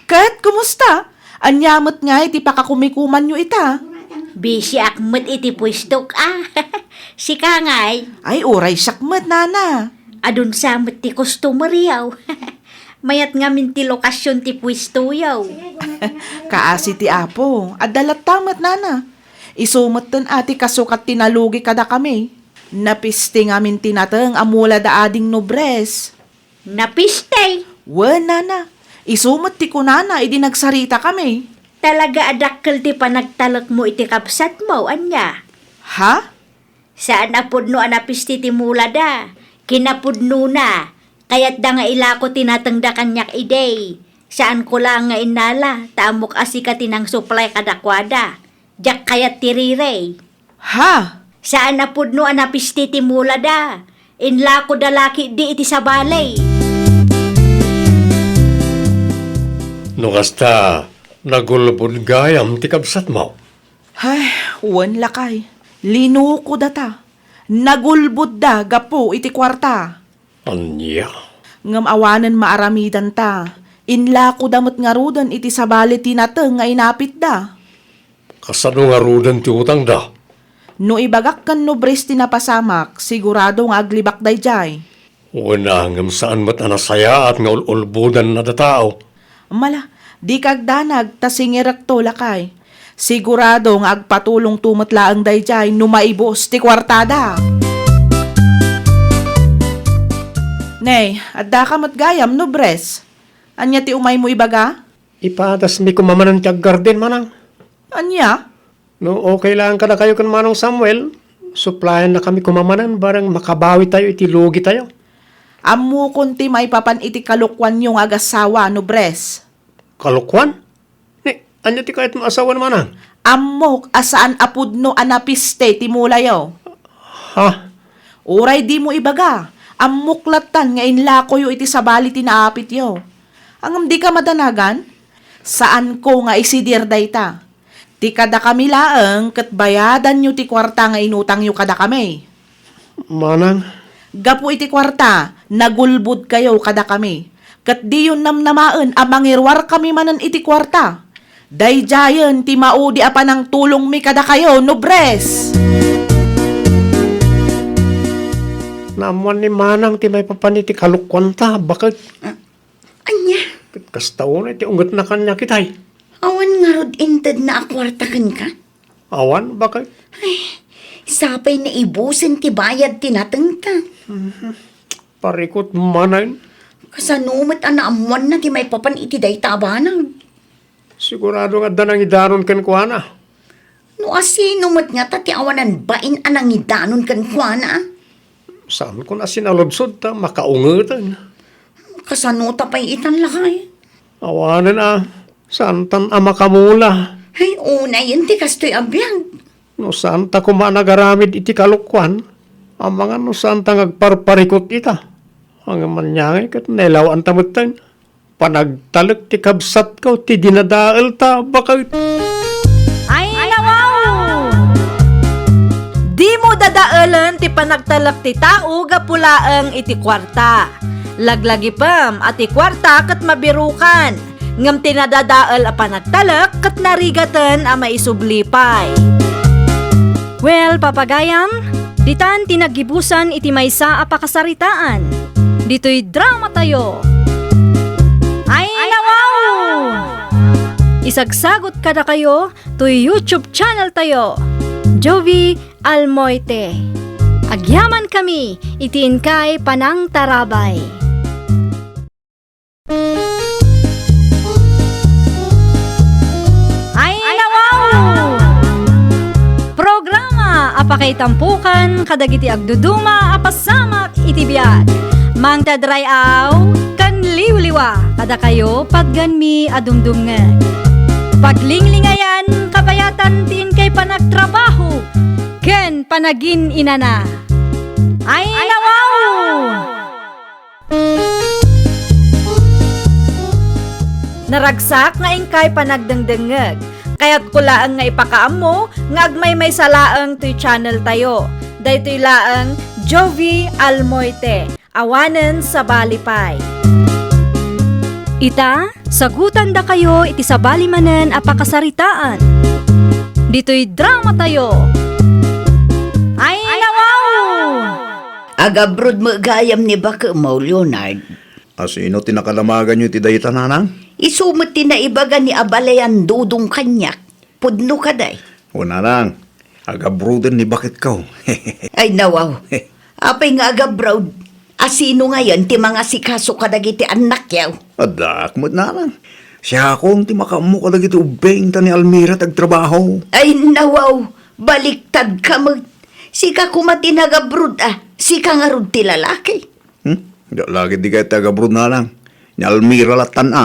Kat, kumusta? Anyamot nga iti pakakumikuman nyo ita. Busy akmat iti pwistok Si Kangay, Ay, uray sakmat, nana. adun samot ti customer yaw. Mayat nga min ti lokasyon ti pwisto yaw. Kaasi ti apo, adalat tamat, nana. Isumot ton ati kasukat tinalugi kada kami. Napiste ngamin tinatang amula da ading nobres. Napistay. Wen, nana. Isumot ti kunana, idi nagsarita kami. Talaga adakkel ti panagtalak mo iti kapsat mo, anya. Ha? Saan apudno anapisti ti mula da? Kinapudno na. Kaya't da nga ilako tinatangda kanyak iday. Saan ko lang nga inala, taamok asika tinang supply kadakwada. Jak kayat tirire. Ha? Saan apudno anapisti ti mula da? Inlako da laki di iti sa balay. No kasta, nagulbod gayam ti kabsat mo. Ay, wan lakay. Linuko data. Nagulbud da, gapo, iti kwarta. Anya. Ngam awanan maaramidan ta. Inla ko damot nga rudan iti sabali tinateng nga inapit da. Kasano nga rudan ti utang da. No ibagak kan no bres tinapasamak, sigurado nga aglibak dayjay. Una ngam saan mat anasaya at nga ulbudan na da tao. Mala, di kagdanag tasingirak to lakay. Sigurado nga agpatulong tumatlaang dayjay no maibos ti kwartada. Nay, adda ka matgayam no bres. Anya ti umay mo ibaga? Ipatas mi kumamanan tiyag garden manang. Anya? No, okay lang ka na kayo kan manong Samuel. Supplyan na kami kumamanan, barang makabawi tayo, itilugi tayo. Ammo kunti may papan iti kalukwan yung agasawa no bres. Kalukwan? Anya ti kahit maasawa naman ah. Ammok asaan apudno anapiste ti mulayo. Ha? Uray di mo ibaga. Ammuklatan nga inlako yo iti sabali ti naapit yo. Angam di ka madanagan? Saan ko nga isidir dayta? Ti kada kami laeng ket bayadan nyo ti kwarta nga inutang yo kada kami. Manang, Gapu iti kwarta, nagulbud kayo kada kami. Ket di yun namnamaan amangirwar kami manan iti kwarta. Dayjayan ti maudi apa ng tulong mi kada kayo, nobres. naman ni manang ti may papaniti kalukwan ta, bakit? Anya, Kastaon ti ungat na kanya kitay. awan nga rod inted na akwartakan ka. Awan, bakit? Sapay na ibusin ti bayad tinatengta. Parikot manay. Kasanumat anaamuan na ti may papan iti day tabanang. Sigurado nga danang idaron kan kuana. No asino mat nga tati awanan bain anang idanon kan kuana. Saan ko na sinalodsod ta, makaungutan. Kasanuta pa'y itan lakay. Awanan ah, saan tan ama kamula. Ay, una yun ti kastoy abiyag. No saan ta kumanagaramid iti kalukwan. Ang mga no saan ta ngagparparikot ita. Ang manyangay kat nailawan tamutan. Panagtalak ti kabsat ko, ti dinadaal ta, bakit? Ay, nawaw! Di mo dadaalan ti panagtalak ti tao gapulaang iti kwarta. Laglagi pam at ti kwarta kat mabirukan. Ngam tinadadaal a panagtalak kat narigatan a maisublipay. Well, papagayam, ditan tinagibusan iti maysa a pakasaritaan. Dito'y drama tayo. Ay, nawaw! Isagsagot kada kayo to YouTube channel tayo. Jovi Almoite. Agyaman kami, itiin kay Panang Tarabay. Ay, nawaw! Dayjay tampukan kadagiti agduduma apasamak iti biag. Mang tadrayaw kan liwliwa kada kayo pagganmi adumdumngeg. Paglinglingayan kabayatan tin kay panagtrabaho ken panagin inana. Ay nawaw! Naragsak nga ingkay panagdengdengeg. Kaya't kulaang nga ipakaamo nga agmay may salaang to'y channel tayo. Daytoy laang Jovi Almoite, awanen sa Balipay. Ita, sagutan da kayo iti sa balimanen apakasaritaan. Dito'y drama tayo. Ay nawaw! Agabrod mo gayam ni baka mo, Leonard. Asino tinakalamagan nyo ti dayta nanang? Isumot ti na ibaga ni abalayan dudong kanyak. Pudno ka day. O nanang, agabroden ni bakit ka? Ay nawaw. Apay nga agabrod. Asino ngayon ti mga sikaso kadagiti anak yaw. Adak mo't nanang. Siya akong ti makamu kadagiti ubeng ta ni Almira tagtrabaho. Ay nawaw. Baliktad ka mo. Sika kumati nagabrod Sika nga rod ti lalaki. Lagi di kayo tagabrod nanang. Ni Almira latan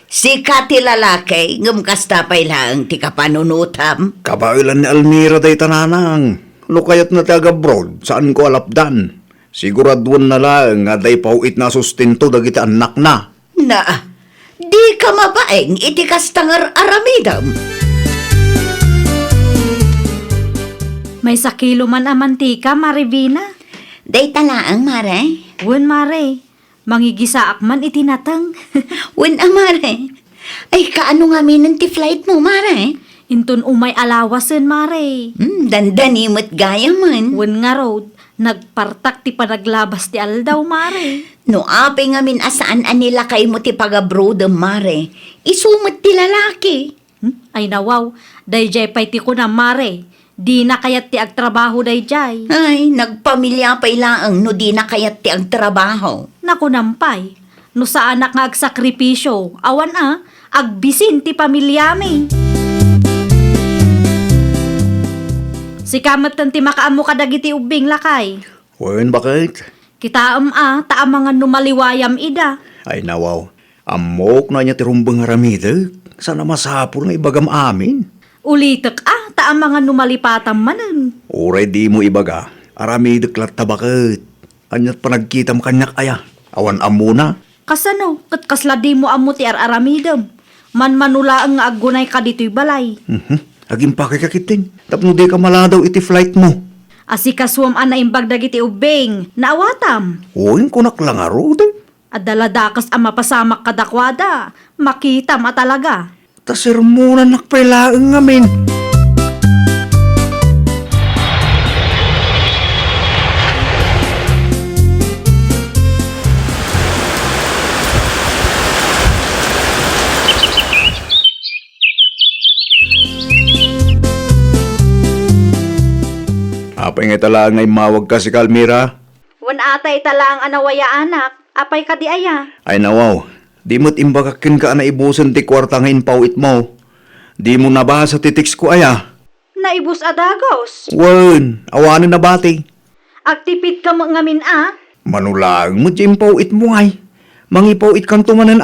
Sika ti lalaki. Ngumkastapay lang ti kapanunutam. Kabailan ni Almira dayta nanang. Lukayat na tagabrod, saan ko alapdan? Siguraduan na lang nga day pauit na sustento dagiti anak na. Na, di ka mabaeng iti kastangar aramidam. May sakilo man amantika, Marivina. Day talaang, Mare. Wen Mare, mangigisaak man itinatang. Wen Mare. Ay, kaano nga minan ti flight mo, Mare? Intun umay alawasen, Mare. Dandani mo't gaya man. Wen nga road, nagpartak ti panaglabas ti aldaw, Mare. No, ape nga min asaan anila kay mo ti pagabrodam, Mare. Isumot ti lalaki. Ay nawaw, dayjay pay ti ko na, Mare. Di na kayat ti agtrabaho dayjay. Ay, nagpamilya pa ilaang no di na kayat ti ang trabaho. Naku nampay, no sa anak nga agsakripisyo, awan agbisin ti pamilyami. Si kamatan ti makaamo kadagiti ubing lakay. Wen bakit? Kitaam taam mga numaliwayam ida. Ay nawaw, amok na niya ti rumbang haramida. Sana masapul nga ibagam amin. Ulitek taam mga numalipatam manen. Uray di mo ibaga, aramidak latta bakit? Anyat pa nagkitam kanyak aya, awan amuna. Kasano, katkasla di mo amo ti araramidam. Manmanula ang agunay ka dito'y balay. Aging pakikakitin, tapno di ka maladaw iti flight mo. Asikaswam ana imbag dagiti ubing, naawatam. Uwing kunak lang arod. At daladakas ang mapasamak kadakwada, makita matalaga. Tasir muna nakpailaang ngamin. Apay nga tala ngay mawag ka si Kalmira? Wan atay talang anawaya anak, apay ka di aya. Ay nawaw, di mo't imbagakin ka na ibusan ti kwarta ngayon pauit mo. Di mo nabasa ti tiks ko aya. Naibus adagos. Wen, awanin na bati. Agtipid ka ngamin Manulang mo di pauit mo ay. Mangipauit kang tumanan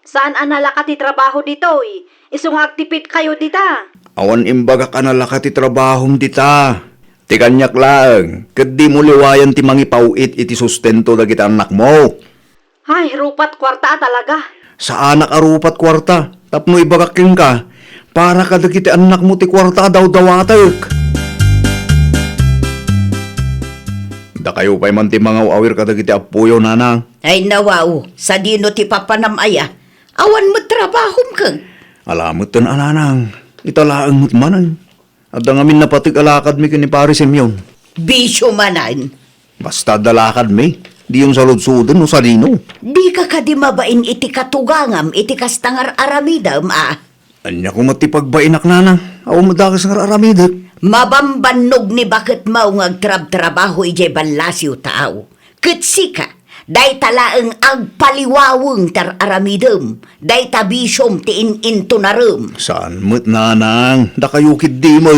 Saan anala ka ti trabaho ditoy? Isung agtipid kayo dita. Awan imbaga ka na laka ti trabahom dita. Ti kanyak lang, kat di mo liwayan ti mangipauit iti sustento dagiti anak mo. Ay, rupat kwarta talaga. Sa anak arupat kwarta, tapno ibagakin ka, para ka dagiti anak mo ti kwarta daw dawatek. Da kayo pa'y man ti mga awir ka dagiti apuyo nanang. Ay nawaw, sa dino ti papanamaya. Awan mo trabahom kang. Alamot tan ananang, italaang mo't manan. At ang amin napatig alakad mi kini pare Semyon. Bisyo manan. Basta dalakad mi, di yung saludsudan o salino. Di ka kadi mabain iti katugangam iti kastangar aramidam Anya ko matipagbain nanang, awa madakas nga aramidat. Mabambanog ni bakit mao ngagtrab-trabaho ijay balasyo tao. Kitsika, Day talaang agpaliwaweng tar aramidem. Day tabisyom ti in-into narum. Saan mo't nanang? Dakayukid di mo.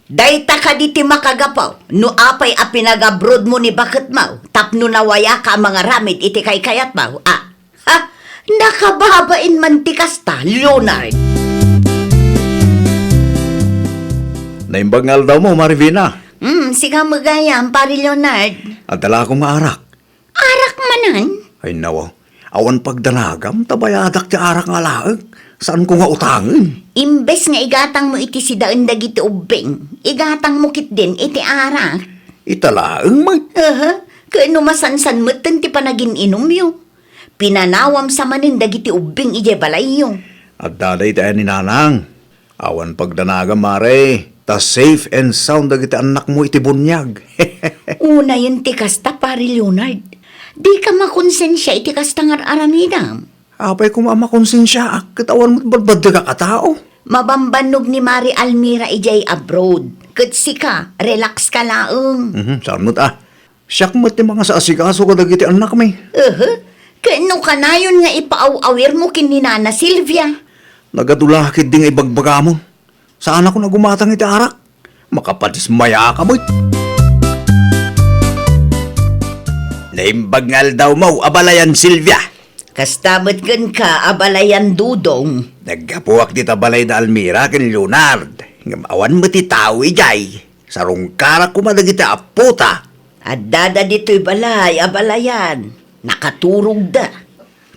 Day ta ka di ti makagapaw. No apay a pinagabroad mo ni bakit mau. Tapno nawaya ka mga ramid iti kay kayat mau. Nakababain man ti kasta, Leonard. Naimbangal daw mo, Marivina. Siga magayam, pari Leonard. At dala akong maarak. Arak manan? Ay nawa, awan pagdanagam, tabayadak ti arak nga laag. Saan ko nga utangin? Imbes nga igatang mo iti si daan dagiti ubing, igatang mo kit din iti arak. Italaang may. Kano masansan mo ti panagin inom yo. Pinanawam sa manin dagiti ubing ije balay yo. At daday tayo ni nanang. Awan pagdanagam, mare. Ta safe and sound dagiti anak mo iti bunyag. Una yun ti kasta, pari Leonard. Di ka makonsensya iti kasta nga aramidam. Apay ko mamakonsensya, katawan mo't balbad ka katao. Mabambanog ni Mari Almira ijay abroad. Katsi ka, relax ka laong. Saan mo't siyak mo't yung mga sa asikaso ka dagiti anak may. Kano ka na yun nga ipaaw-awir mo kin ni Nana Silvia? Nagadulakid din nga ibagbaga mo. Saan ako nagumatang iti arak? Makapadismaya ka mo't. Naimbagngal daw mo, abalayan Silvia. Kastamot kan ka, abalayan dudong. Nagkapuak dita balay da Almira ken Leonard. Ngamawan mo ti tao ijay. Sarong karak kumadagita aputa. At dada dito'y balay, abalayan. Nakaturog da.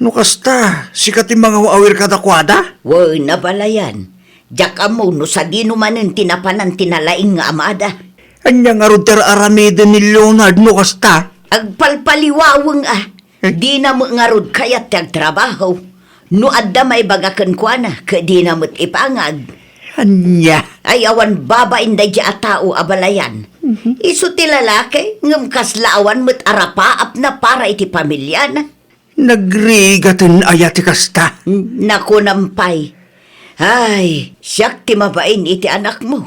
No kasta, sikat yung mga awir kadakwada? Woy, nabalayan. Diyak amo, no sa di numanin tinapanan tinalaing nga amada. Anyang arod ter aramide ni Leonard no kasta. Agpalpaliwawang Di na mo ngarod kayat tag trabaho. No adda may bagakan kwa na, ka di na mo't ipangag. Anya. Ay awan babain da di atao abalayan. Iso ti lalaki, ngam kaslaawan mo't arapaap na para iti pamilya na. Nagrigatin ayati kasta. Naku nampay. Ay, siyak ti mabain iti anak mo.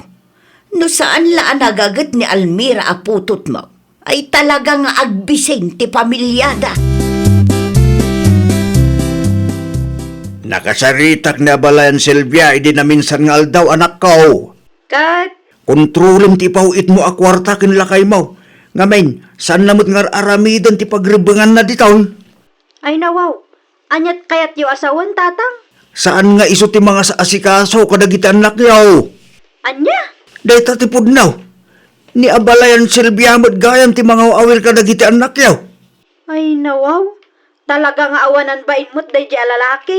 No saan laan nagagat ni Almira aputot mo, ay talaga nga agbising ti pamilyada. Nakasaritak na balayan Silvia, idi na minsan nga aldaw anak ko. Kat, Kontrolem ti pauit mo akwarta kin lakay mo. Ngamen, saan namot nga aramidan ti pagribangan na ditaon? ay nawaw. Anyat kayat yu asawan, tatang? Saan nga iso ti mga sa asikaso kadagiti anak yaw? Anya? Day tatipod naw. Ni abalayan Silvia mo't gayam ti mga awil kadagiti anak yaw. Ay nawaw. Talaga nga awanan ba inmot day di alalaki?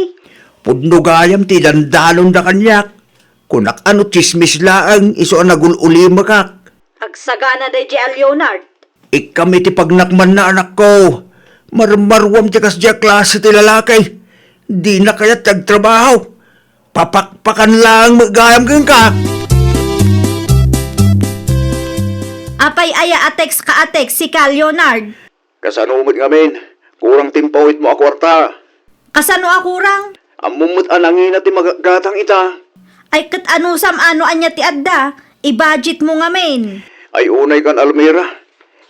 Pudno gayam ti dandalon da kanyak. Kunak ano chismis laang iso ang nagululi makak. Agsagana day di Leonard. Ikami ti pagnakman na anak ko. Marmarwam ti kasya klase ti lalaki. Di na kaya tagtrabaho. Papakpakan lang magayam kang ka. Apay aya atex ka atex si ka Leonard. Kasanumot ngamin. Kurang timpawit mo akwarta. Kasano akurang? Amumot anangin ti magagatang ita. Ay kat ano sam ano anya ti adda. I-budget mo nga men. Ay unay kan Almira.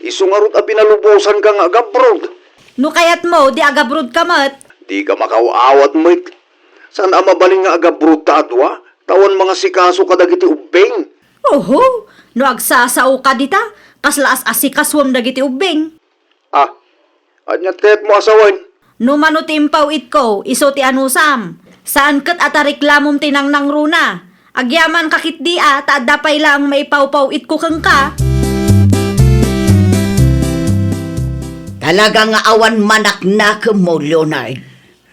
Isungarot a pinalubusan ka nga agabrod. No kayat mo di agabrod ka mat. Di ka makauawat mo. Saan ang mabaling nga agabrod ta adwa? Tawan mga sikaso kadagiti ubeng. Oho, no agsasao ka dita. Kaslaas asikaswam dagiti ubing. Anyat kaya't mo asawan. No manutimpaw it ko, iso ti anusam. Saan kat atariklamom tinangnang runa. Agyaman kakit di taadda pay lang may pawpaw it ko kang ka. Talaga nga awan manak na mo, Leonard.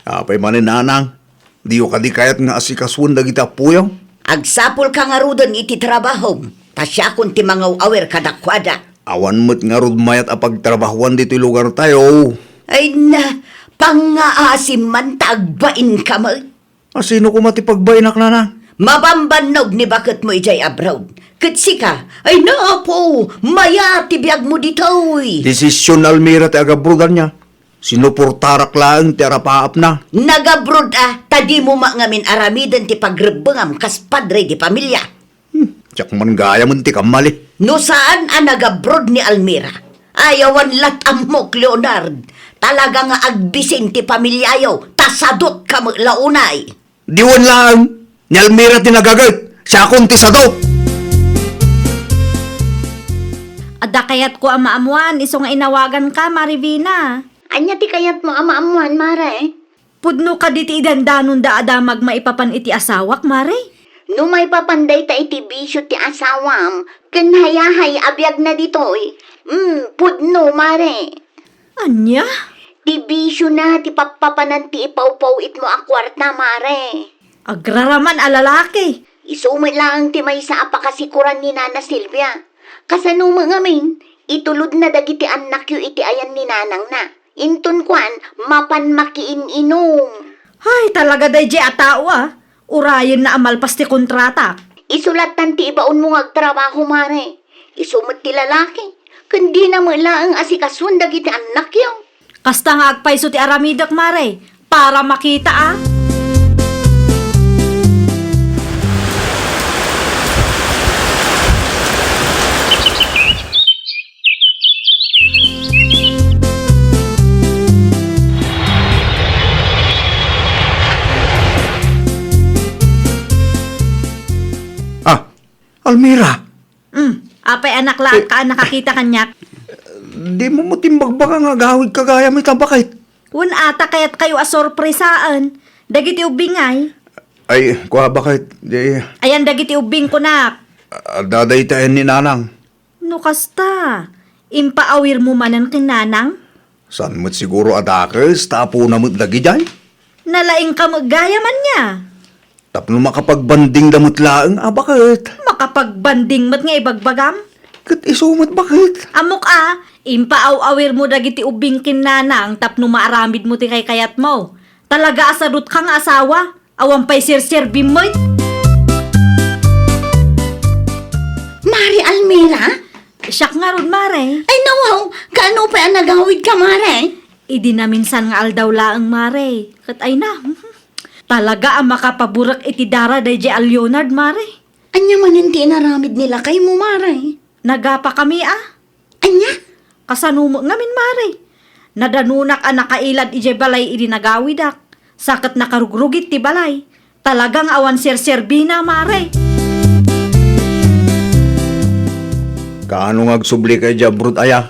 Apay manin nanang. Di ko kadi kayat nga asikaswan dagiti apuyang. Agsapol ka nga rudon iti trabaho. Tasya kun ti mga awer kadakwada. Awan mo't nga rod mayat apagtrabahuan dito lugar tayo. Ay na, pangaasim man tagbain ka mo. Sino ko matipagbayinak na? Mabambanog ni bakit mo ijay abroad. Katsi ka, ay na po, maya tibiyag mo ditoy. Desisyon Almira ti agabrodan niya. Sinuportarak lang ti arapaap na. Nagabrod tadi mo ngamin aramidan ti pagrebengam kas padre di pamilya. Tiyak man gaya mo ti kamali. No saan nagabrod ni Almira? Ayawan latamok, Leonard. Talaga nga agbisin ti pamilyayo, tasadot ka mo launay. Diwan lang. Ni Almira tinagagay. Siya akong tisado. Ada kayat ko ang maamuan, iso nga inawagan ka, Marivina. Anya ti kayat mo amaamuan, Mare? Pudno ka diti idandanon da adamag maipapan iti asawak, Mare. No may papanday ta iti bisyo ti asawam, kanhayahay abiyag na ditoy. Pudno, Mare. Anya? Ti bisyo na ti papapanan ti ipaw-paw it mo a kwarta, Mare. Agraraman alalaki. Isumit lang ti may sa apakasikuran ni Nana Silvia. Kasano mo ngamin, itulod na dagiti anak yu iti ayan ni Nanang na. Intun kwan, mapan makiin-inom. Ay, talaga day je atao ah. Urayan na amalpas ti kontrata. Isulatan ti ibaon mo agtrabaho, Mare. Isumit ti lalaki. Kundi na mo lang asikasun dagiti anak yu. Kasta nga agpaiso ti aramidak, Mare. Para makita ah. Almira, Apay anak lahat ka nakakita kanyak. di mo mutimbag baka nga gawid kagaya may tabakit. Un ata kayat kayo asorpresaan. Dagiti ubingay. Ay, kuha bakit? Di, Ayan dagiti ubing ko na. daday tayo ni Nanang. No kasta. Impaawir mo manan kinanang. San mo't siguro adakes, tapo na mo't lagi dyan? Nalaing ka magaya man niya. Tapno makapagbanding damot laang, bakit? Makapagbanding mat nga ibagbagam. Kat isumot bakit? Amok impaaw-awir mo dagiti ubing kinanang tapno maaramid mo ti kay kayat mo. Talaga asadot kang asawa. Awan pa'y sir-serbim mo't. Mare Almira? Siyak nga ron, Mare. Ay nawaw, kaano pa ang nagawid ka, Mare? Idi na minsan nga aldaw laang, Mare. Kat ay na. Talaga ang makapaburak iti dara day je Leonard, Mare. Anya man hindi naramid nila kay mo, Mare. Nagapa kami Anya? Kasanumo ngamin, Mare. Nadanunak ang nakailad ije balay idi nagawidak. Sakat nakarugrugit ti balay. Talagang awan sir-serbina, Mare. Kaano ngagsubli kay Jabrod aya?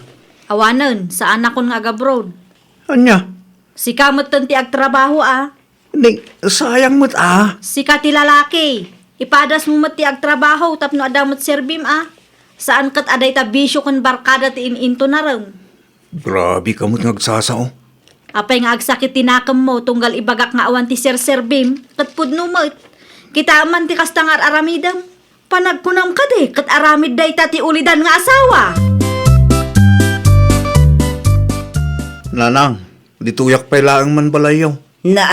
Awanan, sa anak ko nga agabroad. Anya? Si kamot ti agtrabaho Ning, sayang mo't Si ti lalaki. Ipadas mo ti agtrabaho tapno adamot serbim Saan kat aday ta bisyo kun barkada ti ininto na raw. Grabe ka mo't ngagsasao. Apay nga agsakit tinakam mo tunggal ibagak nga awan ti serbim kat pudno mo. Kita man ti kastangar aramidam. Panagkunam ka de kat aramid day ta ti ulidan nga asawa. Nanang, dituyak pa ilaang man balayaw. Na,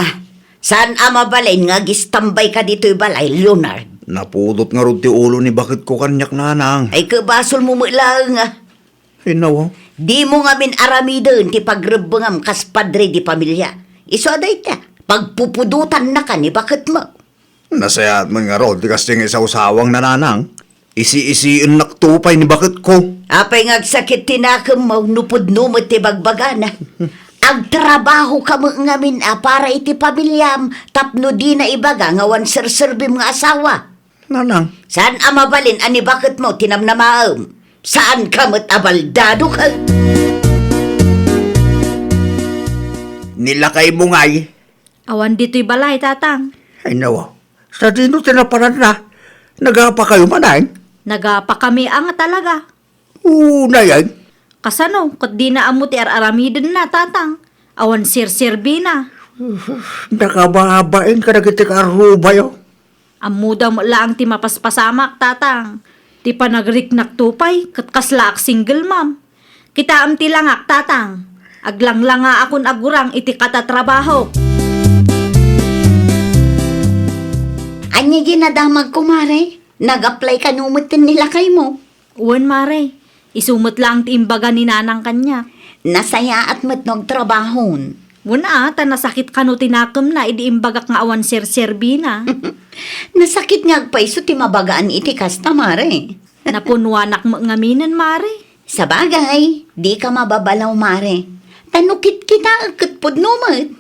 saan ama balay nga gistambay ka dito'y balay, Leonard? Napudot nga ron ti ulo ni bakit ko kanyak nanang. Ay kabasol mo lang Hinaw. Di mo nga min aramidon ti pagrebengam kas padre di pamilya. Iso aday ta, pagpupudutan na ka ni bakit mo? Nasayat man nga ron, di kasing isaw-sawang nananang. Isi-isiin naktupay ni bakit ko. Apay ngagsakit tinakam mo, nupudno mo ti bagbagana. Agtrabaho ka mo ngamin para iti pamilyam, tapno di na ibaga nga wan serserbim nga asawa. Nanang, Saan ama balin ani bakit mo tinamnamaam? Saan ka mo't abaldado ka? nilakay mo nga'y. Awan dito'y balay, tatang. Ay nawa, sa dino tinaparan na. Nagapa kayo manay? Nagapa kami talaga. Na yan. Kasano, kat di na amo ti aramidin na, tatang. Awan sir-serbi na. Nakababain ka na kita karuba yun. Amuda mo lang ti mapaspasamak, tatang. Ti panagrik tupay, kat kaslaak single mom. Kita am ti langak, tatang. Aglang nga akon agurang iti katatrabaho. Anya ginadamag ko, Mare? Nag-apply ka numutin nila kay mo. Uwan, Mare. Isumot lang ti imbaga ni nanang kanya. Nasaya at matnog trabahon. Muna nasakit ka no tinakam na, idi imbagak nga awan sir-serbi na. Nasakit nga agpaiso ti mabagaan iti kasta, Mare. Napunwanak mo ngaminan, Mare. Sa bagay, di ka mababalaw, mare. Tanukit kita agad pod numad.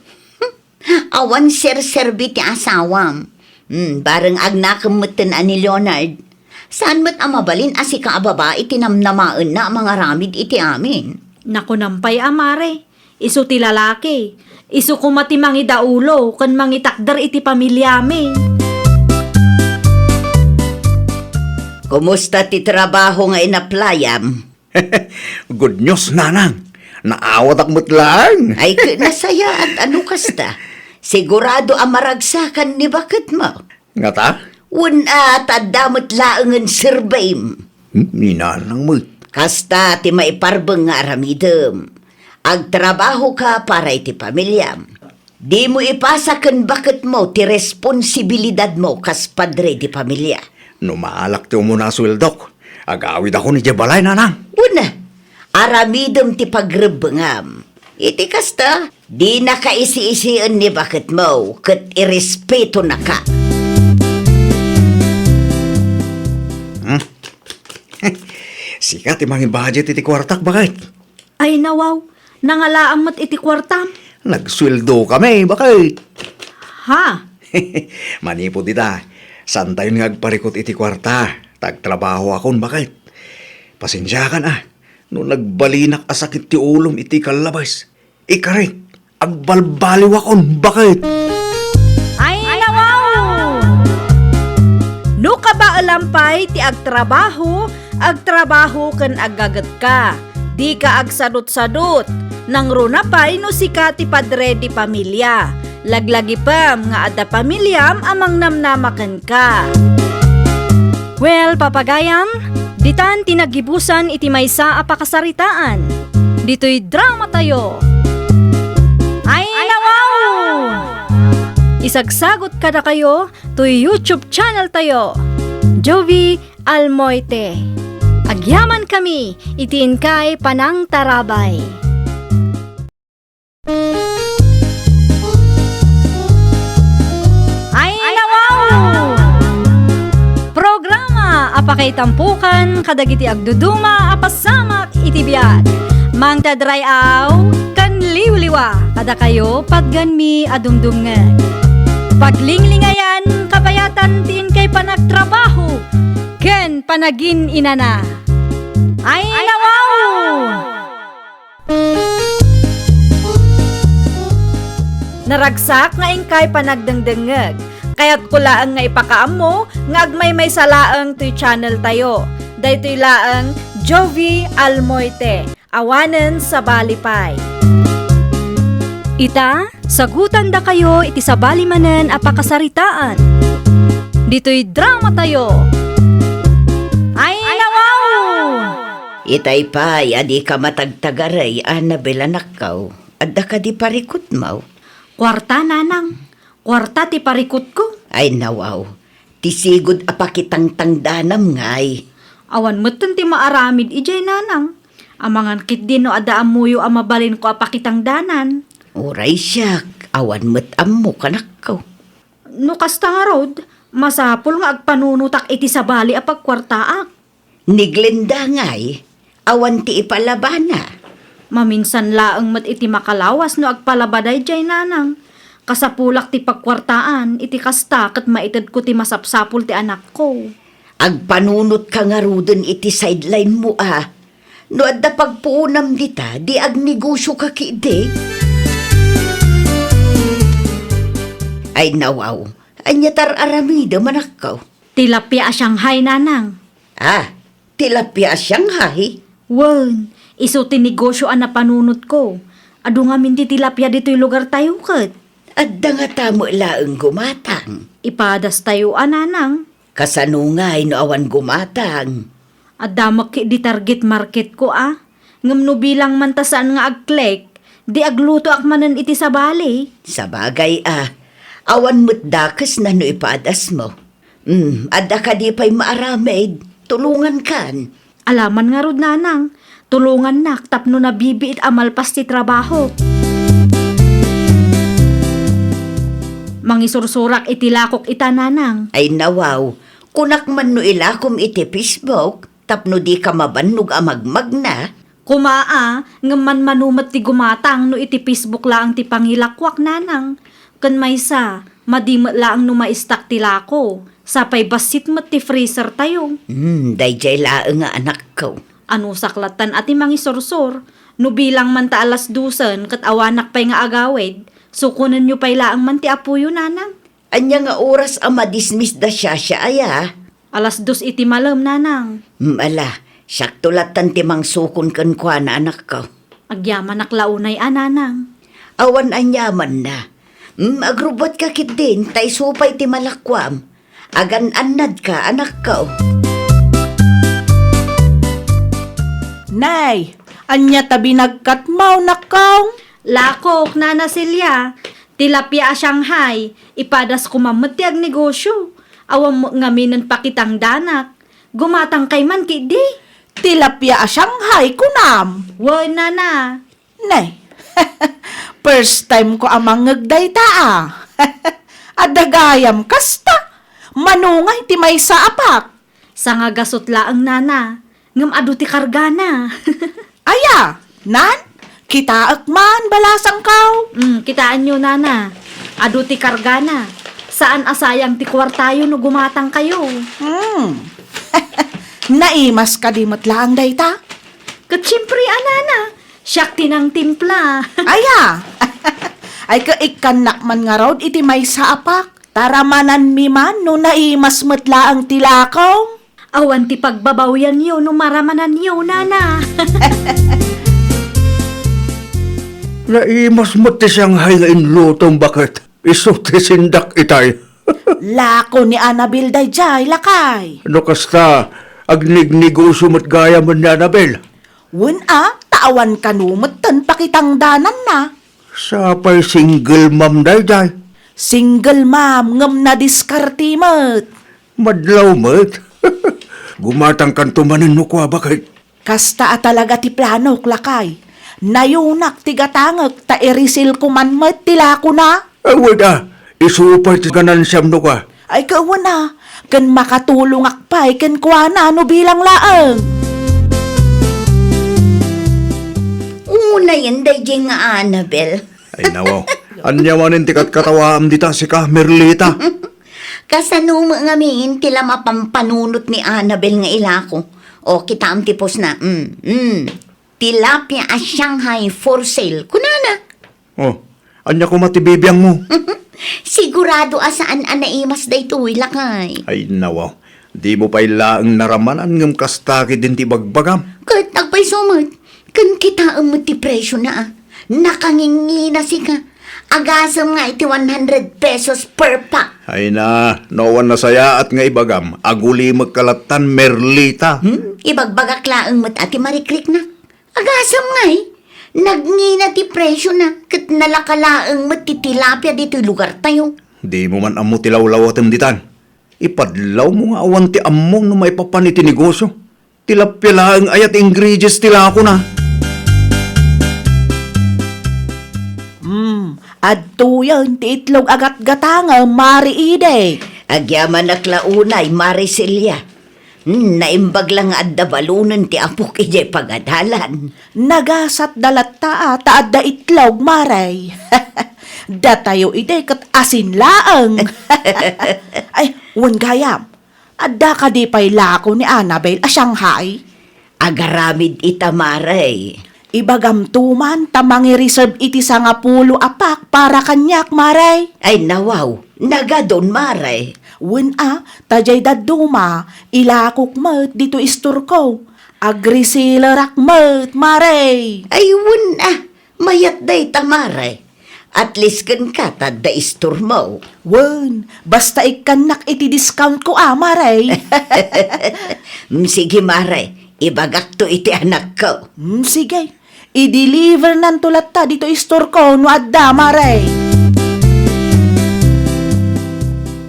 Awan serserbi ti asawam. Bareng agnakamatan ani Leonard. Saan mo't amabalin asi ka ababa itinamnamaan na mga ramid iti amin. Naku nampay amare, isu ti lalaki, isu kumati mangi daulo, kan mangi takder iti pamilyami. Kumusta ti trabaho nga inaplayam? Good news, nanang. Naawat akmat lang. Ay nasaya at ano kasta? Sigurado amaragsakan ni bakit mo? Nga ta? Tadamot laangan survey. Ninanang mo. Kasta ti maiparbeng nga aramidem. Agtrabaho ka para iti pamilyam. Di mo ipasakan bakit mo ti responsibilidad mo kas padre di pamilya. Numaalak ti umuna sweldok. Agawid ako ni Jebalay, nanang. Aramidem ti pagrebengam. Iti kasta, di na kaisi-isian ni bakit mo, kat irespeto na ka. Sikat imangin budget iti kwartak, bakit? Ay nawaw, nangalaang mat iti kwartam. Nagsweldo kami, bakit? Ha? Manipod ita. San tayo nga agparikot iti kwarta? Tagtrabaho akon, bakit? Pasensya ka na. Nung nagbalinak asakit ti ulom iti kalabas. Ikarik, agbalbaliw akon, bakit? Ay nawaw! No ka ba alampay ti agtrabaho kan agagat ka. Di ka agsadot-sadot. Nang runapay no sika ti padre di pamilya. Laglagi pam nga adda pamilyam amang namnamakan ka. Well, papagayam, ditan tinagibusan iti maysa a pakasaritaan. Dito'y drama tayo. Ay nawaw! Isagsagot kada kayo to'y YouTube channel tayo. Jovi Almoite. Agyaman kami, itiin kay Panang Tarabay. Ay nawaw! Programa apakay tampukan kadagiti agduduma apasamak iti biag. Mang tadray aw kan liwliwa kada kayo pagganmi adumdumngeg. Paglinglingayan kabayatan tiin kay panagtrabaho ken panagin inana. Ay nawaw! Naragsak nga ingkay panagdengdengeg. Kaya't kulaang nga ipakaam mo nga agmay may salaang to'y channel tayo. Daytoy laang Jovi Almoite. Awanen sa Balipay. Ita, sagutan da kayo iti sa balimanen a pakasaritaan. Dito'y drama tayo. Ay nawaw! Itay pa, adi ka matagtagaray, Annabel anakaw. Adda ka di parikot mo. Kwarta nanang. Kwarta ti parikot ko. Ay nawaw, tisigod apakitang tangdanam ngay. Awan mo ti maaramid ijay nanang. Amangan kit din no ada amuyo amabalin ko apakitang danan. Uray siyak, awan mo't ammo kanakaw. No kasta nga rod, masapol nga agpanunutak iti sabali a pagkwartaak. Ni Glenda ngay, awan ti ipalabana. Maminsan laang mat iti makalawas no agpalabaday jay nanang. Kasapulak ti pagkwartaan, iti kasta kat maitad ko ti masapsapul ti anak ko. Agpanunot ka nga rudon iti sideline mo No adda pagpuunam dita, di agnegosyo ka kide. Ay nawaw, anyatar aramida manakaw. Tilapia a Shanghai nanang. Tilapia Shanghai? Wan, iso tinegosyo an napanunot ko. Adu nga min di tilapia dito'y lugar tayo kat. Adda nga tamo laang gumatang. Ipadas tayo ananang. Kasanungay no awan gumatang. Adamak di target market ko Ngam no bilang mantasaan nga agklek, di agluto ak manan iti sa bali. Sa bagay awan mo't dakas na no ipadas mo. Adda ka di pa'y maaramid, tulungan kan. Alaman nga rod nanang, tulungan nak tapno na bibiit amalpas ti trabaho. Mangisursurak iti lakok ita nanang. Ay nawaw, kunak man no ilakom iti Facebook, Tapno di ka mabannog amagmag na. Kumaa, nga manumat ti gumatang no iti Facebook laang ti pangilakwak nanang. Kan maysa, madimot laang no maistak ti lako. Sapay basit mat ti freezer tayo. Dayjay laeng nga anak ko. Ano saklatan ati mangisorsor. No bilang man ta alas 12 kat awanak pay nga agawid. Sukunan nyo pay laang man ti apuyo nanang. Anya nga oras ang madismiss da siya aya. Alas 2 iti malam nanang. Ala, sakto latan ti mangsukon kan kwa na anak ko. Agyaman naklaunay ananang. Awan anyaman na. Agrubot ka kit din, tay supay ti malakwam. Agan anad ka, anak ko. Nay, anya tabi nagkatmaw nakaw. Lakok, Nana Silya. Tilapia a Shanghai. Ipadas kumamati ag negosyo. Awam mo ngaminan pakitang danak. Gumatang kay man kidi. Tilapia a Shanghai kunam. Woy, Nana. Nay, first time ko amang ngagday ta. Adagayam kasta. Manungay ti may sa apak. Sa nga gasot laang Nana. Ngam adu ti kargana. Aya, nan, kita akman balasang kaw. Kitaan nyo, Nana. Adu ti kargana. Saan asayang ti kwartayo no gumatang kayo? Naimas ka di matlaang dayta? Kat syempre, Nana. Siyak tinang timpla. Aya, ay kaikkanak man nga raw iti may sa apak. Taramanan mi man no naimas matlaang tilakaw. Awan ti pagbabawyan nyo no maramanan nyo, Nana. Naimas mo ti Shanghai nga inlutong bakit? Iso ti sindak itay. Lako ni Annabel dayjay lakay. Ano kasta, agnig-negosyo mo't gaya mo ni Annabel? Tawan kanumatan pakitang danan na. Sapay single mom day. Single ma'am ngam na diskartimat. Madlaw mo't. Gumatang kan tumanin mo kwa bakit? Kasta talaga ti plano lakay. Nayunak ti gatangag ta irisil kumanmat tila ko na. Wala, isupay ti ganan siyam no ka. Ay kawan na, kan makatulong akpay kan kwa na no bilang laang. Una yan dayjay nga Annabel. Ay nawaw, anyamanin ti katatawaam dita si ka, Merlita. Kasano nga min tila mapampanunot ni Annabel nga ilako. O kita am tipos na. Tilapia a Shanghai for sale. Kunana. Oh, anya ko matibibiyang mo. Sigurado asaan anaimas daytoy lakay. Ay nawaw, di mo pa ilaang naramanan ngam kastaki din ti bagbagam. Kat nagpay sumot. Kan kita ang ti presyo na ah. Nakangingi na si ka. Agasam nga iti 100 pesos per pack. Ay na, nawan na saya at nga ibagam, aguli magkalatan Merlita. Ibagbagak laang mat ati marikrik na. Agasam nga eh. Nagngi na ti presyo na. Kat nalakalaang mat ti tilapia dito'y lugar tayo. Di mo man amo tilaw-law at ditan. Ipadlaw mo nga awan ti ammo no may papaniti negosyo. Tilapya lang ayat ingredients tila ako na. Adto yan ti itlog agat gatanga mari ide. Agyaman na klaunay, Maricelia. Naimbag lang nga adda balunan ti apok ije pagadalan. Nagasat dalat taad da itlog maray. Da tayo ide kat asin laang. Ay, wan gayam. Adda ka di pa'y lako ni Annabel a Shanghai. Agaramid itamaray. Ibagam tuman tamangi reserve iti sa nga pulo apak para kanyak maray. Ay nawaw, nagadon maray. Tajay daduma, ilakok mat dito istur ko. Agrisilarak mat maray. Ay mayat day tamaray. At least kan katad da istur mo. Basta ikanak iti discount ko maray. Sige maray, ibagak to iti anak ko. Sige, i-deliver nan tulat ta dito istur ko no adda maray.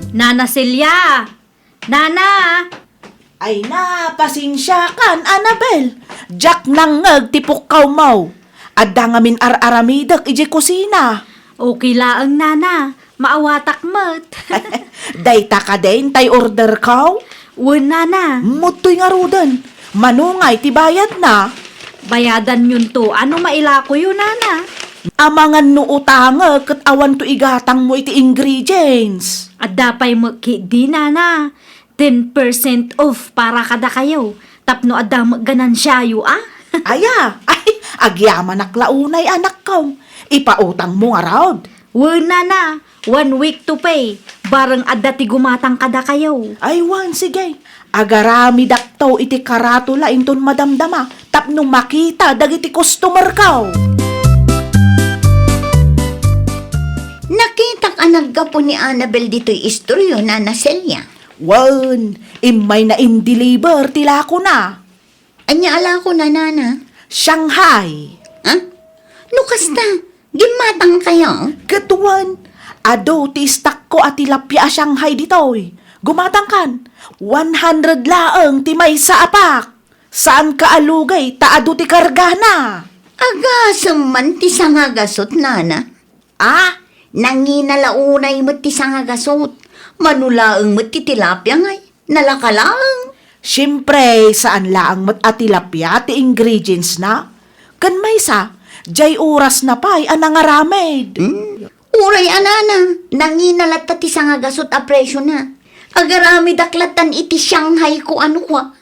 Nana Silya! Nana! Ay na, pasensya kan, Annabel. Jack nangag tipok kaw mo. Adda nga min ar-aramidak ije kusina. Okay laang, Nana. Maawatak mat. Dayta ka din, tay order kaw. Nana. Mutoy nga rudan. Manungay ti bayad na. Bayadan yun to. Ano mailako yun, nana? Amangan no utanga ket awan to igatang mo iti ingredients. At dapay mo di, nana. 10% off para kada kayo. Tapno adda mo ganansya yu, ah? Aya, ay, agyaman naklaunay anak ko. Ipautang mo nga raod. Wala na. 1 week to pay. Barang adda ti gumatang kada kayo. Ay, wan, sige. Agarami daktaw iti karatula inton madamdama. Tapno makita dagiti customer ka. Nakita ka naggapo ni Annabel dito'y istoryo, Nana Celia. Wan, imay na in-deliver tila ko na. Anya ala ko na, Nana. Shanghai. Ha? Lukas na. Gimatang kayo. Katuan, ado ti istak ko at tilapia Shanghai ditoy. Gumatang kan, 100 laeng ti may sa apak. Saan ka alugay, taado ti karga na. Agasam man ti sangagasot, Nana. Ah, Nanginalaunay mo ti sangagasot. Manulaang mo ti tilapia ngay. Nalakalaang. siyempre, saan laang mat at tilapia ti ingredients na? Kan may sa, jay oras na pa'y anangaramid. Uray anana. Nanginalata ti sangagasot a presyo na. Agarami daklatan iti Shanghai ko ano kwa.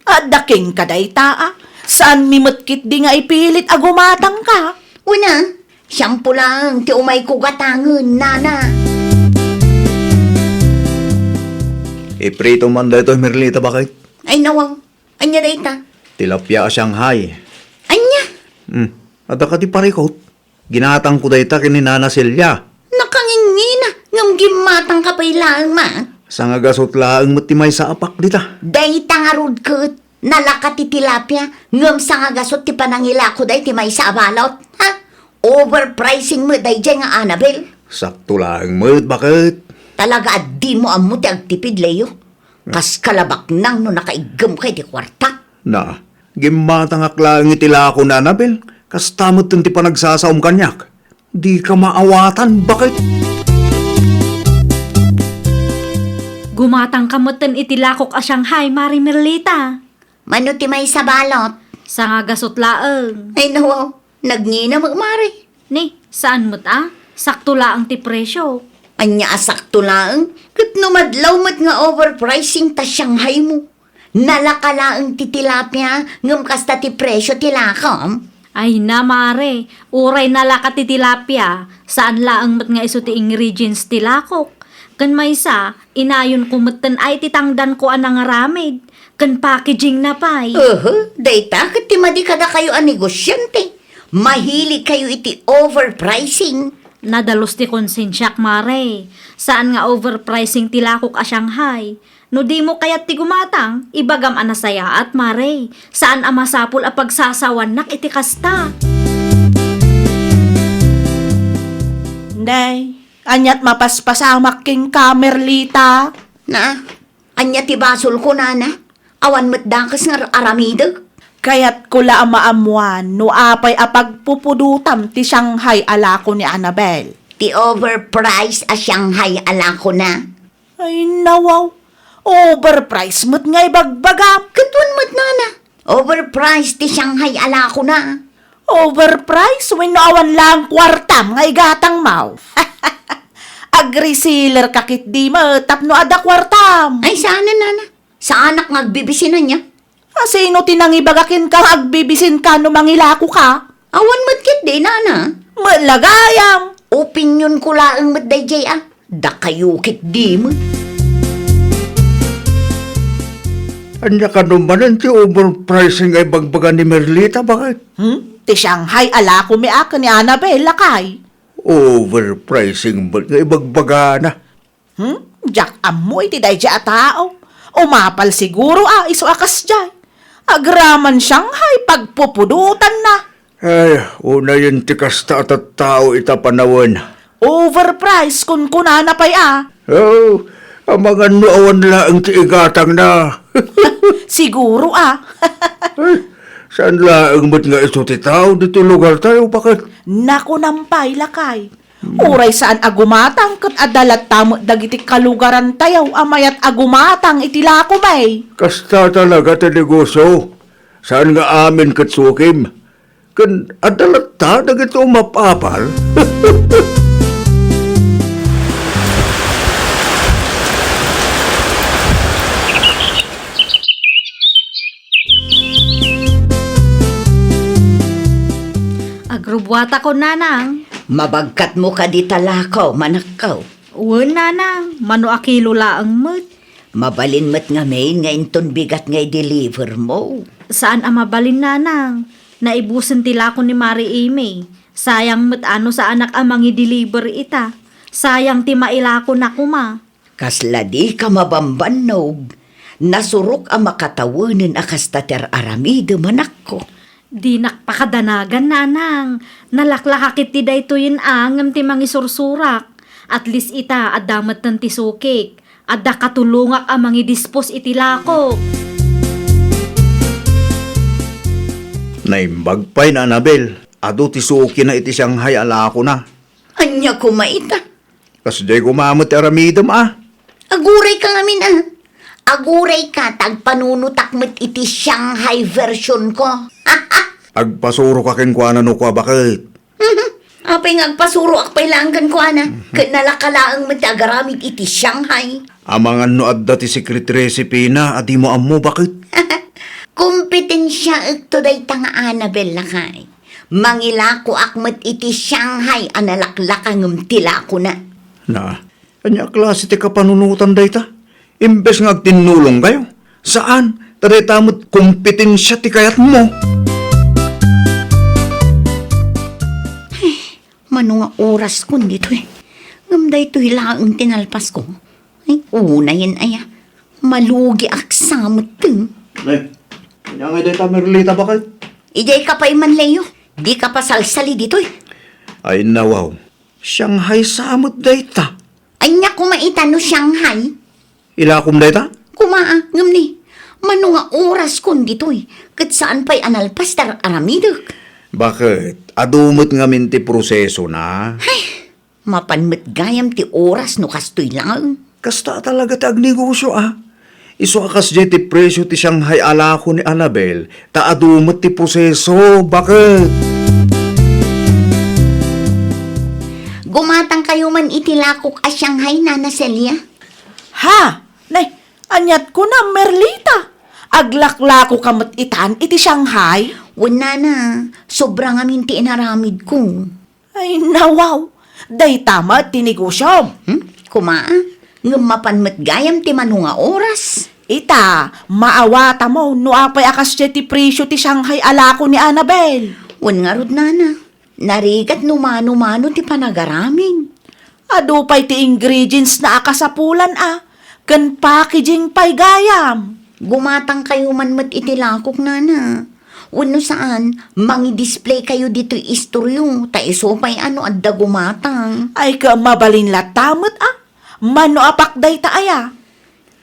At daking kaday taa, saan mimutkit di nga ipilit agumatang ka? Una, siyampu lang ti umay ko gatangan, Nana. Iprito man dito, Merlita, bakit? Ay nawaw. Anya dayta. Tilapia a Shanghai. Anya. Ada ka ti parikot. Ginatang ko dayta kini Nana Celia. Nakangingina. Ngam gimatang kapailaan ma. Sangagasot laang mo ti may sa apak dita. Dayta nga rod ket. Nalakat ti tilapia. Ngam sangagasot ti panangila ko day ti may sa abalot. Ha? Overpricing mo day dyan nga Annabel. Sakto laang mo, bakit? Talaga at di mo amo ti agtipid, Leo. Kas kalabak nang no nakaigam kay ti kwarta. Na, gimatang aklang itila ako na, Anabel. Kas tamot ti panagsasaom kanyak. Di ka maawatan, bakit? Gumatang kamutan itilakok a Shanghai, Mari Merlita. Mano ti may sa balot? Sa nga gasot laeng. Ay nawaw. Nagngina magmari. Ni, saan mo't ah? Sakto laang ti presyo. Anya asakto lang. Kat numadlaw mat nga overpricing ta Shanghai mo. Nalakalaang ti tilapia. Ngam kasta ti presyo tilakam. Ay na, Mare. Uray nalakat ti tilapia. Saan laang mat nga iso ti ingredients tilakok. Kan may sa, inayon kumutan ay titangdan ko anang aramid. Kan packaging na pay. Dayta kat ti madi kada kayo a negosyante. Mahilig kayo iti overpricing. Nadalos ti konsensyak, Mare. Saan nga overpricing tilakok a Shanghai? No di mo kayat ti gumatang, ibagam anasaya at Mare. Saan a masapul a pagsasawan nak iti kasta? Nay, anyat mapaspasamak king kamerlita. Na, anya ti basol ko, Nana. Awan mat dakas nga aramidag. Kaya't kula maamuan no apay apagpupudutam ti Shanghai alako ni Annabel. Ti overpriced a Shanghai ala ko na. Ay nawaw, overpriced mo't ngay bagbagam. Katwan mat, Nana. Overpriced ti Shanghai ala ko na. Overpriced when no awan lang kwartam ngay gatang mau. Agresealer kakit di mo tapno ada kwartam. Ay, sana, Nana. Sa anak ngagbibisinan niya. Sino tinangibagakin kang agbibisin ka no mangilako ka? Awan mat kit di, Nana. Malagayam. Opinyon ko laang mat day jay ah. Da kayo kit di mo. Anya ka naman ti overpricing ay bagbagan ni Merlita, bakit? Ti Shanghai alako mi ako ni Annabel lakay. Overpricing ba't nga ibagbaga na? Jack amoy ti day a tao. Umapal siguro iso akas jay. Agraman Shanghai pagpupudutan na. Ay, una yun ti kasta at tao itapanawan. Overpriced kun kunana pa'y Oh, ang mga nuawan laang ti igatang na. Siguro Ay, saan laang ba't nga iso ti tao dito lugar tayo, bakit? Naku nampay lakay. Uray saan agumatang kat adalat tamo dagiti kalugaran tayaw amayat agumatang itilako may. Kasta talaga ta negosyo. Saan nga amin katsukim? Kan adalat ta dagito mapapal? Agrubwata ko, nanang. Mabagkat mo ka di talakaw, manakaw. Uwan, nanang. Mano akilo laang mo't. Mabalin mo't nga may nga inton bigat nga i-deliver mo. Saan ang mabalin, nanang? Naibusan tila ko ni Mari Amy. Sayang mo't ano sa anak amang i-deliver ita. Sayang ti mailako na kuma. Kasla di ka mabambanog. Nasurok ang makatawanan akas tater aramido manak ko. Di nakpakadanagan, nanang. Nalaklakakit ti daytoyin angam ti mangisursurak. At least ita adamat ng tisukik. Adda katulungak ang mangidispos itilako. Naimbagpay na Anabel. Ado ti suki na iti Shanghai ala ko na. Anya ko maita. Kas di gumamot aramidam Aguray ka ngamin Aguray ka tagpanunutak mo't iti Shanghai version ko. Agpasuro ka ken kuana no kwa bakit? Apay nga agpasuro akpay langgan ko ana. Kanalakalaang mo't agaramid iti Shanghai. Amangan no adda ti secret recipe na adi mo ammo bakit? Kompetensya ito day tanga Annabel lakay. Mangilako akmat iti Shanghai analaklakang tila ko na. Na, kanya klase ti kapanunutan day ta? Imbes nga agtinulong kayo. Saan? Taday tamot kompetensya ti kayat mo. Mano nga oras ko dito Ngamday to hilaang tinalpas ko. Ay, unayin aya. Malugi aksamot ting. Nay, kanya nga day ta Merlita bakit? Ijay ka pa iman leyo. Di ka pa salsali dito Ay nawaw, Shanghai samot day ta. Anya kumaita no Shanghai. Ilakom day ta? Kumaa, ngam ni. Mano nga oras ko dito Kat saan pa'y analpas tar aramidok. Bakit? Adumot nga minti proseso na. Mapanmat gayam ti oras no kastoy lang. Kasta talaga ti agnegosyo Iso akas di ti presyo ti Shanghai ala ko ni Annabel. Ta adumot ti proseso. Bakit? Gumatang kayo man itilakok a Shanghai, Nana Celia. Ha? Nay, anyat ko na Merlita. Aglaklako kamot itan iti Shanghai. Wala na, sobrang amin ti inaramid ko. Ay nawaw. Day tama tinegosyo. Kumaa, ngamapanmat gayam ti manunga oras. Ita, maawata mo no apay akas ti presyo ti Shanghai alako ni Annabel. Wan nga rod, Nana. Narigat numano-mano ti panagaraming. Ado pa'y ti ingredients na akasapulan Kan packaging pa'y gayam. Gumatang kayo man mat itilakok, Nana. Wano saan, mangi-display kayo dito istoryo. Ta iso pa'y ano adda gumatang. Ay ka mabalin latamot Mano apakday ta aya.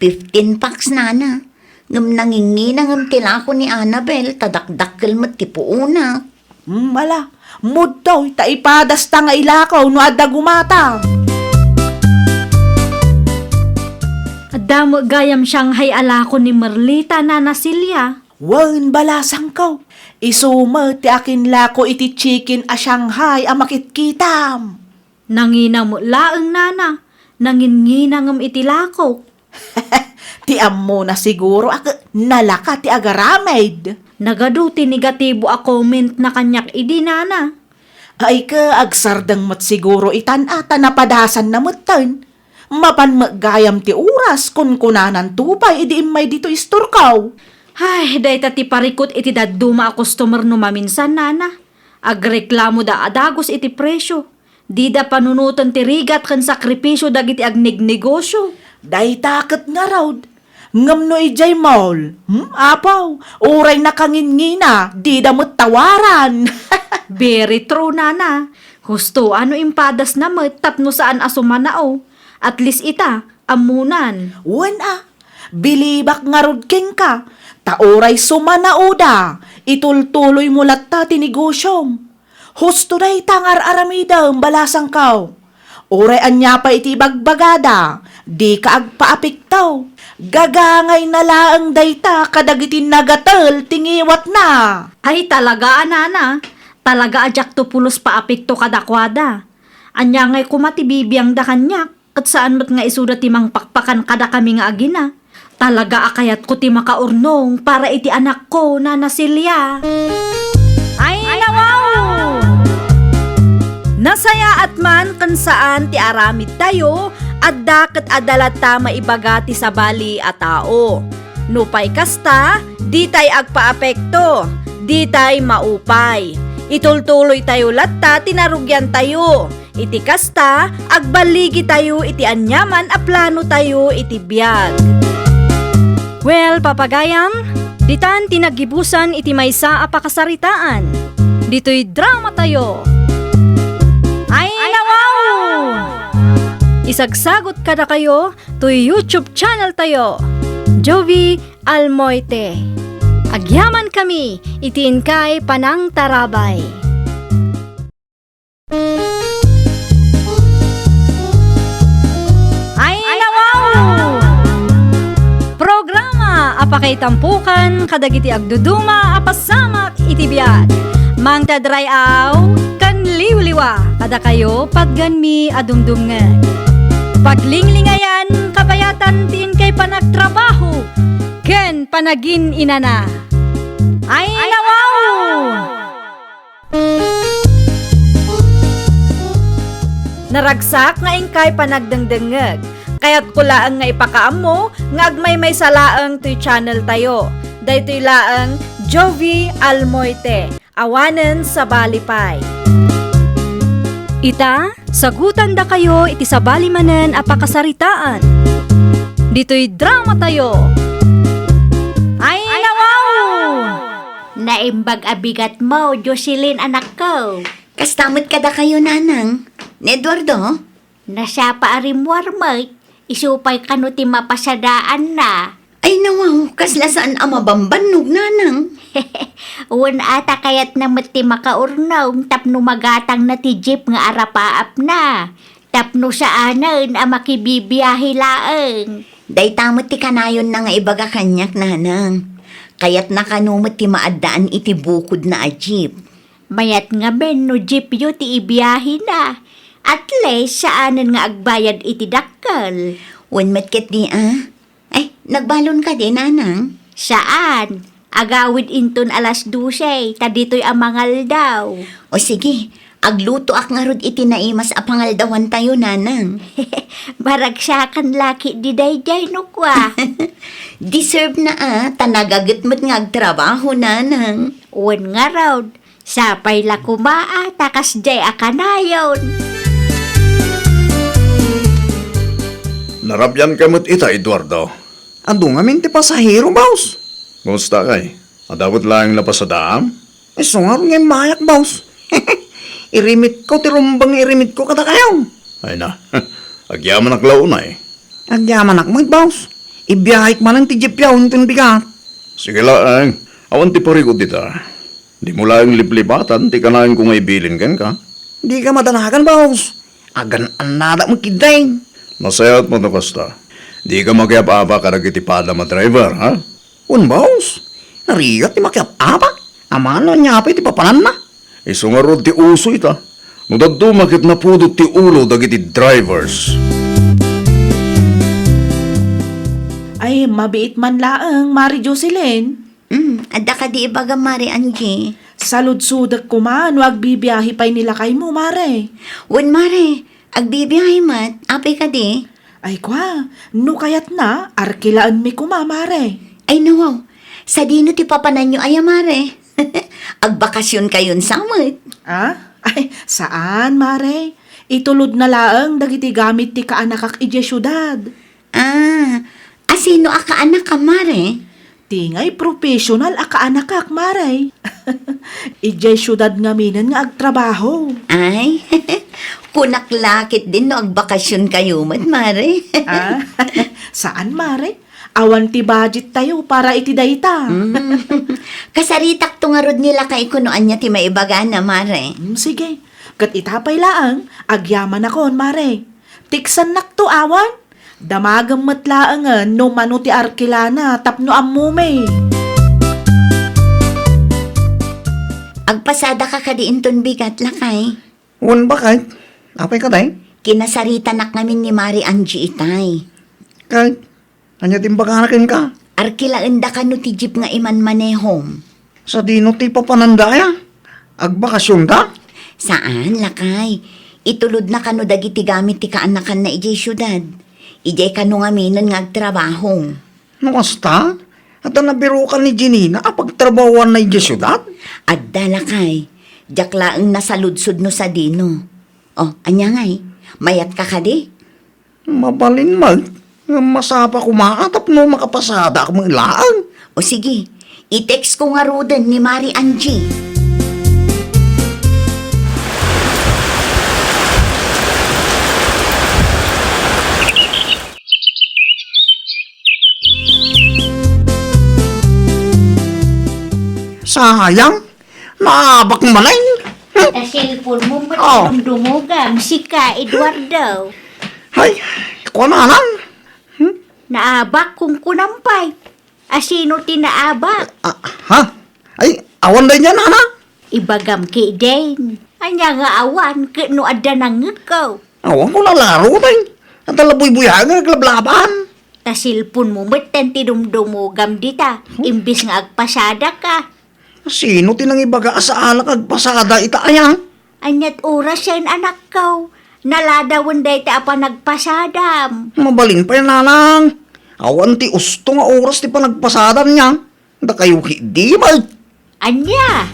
15 packs, Nana. Ngam nangingi ngam tilako ni Annabel, tadakdakkel mat ti puuna. Mala, mood daw, taipadas ta nga ilakaw no adda gumata. Adamo gayam Shanghai alako ni Merlita, Nana Celia. Wan balasang kaw. Isuma ti akin lako iti chicken a Shanghai a makitkitam. Nangina mo laang, Nana. Nanginginangam itilako. Ti ammo na siguro nalaka ti agaramed. Nagadu ti negatibo a comment na kanyak idi, Nana. Ay ka agsardang mat siguro itan ata napadasan na matan. Mapan magayam ti oras kun kunanan tupay idi imay dito isturkaw. Ay, dayta ti parikot iti daduma a customer no maminsan, Nana. Agreklamo da adagos iti presyo. Di da panunutan ti rigat kan sakripisyo dagiti agnegnegosyo. Day takot nga raud. Ngam no ijay maul. Apaw, uray na kangingina, di damot tawaran. Very true, Nana. Husto, ano impadas na tapno saan asumanao. At least ita, amunan. Wan bilibak nga rod king ka. Tauray sumanauda. Itultuloy mo latta ti negosyom. Husto day tangar aramida balasang kaw. Urean niya pa iti bagbagada, di ka agpaapiktaw. Gagangay na laang dayta kadagiti nagatel tingiwat na. Ay talaga anana, talaga ajak to pulos paapik to kadakwada. Anya ngay kumatibibiyang da kanyak, kat saan mo't nga isuda timang pakpakan kada kami nga agina. Talaga akayat ko ti makaurnong para iti anak ko na nasilya. Ay nawaw! Nasaya at man kan saan ti aramid tayo, at daket adalat ta maibaga ti sabali a tao. Nupay kasta, di tay agpaapekto, di tay maupay. Itultuloy tayo latta, tinarugyan tayo. Iti kasta, agbaligi tayo, iti anyaman a plano tayo, iti biyag. Well, papagayam, ditan tinagibusan iti maysa a pakasaritaan. Dito'y drama tayo. Ay nawaw! Isagsagot kada kayo to YouTube channel tayo, Jovi Almoite. Agyaman kami, itiin kay Panang Tarabay. Ay nawaw! Programa apakay tampukan kadagiti agduduma apasamak iti biag. Mang tadrayaw kan liwliwa kada kayo pagganmi adumdumngan. Paglinglingayan kabayatan tiin kay panagtrabaho ken panagin inana. Ay nawaw! Naragsak nga ingkay panagdengdengeg. Kaya't kulaang nga ipakaamo nga agmay may salaang to'y channel tayo. Daytoy laang Jovi Almoite. Awanen sa balipay. Ita, sagutan da kayo iti sabali manen apakasaritaan. Dito'y drama tayo. Ay nawaw! Naimbag abigat mo, Jocelyn anak ko. Kastamot kada kayo, nanang. Ni Eduardo? Nasya pa arimwar may, isupay kano ti mapasadaan na. Ay nawaw, kasla saan ang mabambanog, nanang. Uwan ata kayat na mati makaurnaw, tapno magatang na ti jeep nga arapaap na. Tapno saanan ang makibibiyahe laeng. Day tamot ti kanayon na nga ibaga kanyak, nanang. Kaya't nakanumot ti maadaan iti bukod na a jeep. Mayat nga ben no jeep yu ti ibiyahe na. At least saanan nga agbayad iti dakkel. Wan matket di Ay, nagbalon ka din, nanang. Saan? Agawid inton alas 12, ta dito'y amangal daw. O sige, agluto ak nga rod iti naimas apangaldawan tayo, nanang. Baragsakan laki di dayjay no kwa. Deserve na tanagagat mo't nga agtrabaho, nanang. Uwan nga raw, sapay la kumaa, takas jay akanayon. Narabyan ka mo't ita, Eduardo. Ando nga minti pasahero, boss. Kumusta kay? Adawat lang na pasadaam? Eh, sungar nga mayak, boss. Irimit ko, tirumbang irimit ko kada kayo. Ay na, agyaman ak launa eh. Agyaman ak mo, boss. Ibiyahik man ang tijip yaw, yung bigat. Sige lang, awan ti parikot dita. Di mo lang liplipatan, ti kanain kung ibilin kan ka. Di ka madanagan, boss. Agan anada mo kiday. Masayat mo na kasta. Di ka makiap-apa ka nagitipada ma driver, ha? Un, boss. Nariyat ti makiap-apa. Amano niya pa iti papanan na. Isungarod ti uso ita. Nudagdo makit na pudot ti ulo dagiti drivers. Ay, mabiit man laang, Mari Jocelyn. Adda ka di ibaga, Mari Angie. Saludsudak ko man, wag bibiyahe pa'y nila kay mo, Mare. Wan, Mari, agbibiyahe mat, apay ka di. Ay kwa, no kayat na, arkilaan mi kuma, Mare. Ay nawaw, sa dino ti papanan nyo ay, Mari. Agbakasyon kayon samot. Ah? Ay, saan, Mare? Itulod na laang dagiti gamit ti kaanakak ije syudad. Asino aka anak ka, Mari? Tingay professional akaanakak, Mare. Ije syudad nga minan nga agtrabaho. Ay, kunaklakit din no agbakasyon kayo mat, Mari. Ah? Saan, Mare? Awan ti budget tayo para iti dayta. Kasaritak tungarod nila kay kunoan niya ti maibaga na, Mare. Sige, Kat itapay laang, agyaman akon, mare. Tiksan nakto awan. Damagang matlaangan no mano ti arkilana tapno amume. Agpasada ka kadiinton bigat lakay. Wan ba kahit? Apay ka day? Kinasarita nak namin ni Mari Angie itay. Kahit, anya timbaganakin ka. Arkilaan da ka no ti jeep nga iman manehom. Sa dino ti papanandaya. Agbakasyon da? Saan, lakay? Itulod na kano dagiti gamit ti kaanakan na ijay syudad. Ijay kano nga minon nga agtrabaho. Nuwasta? At nabiro ka ni Janina apagtrabawan na iya syudad? Adda, lakay. Jaklaang nasaludsod no sa dino. Oh, anya ngay, mayat ka kadi? Mabalin mag. Masapa kumaatap no makapasada ako mga ilaan. O sige, i-text ko nga roden ni Mari Angie. Sayang, naabak manay. Sa cellphone mo ba Oh. dumugam si ka Eduardo? Ay, kumanan. Naabak kung kunampay. Asino tinaabak? Ha? Ay, awan day niya, nana. Ibagam ki din. Anya nga awan kano adda nang ngikaw. Awan ko lalaro tay. At alaboy-buyagan, naglablaban. Ta cellphone mo matan tinumdumugam dita. Imbis nga agpasada ka. Sino tinang ibaga sa alak agpasada itaayang? Anyat oras yan anak ko. Naladawan day ta apa nagpasadam. Mabalin pa yan, nanang. Awan ti usto nga oras ti panagpasada niya. Da kayo hindi ba? Anya?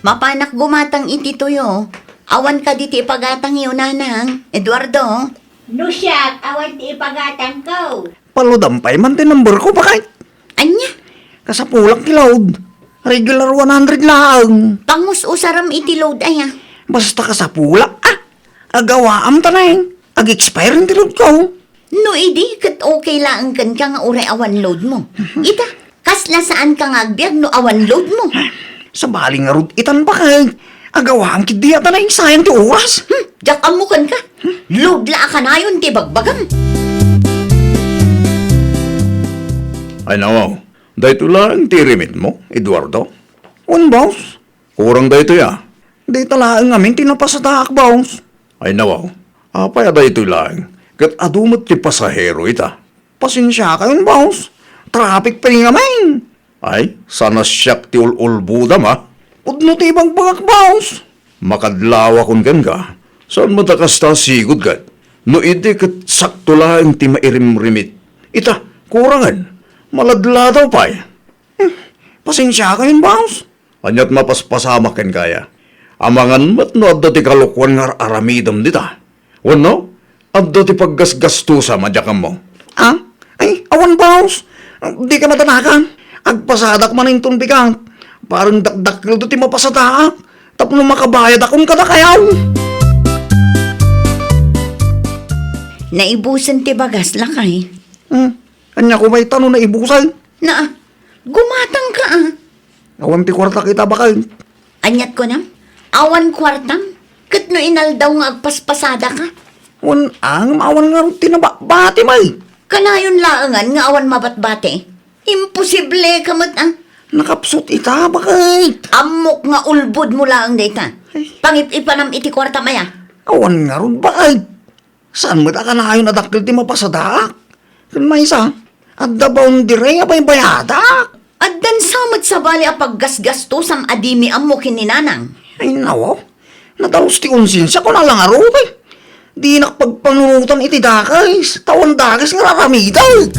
Mapanak gumatang iti tuyo. Awan ka diti pagatang yun, nanang. Eduardo. No siya, awan ti ipagatang ko. Paludampay man ti number ko pa kahit. Anya? Kasapulak ti load. Regular 100 lang. Pangus usaram iti load aya. Basta kasapulak. Agawaam tanay. Ag-expire ang load ko. No, idi, kat okay lang kan ka nga ure awan load mo. Ita, kasla saan ka nga agbyag no awan load mo. Sa baling nga rod itan pa kay. Agawaam kit diya tanay sayang ti oras. Jak amukan ka. Load la ka na yun, ti bagbagam. Ay nawaw, dahito lang tirimit mo, Eduardo. Un boss. Kurang dahito ya. Di talaan ngamin tinapasadaak boss. Ay nawaw, apay dahito lang. Kat adumot ti pasahero ita. Pasensya ka yun boss. Traffic pa rin ngamin. Ay, sana siyak ti ul-ulbudam ha. Udno ti ibang bangak boss. Makadlawa kun gan ka. Saan mo takas ta sigod kat? No iti kat sakto lang ti mairim-rimit. Ita, kurangan. Maladla daw pa eh. Pasensya ka yun boss. Anyat mapaspasama ken kaya. Amangan mat no adda ti kalukwan nga aramidam dita. Wano? Adda ti paggasgastusa madyakan mo. Ah? Ay, awan boss. Di ka matanakan. Agpasadak man yung tunbikang. Parang dakdakil do ti mapasadaak. Tapno makabayad akong kadakayaw. Naibusan ti bagas lakay. Kanya ko may tanong na ibusay. Na, gumatang ka ah. Awan ti kwarta kita bakal. Anyat ko na, awan kwartam. Kat no inaldaw nga agpaspasada ka. Awan nga tinabati may. Kanayon laangan nga awan mabatbate. Imposible kamot ah. Nakapsot ita bakal. Amok nga ulbod mo lang data. Pangip-ipanam iti kwarta maya. Awan nga ron bakal. Saan mo ka na ayon adakil ti mapasadaak? Kan may isa. At the boundary abay bayadak. At dan samad sa bali a paggasgasto sam adimi amo kininanang. Ay nawaw. Nadalos ti konsensya ko na lang arot eh. Di nakapagpanunutan iti dakais. Tawan dakais nga raramidag.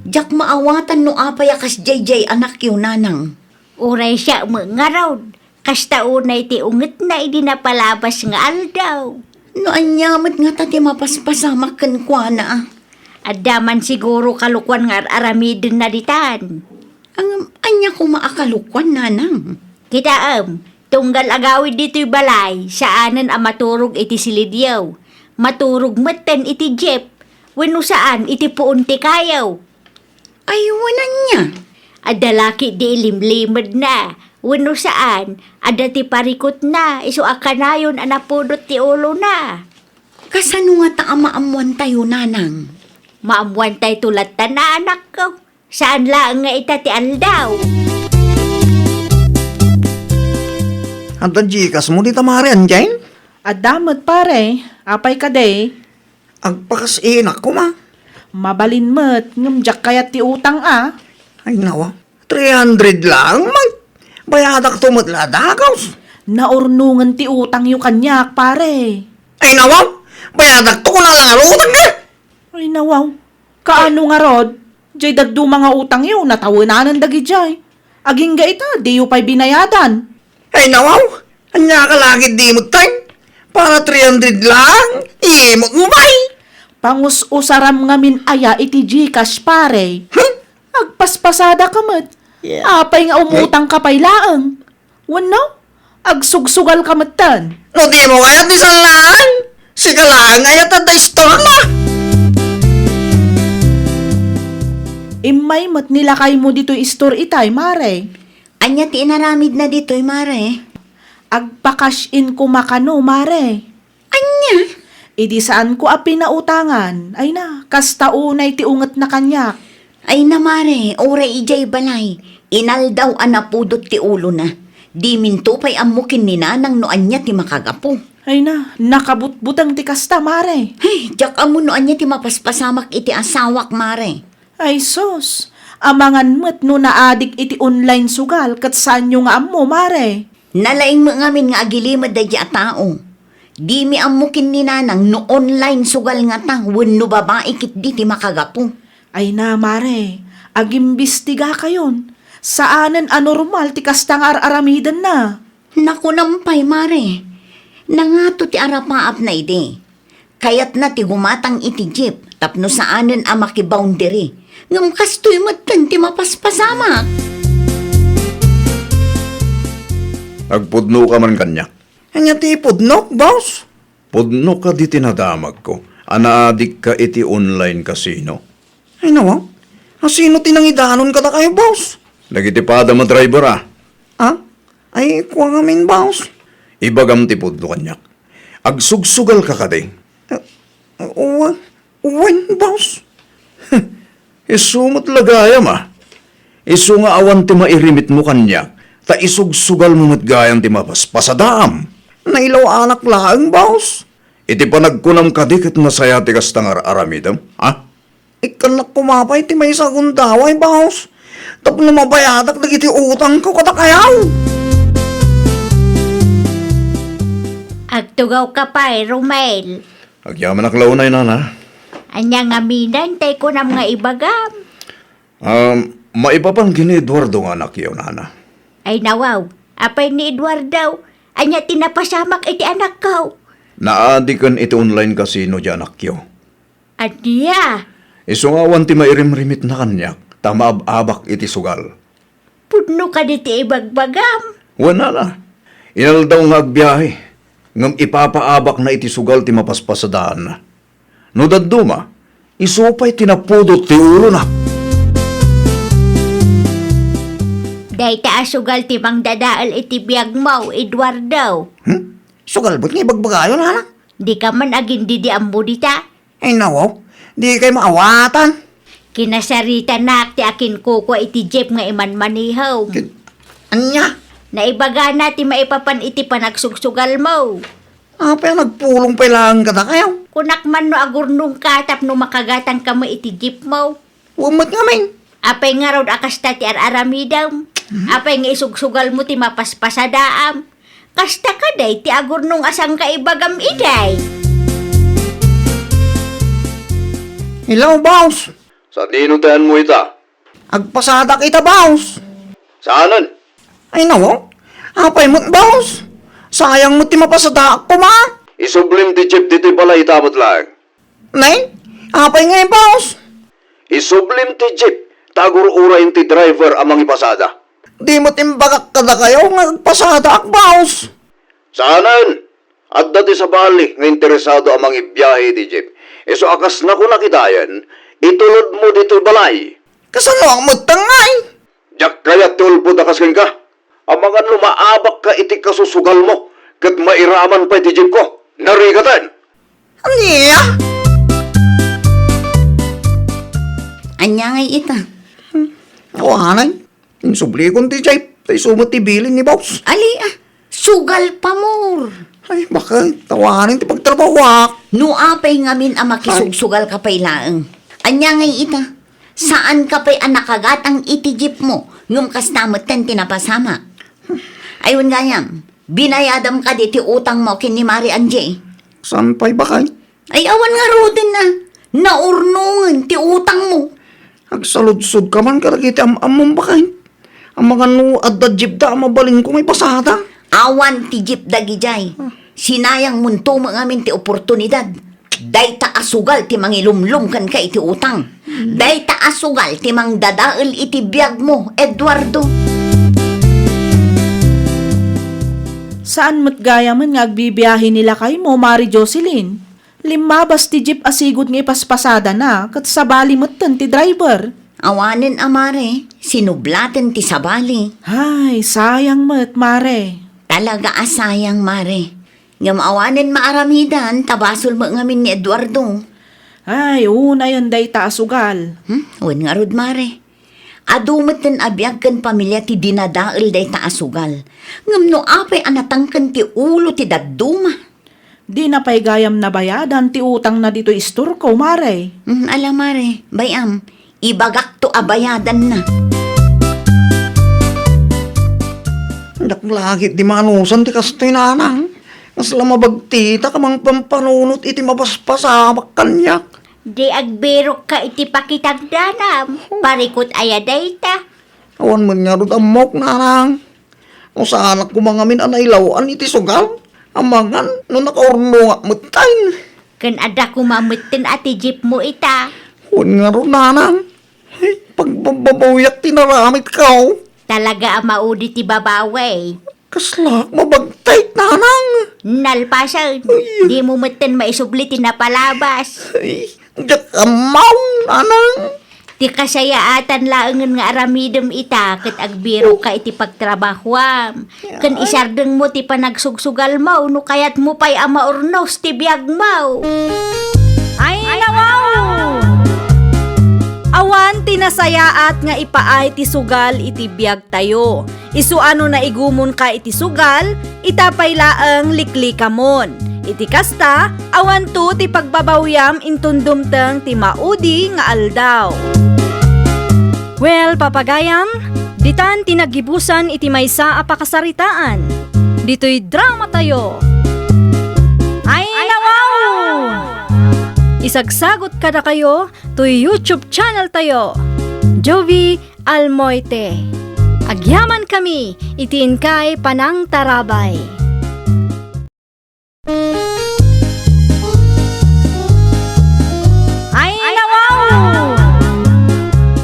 Jak maawatan no apayakas JJ anak yun nanang. Uray siya mga raw. Kasta unay ti unget na idinapalabas nga aldaw. No anyamat nga tati mapaspasamak kan kwa na ah. Adaman siguro kalukwan nga aramidin na ditan. Ang anya ko maakalukwan nanang. Kita tunggal agawid dito'y balay, saanan ang maturog iti silidyaw. Maturog matan iti jeep, wano saan iti puunti kayaw. Ay wanan niya. Adalaki di ilimlimad na. Wano saan, ada ti parikot na, iso akanayon anapudot ti ulo na. Kasano nga ta maamuan tayo, nanang? Maamuan tay tulad ta na anak ko. Saan lang nga ita ti aldaw? Ang Gcash mo di tamarian dyan? Adamot pare, apay ka day. Agpakas inak ko ma. Mabalin mo't, ngamjak kayat ti utang Ay nawa, 300 lang mag. Bayadak tumutla dagaws. Naurnungan ti utang yu kanyak pare. Ay nawa, bayadak to ko na lang alutang ka. Ay nawaw, kaano nga rod? Jay dagdo mga utang yu, natawanan dagi jay. Aging ga ita, di yu pa'y binayadan. Ay nawaw, anya ka lagi di mo time. Para 300 lang, imot mo bay. Pangus-usaram ngamin aya iti Gcash pare. Agpaspasada ka mat. Apay nga umutang ka pa'y laang. Wano? Agsugsugal ka matan. No di mo kaya di salaan. Sige lang, ayat at store na. Imay mat nilakay mo dito store itay, mare. Anya ti inaramid na dito'y, mare. Agpa-cash in ko makano, mare. Anya? Idi saan ko api na utangan? Ay na, kasta unay ti unget na kanyak. Ay na, mare, oray ijay balay. Inaldaw anapudot ti ulo na. Di minto pa'y amukin ni nanang no anya ti makagapo. Ay na, nakabutbutang ti kasta, mare. Hey, jak amo no anya ti mapaspasamak iti asawak, mare. Ay sos, amangan mo't no naadik iti online sugal kat saan yung nga amo, mare. Nalaing mo ngamin nga agilimad da di a tao. Di mi amukin ni nanang no online sugal nga ta, wenno babae kit di ti makagapo. Ay na, mare, agimbistiga kayon. Saanan anormal ti kastang aramidan na. Naku nampay, mare. Nangato ti arapaap na ide. Kayat na ti gumatang iti jeep, tapno saanan a makiboundary. Ngam kastoy matan ti mapaspasamak. Agpudno ka man kanyak. Anya ti pudnok, boss. Pudno ka di tinadamag ko. Anaadik ka iti online casino. Ay nawa, sino tinangidanon ka na kayo, boss? Nagitipada mo driver Ah? Ay, kuha ngamin, boss. Ibagam ti pudno kanyak. Agsugsugal ka kading. Uwan, boss. Isumot lagayam Isu nga awan ti mairimit mo kanyak. Ta isugsugal mo matgayang ti mapaspasadaam. Nailaw anak lang, boss. Iti pa nagkunam ka di kat masaya ti kastangar aramidam. Ikanak kumapay ti may sagundaway, boss. Tapno mabayadak na iti utang ko katakayaw. Agtugaw ka pa Romel. Agyaman aklaunay na. Anya nga minan, tay ko nam nga ibagam. Maipapang gini Eduardo nga anak yaw, nana. Ay nawaw, apay ni Eduardo, anya tinapasamak iti anak ko. Naadikan iti online casino di anak yaw. Anya, Isu nga awan ti mairimrimit na kanyak. Tamaab-abak iti sugal. pudno ka di ti ibagbagam. Wala na. Inal daw nga agbiyahe. Ngam ipapaabak na iti sugal ti mapaspasadaan na. No daduma, isupay tinapudot ti ulo na. Day taasugal ti mang dadaal iti biyag mo, Eduardo. Sugalbot nga ibagbagayon, ha? Di ka man agin didi ambo dita. Ay nawaw, di kayo maawatan. Kinasarita na ti akin kuko iti jeep nga iman manihaw. Anya? Naibaga na ti maipapan iti panagsugsugal mo. Apa yung nagpulong pa lang ka na kayo? Kunak man no agurnong katap no makagatang ka mo iti jeep mo. Umat nga main. Apay nga raw akasta ti araramidam. Apay nga isugsugal mo ti mapaspasadaam. Kasta ka day ti agurnong asang kaibagam iday. Hello, boss. Sa tinutayan mo ita? Agpasada kita, boss. Saanan? Ay nawaw, apay mo't, boss. Sayang mo ti mapasada ako, ma. Isublim ti jeep dito pala itabot lang. Nay, apay nga yung boss. Isublim ti jeep. Tagur urayin ti driver amang ipasada. Di mo timbagak ka na kayo nga agpasada ak, boss. Saanan? At dati sa bali nga interesado amang ibiyahe ti jeep. So akas na ko nakitayan, itulod mo dito balay. Kasano ang matangay? Jak kaya tulpo da kasken ka. Ang mga lumaabak ka iti kasusugal mo. Kat mairaman pa iti jeep ko. Narigatan. Aniya? Anya ngay ita. Awanay. Insubli kong ti Jay. Tay sumot ti bilin ni boss. Ali sugal pa mor. Ay, bakit? Tawanin ti pagtrabaho. No apay ngamin ang makisugsugal ka pa'y laeng. Anya ngay ita. Saan ka pa'y anakagatang itijip mo ngum kastamot ten tinapasama? Ayun gayam, binayadam ka di ti utang mo kin ni Mari Anje. Saan pa'y bakay? Ay awan nga rodin na. Naurnungan ti utang mo. Agsaludsod ka man karagiti among bakay. Ang mga no at da jeep da mabalin ko may pasada. Awan ti jeep dagijay. Sinayang munto mo ngamin ti oportunidad. Day ta asugal ti mangilumlum kan ka iti utang. Day ta asugal ti mang dadael iti biyag mo, Eduardo. Saan mo't gaya man nga agbibiyahe nila kay mo, Mari Jocelyn? Limabas ti jeep asigod nga ipaspasada na, kat sabali mo't ti driver. Awanin amare, sinublaten ti sabali. Ay, sayang mo't, Mare. Talaga asayang mare. Ngam awanin maaramidan, tabasol mo ngamin ni Eduardo. Ay, una yun day taasugal. Wan nga rod mare. Adumot ten abiyag kan pamilya ti dinadael day taasugal. Ngam no apay anatangkan ti ulo ti daduma. Di na pa'y gayam na bayadan ti utang na dito istur ko, Mare. Ala mare, bayam, ibagak to abayadan na. Daklagit di manusan ti kastoy nanang. Mas lamabagtita ka mang pampanunot iti mapaspasamak kanyak. Di agberok ka iti pakitagdanam. Parikot ayaday ta. Awan man nga rin amok nanang. O sa anak ko mga min anailawan iti sugal. Amangan no nakaurno nga mutain. Kan ada kumamutin ati jeep mo ita. Huwag nga rin nanang. Pagbababuyak tinaramit ka. Talaga ang maudi ti babaway. Kaslak mabagtay nanang. Nalpasan. Di mo mutin maisublitin na palabas. Ay, yak amaw nanang. Ti kasayaatan laengan nga aramidem ita ket agbiro ka iti pagtrabahuam. Ken isardeng mo ti panagsugsugal mo no kayat mo pay ama urnos ti biag mo. Ay, nawaw! Awan tinasayaat nga ipaay ti sugal iti biag tayo. Isuano na igumon ka iti sugal, itapay laeng liklikamon. Iti kasta, awan to ti pagbabawyam intundumteng ti maudi nga aldaw. Well, papagayam, ditan tinagibusan iti maysa a pakasaritaan. Dito'y drama tayo. Ay, nawaw! Isagsagot kada kayo to YouTube channel tayo, Jovi Almoite. Agyaman kami, itiin kay Panang Tarabay. Ay, nawaw!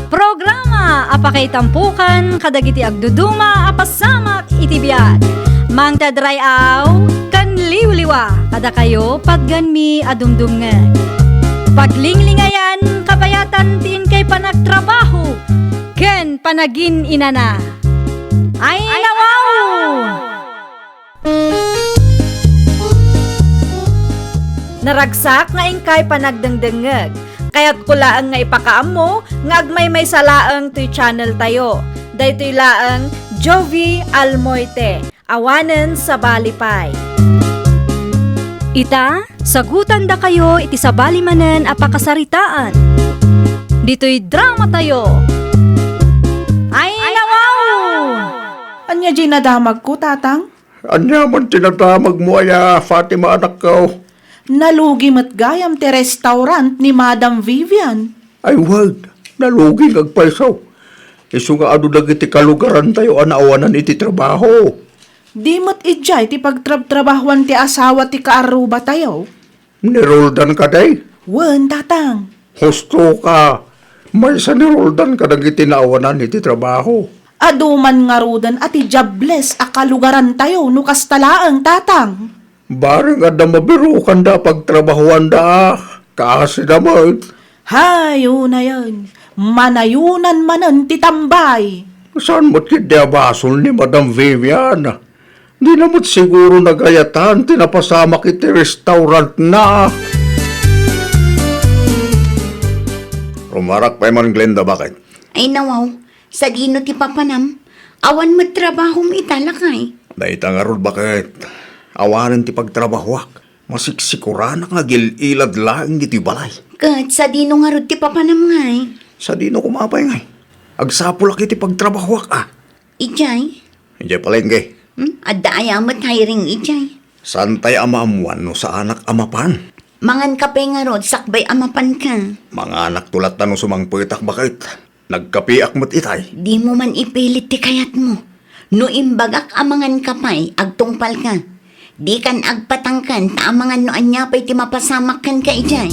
Programa apakay tampukan kadagiti agduduma apasamak iti biag. Mang tadrayaw kan liwliwa kada kayo pagganmi adumdumngeg. Paglinglingayan, kabayatan tin kay panagtrabaho, ken panagin inana. Ay, nawaw! Naragsak nga ingkay panagdengdengeg, kaya't kulaang nga ipakaam mo, nga agmay may salaang to'y channel tayo. Daytoy laang Jovi Almoite, awanen sa balipay. Ita, sagutan da kayo iti sabali manen a pakasaritaan. Dito'y drama tayo. Ay, nawaw! Anya di nadamag ko, tatang? Anya man tinatamag mo aya, Fatima anak ko. Nalugi mo't gayam ti restaurant ni Madam Vivian. Ay wag, nalugi agpaisaw. Isu nga adu dagiti kalugaran tayo anaawanan iti trabaho. Di mo't ijay ti pagtrab-trabahuan ti asawa ti kaaruba tayo. Niroldan ka day. Wen, tatang. Husto ka. May sa niroldan ka dagiti naawanan iti trabaho. Aduman nga rudan ati jobless a kalugaran tayo no kastalaang, tatang. Barang ada mabirukan da pagtrabahuan da. Kasi naman. Hay, una yan. Manayunan manan ti tambay. Saan mo't kidyabasol ni Madam Vivian? Di na mo't siguro nagayatan, tinapasama kiti restaurant na. Rumarak pa man, Glenda, bakit? Ay nawaw, sa dino ti papanam, awan mo't trabaho mo italakay. Dahita nga rod, bakit? Awanan ti pagtrabahwak. Masiksikuran nga gililad lang iti balay. Kat sa dino nga rod ti papanam ngay. Sa di no kumapay ngay. Agsapulak iti pagtrabahwak Ijay, Hindi palengke. adda ayamat hiring ijay. Santay ama amuan no sa anak amapan. Mangan kape nga rod, sakbay amapan ka. Mga anak tulat na no sumangpitak bakit? Nagkapiak mo't itay. Di mo man ipilit ti kayat mo. No imbagak amangan kapay, agtungpal ka. Di kan agpatangkan, taamangan no anya pa'y ti mapasamakan ka ijay.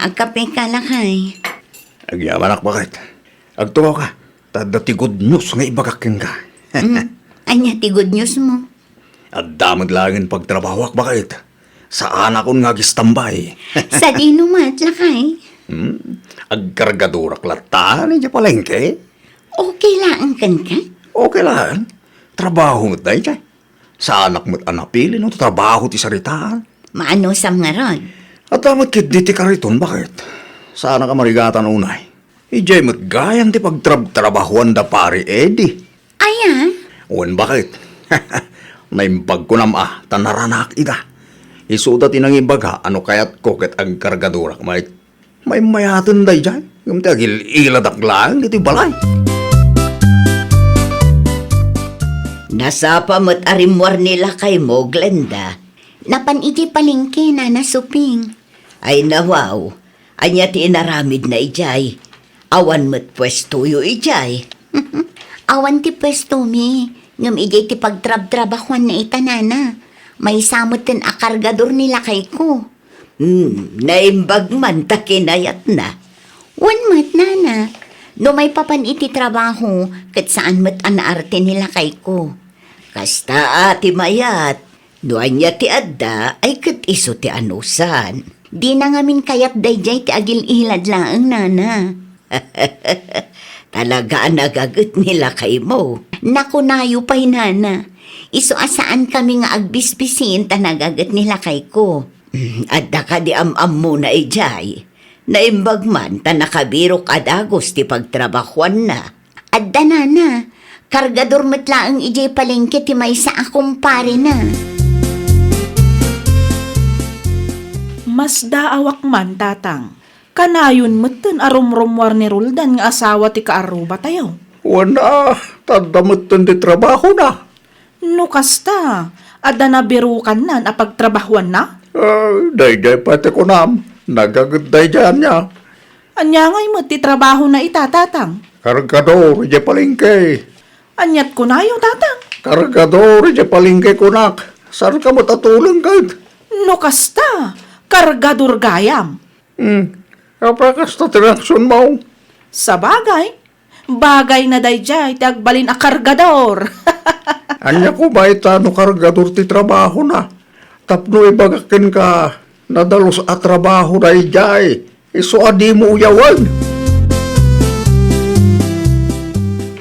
Agkape ka lakay. Agyamanak bakit? Agtuwa ka. Tada ti good news nga ibagakin ka. Anya ti good news mo. At damad langin pagtrabahwak bakit? Sa anak kon nga gistambay. Sa di numat lakay. Agkargadurak latan niya palengke. Okay lang kan ka? Okay lang. Trabaho mo't dahi siya. Sa anak mo't anapili no, trabaho ti saritaan. Maano sam nga rod? At amat kit di ti kariton, bakit? Sa anak ka marigatan unay. Ijay mo't gayang ti pagtrabahuan da pari edi. Aya? Uwan bakit? Naimbag ko nam tanaranak ida. Isuda tinang imbaga, ano kayat ko ket agkargadurak, may mayatan day dyan. Yung tagil iladak lang, iti balay. Nasapa mo't arimwar nila kay mo, Glenda. Napan iti palengke na nasuping. Ay nawaw, anya ti inaramid na ijay. Awan mo't pwesto yu ijay. Awan ti pwesto mi. Ngam ijay ti pagtrab-trabakwan na itanana. May samot tin akargador nila kay ko. Naimbag man ta kinayat na. Wan mat nana. No may papan iti trabaho, kat saan mat anaarte nila kay ko. Kasta ati mayat, no anya ti adda, ay kat iso ti anusan. Di na ngamin kayat dayjay ti agil ilad laang nana. Talaga nagagot nila kay mo. Nakunayo pa'y nana. Iso asaan kami nga agbisbisin ta nagagot nila kay ko. Adda ka di am-am mo na ijay. Naimbag man ta nakabirok adagos ti pagtrabahuan na. Adda nana, kargador matlaang ijay palengke ti may sa akong pare na. Mas daawak man, tatang. Kanayon meten arumrumwar ni Roldan nga asawa ti kaaruba tayo. Wana, tadamot ti trabaho na. No kasta, ada na birukan nan apagtrabahuan na? Day pati ko nam. Nagagaday dyan niya. Anya ngay mo ti trabaho na itatatang. Kargador, ije palengke. Anyat ko na yung tatang. Kargador, ije palengke kunak. Saan ka matatulong kag? No kasta, kargador gayam. Kapakas na tinaksyon mo. Sa bagay na dayjay ti agbalin a kargador. Anya ko ba itano kargador ti trabaho na? Tapno ibagakin ka, nadalos at trabaho na ijay. Iso adi mo uyawan.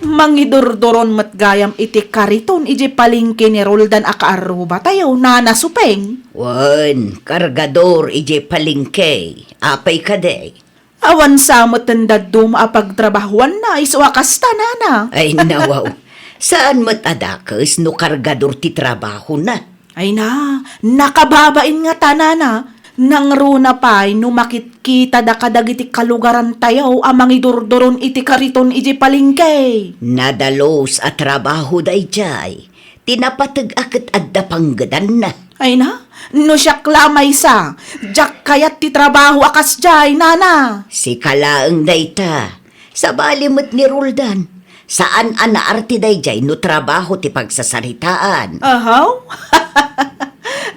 Mangidurdoron matgayam iti kariton iji palingki ni Roldan a kaaruba tayo na nasupeng. Wan, kargador ije palengke. Apay ka day. Awan sa matandadum a pagtrabahuan na iswakas tanana. Ay nawaw, saan mo't adakas no kargador ti trabaho na? Ay na, nakababain nga tanana. Nang runa pa'y numakit kita da kadagiti kalugaran tayo amang idurdoron iti kariton iji palingke. Nadalos at trabaho dayjay. Tinapatag akat adda panggadan na. Ay na, no siya klamay sa, jak kayat ti trabaho akas jay, nana. Si kalaang dayta. Sa balimot ni Roldan. Saan anaarte dayjay no trabaho ti pagsasaritaan. Ahaw?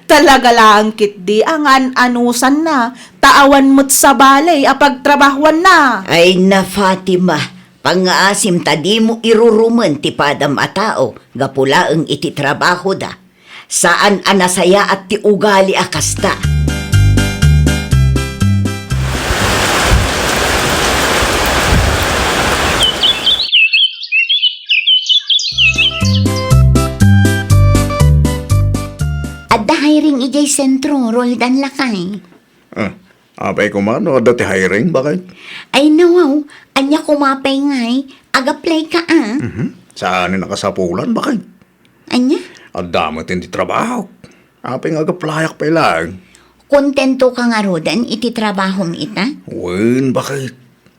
Talaga lang kit di ang anusan na, taawan mo't sa balay apagtrabahuan na. Ay na Fatima, pangaasim tadi mo iruruman ti padam a tao, gapulaang iti trabaho da. Saan anasaya at ti ugali akasta. ijay sentro, Roldan lakay. Apay ko man, no, dati hiring, bakit? Ay nawaw, anya kumapay ngay, agaplay ka Saan nakasapulan, bakit? Anya? Ang damot hindi trabaho. Apay nga gaplayak pa lang. Kontento ka nga Rodan, iti trabaho mo ita? Wen, bakit?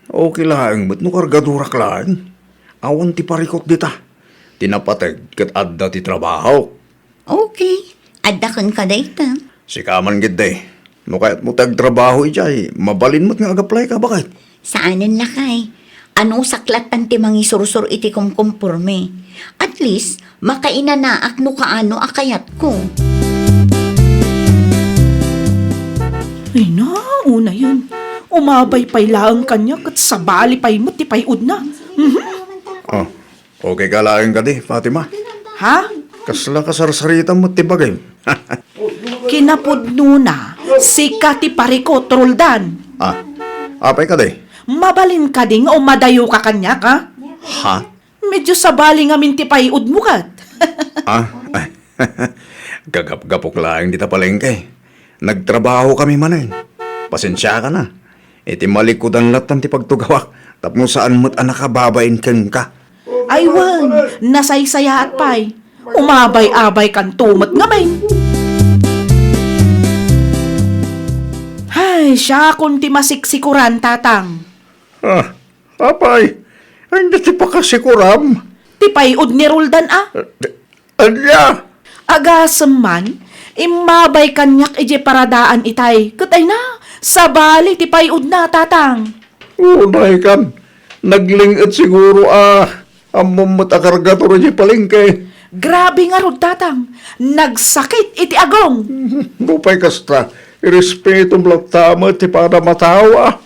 Okay lang, ba't no kargadurak lang? Awan ti parikot dita. Tinapatag kat adda ti trabaho. Okay, adda kan ka dayta. Si kaman gid day. No kaya't mo tagtrabaho ijay, mabalin mo't nga agaplay ka, bakit? Saanan lakay? Anong saklatan ti mangi sursur iti kumkumpurme? At least, makainanaak no kaano akayat ko. Ay na, una yun. Umabay pa'y laang kanya kat sabali pa'y mo, tipayod na. Oh, okay ka lang ka di, Fatima. Ha? Kasla kasarsarita mo tibagay. Kinapudno na, si Kati Parikot, Roldan. Apay ka di? Mabalin ka ding o madayo ka kanya ka? Ha? Medyo sabali nga mintipayod mo kat. Ay, gagap-gapok lang dita palengke. Nagtrabaho kami manin. Pasensya ka na. Iti malikudan latan ti pagtugawak. Tapno saan mo't anakababain kang ka. Aywan, nasaysaya at pay. Umabay-abay kan tumat nga main. Ay, siya kung ti masiksikuran, tatang. Apay, hindi ti pa kasikuram. Tipayod ni Roldan Anya, Agasam man, imabay kanyak ije paradaan itay. Katay na, sabali tipayod na, tatang. unay kan. Naglingit siguro amumot akargato rin palengke. Grabe nga rod, tatang. Nagsakit iti agong. Bupay kasta, irespeto mo lang tama ti para matawa.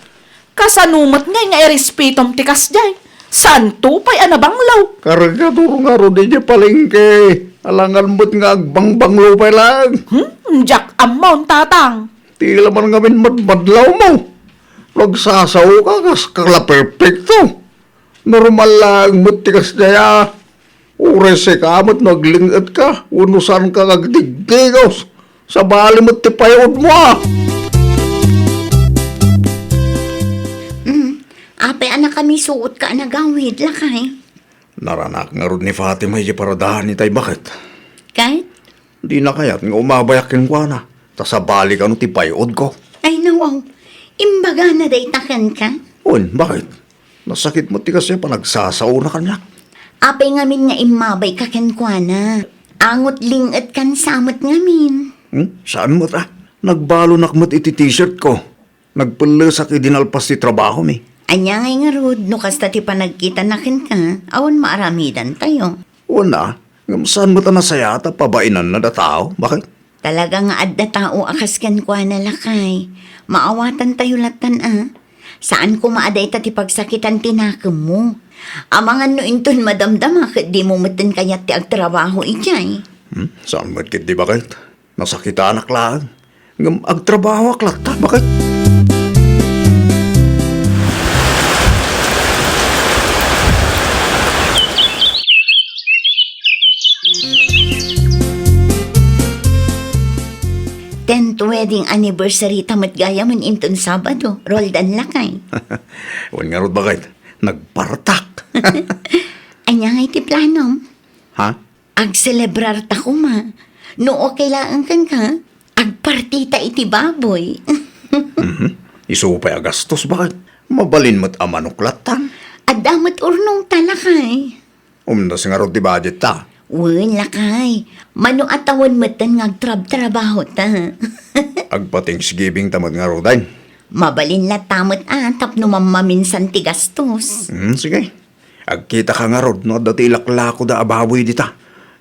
Kasanumat ngay nga irespetom tikas jay. Santo pa'y anabanglaw. Kargaduro nga ro di palengke. Alangan mo't nga agbangbanglo pa lang. Jack amon, tatang. Tila man ngamin madmadlaw mo. Nagsasaw ka kas kala perfecto. Normal lang mo't tikas daya. Urese ka mo't naglingit ka. Unusan ka nagdigdigos. Sa bali mo't tipayod mo Apay anak kami suot ka nagawid lakay. Naranak nga ron ni Fatima iti paradahan ni tay, bakit? Kahit? Di na kaya't nga umabayakin ko na. Tasabali ka no tipayod ko. Ay nawaw, imbaga na daytakan ka. Bakit? Nasakit mo ti kasi pa nagsasaw na kanya. Apay ngamin nga imabay ka kenkwana. Angot lingat kan samot ngamin. Saan mo ta? Nagbalo nakmat iti t-shirt ko. Nagpalasak idinalpas ti trabaho mi. Anya ngay nga rod, no kasta ti panagkita nakin ka, awan maaramidan tayo. Wala. Saan mo ta nasayata pabainan na da tao? Bakit? Talaga nga adda tao akas kenkwana lakay. Maawatan tayo latan Saan ko maaday ta ti pagsakitan tinakam mo? Amangan no inton madamdama kat di mo matan kayat ti agtrabaho ijay. Saan mo't kit di bakit? Nasakita anak lang. Ngam agtrabaho aklat ta, bakit? Tenth wedding anniversary tamat gaya man inton Sabado, Roldan lakay. Wan nga rod bakit? Nagpartak. Anya nga iti planom. Ha? Ag-celebrar ta ko ma. No okay lang kan ka, agpartita iti baboy. Isupay agastos, bakit? Mabalin mo't amanuklatan. At damat urnong talakay. Umdas nga rod di budget ta. Wen lakay, mano atawan matan ngagtrab-trabaho ta. Agpa-Thanksgiving tamad nga rodain. Mabalin la tamot tapno mamaminsan ti gastos. Sige. Agkita ka nga rod, no? Dati ilaklako da ababoy dita.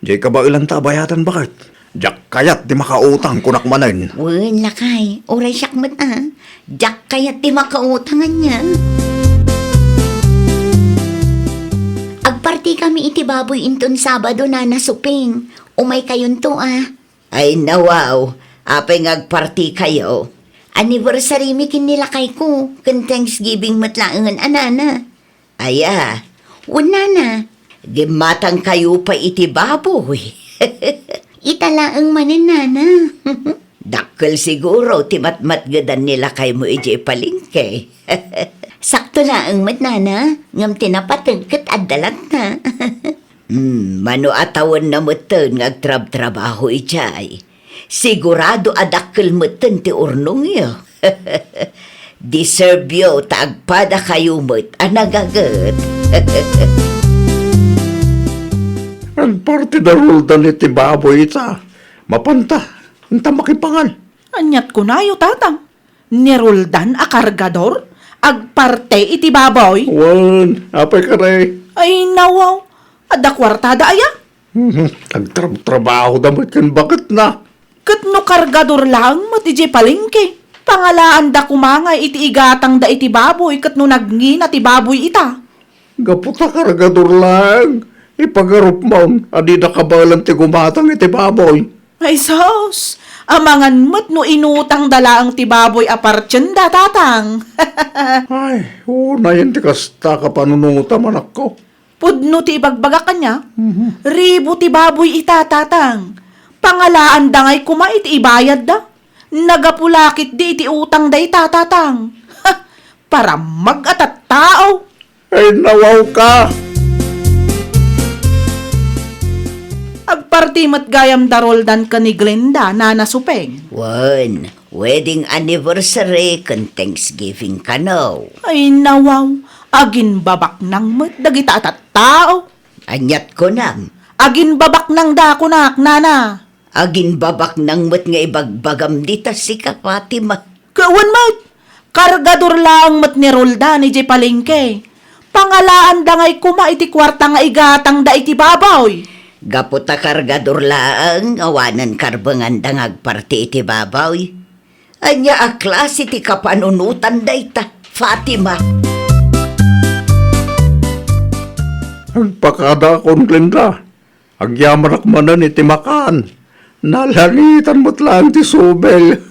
Diyay ka ba ilang tabayatan, bakit? Diyak kayat di makautang kunak manan. Wen lakay, oray siyak mat jak kayat ti makautangan niya. Agparti kami iti baboy inton Sabado na nasuping. Umay kayon to Ay nawaw, apay ngagparti kayo. Anniversary mi kinilakay ko, kan Thanksgiving matlaangan anana. Aya, wala na. Gimatang kayo pa iti baboy. Italaang mananana. Dakkel siguro, timat-matgadan nila kay mo ije palingke. Sakto na ang matnana, ngam tinapatag kat adalat na. Mano atawan na matan ngagtrab-trabaho ijay. Sigurado adakkel matan ti urnong yo. Deserve yo, taagpada kayo mo't anagagat. Ang parte na roldan iti baboy ita. Mapanta, ang tamakipangan. Anyat ko na yo, tatang. Niruldan a kargador? Agparte iti baboy? Wan, apay ka rin. Ay, nawaw. Ada kwartada aya? Nagtrabaho damat kan bakit na. Kat no kargador lang, matije palengke. Pangalaan da kumangay iti igatang da iti baboy, kat no nagngin iti baboy ita. Gaputa kargador lang. Ipagarup mo, adi na kabalan ti gumatang iti baboy. Ay, sos! Amangan mo't no inutang dala ang ti baboy apartyan da, tatang. Ay, una yan ti kasta ka panunuta manak ko. Pudno ti ibagbaga kanya, ribo ti baboy ita, tatang. Pangalaan da ngay kumait ibayad da. Nagapulakit di iti utang da ita, tatang. Ha, para mag-atat tao. Ay, nawaw ka. Agpartimat gayam daroldan ka ni Glenda na nasupeng. Wan, wedding anniversary kan Thanksgiving ka no. Ay nawaw, agin babak nang mat dagita at tao. Anyat ko nam. Agin babak nang dakunak, nana. Agin babak nang mat nga ibagbagam dita si ka Fatima. Kawan mat, kargador lang mat ni Roldan ni Jay Palengke. Pangalaan da ngay kuma iti kwarta nga igatang da iti baboy. Gaputa kargador laang awanan karbangan dangag parte iti babaw. Anya a klase ti kapanunutan dayta, Fatima. Agpakada akong Glenda. Agyaman akmanan iti makan. Nalanitan mo't lang ti subel.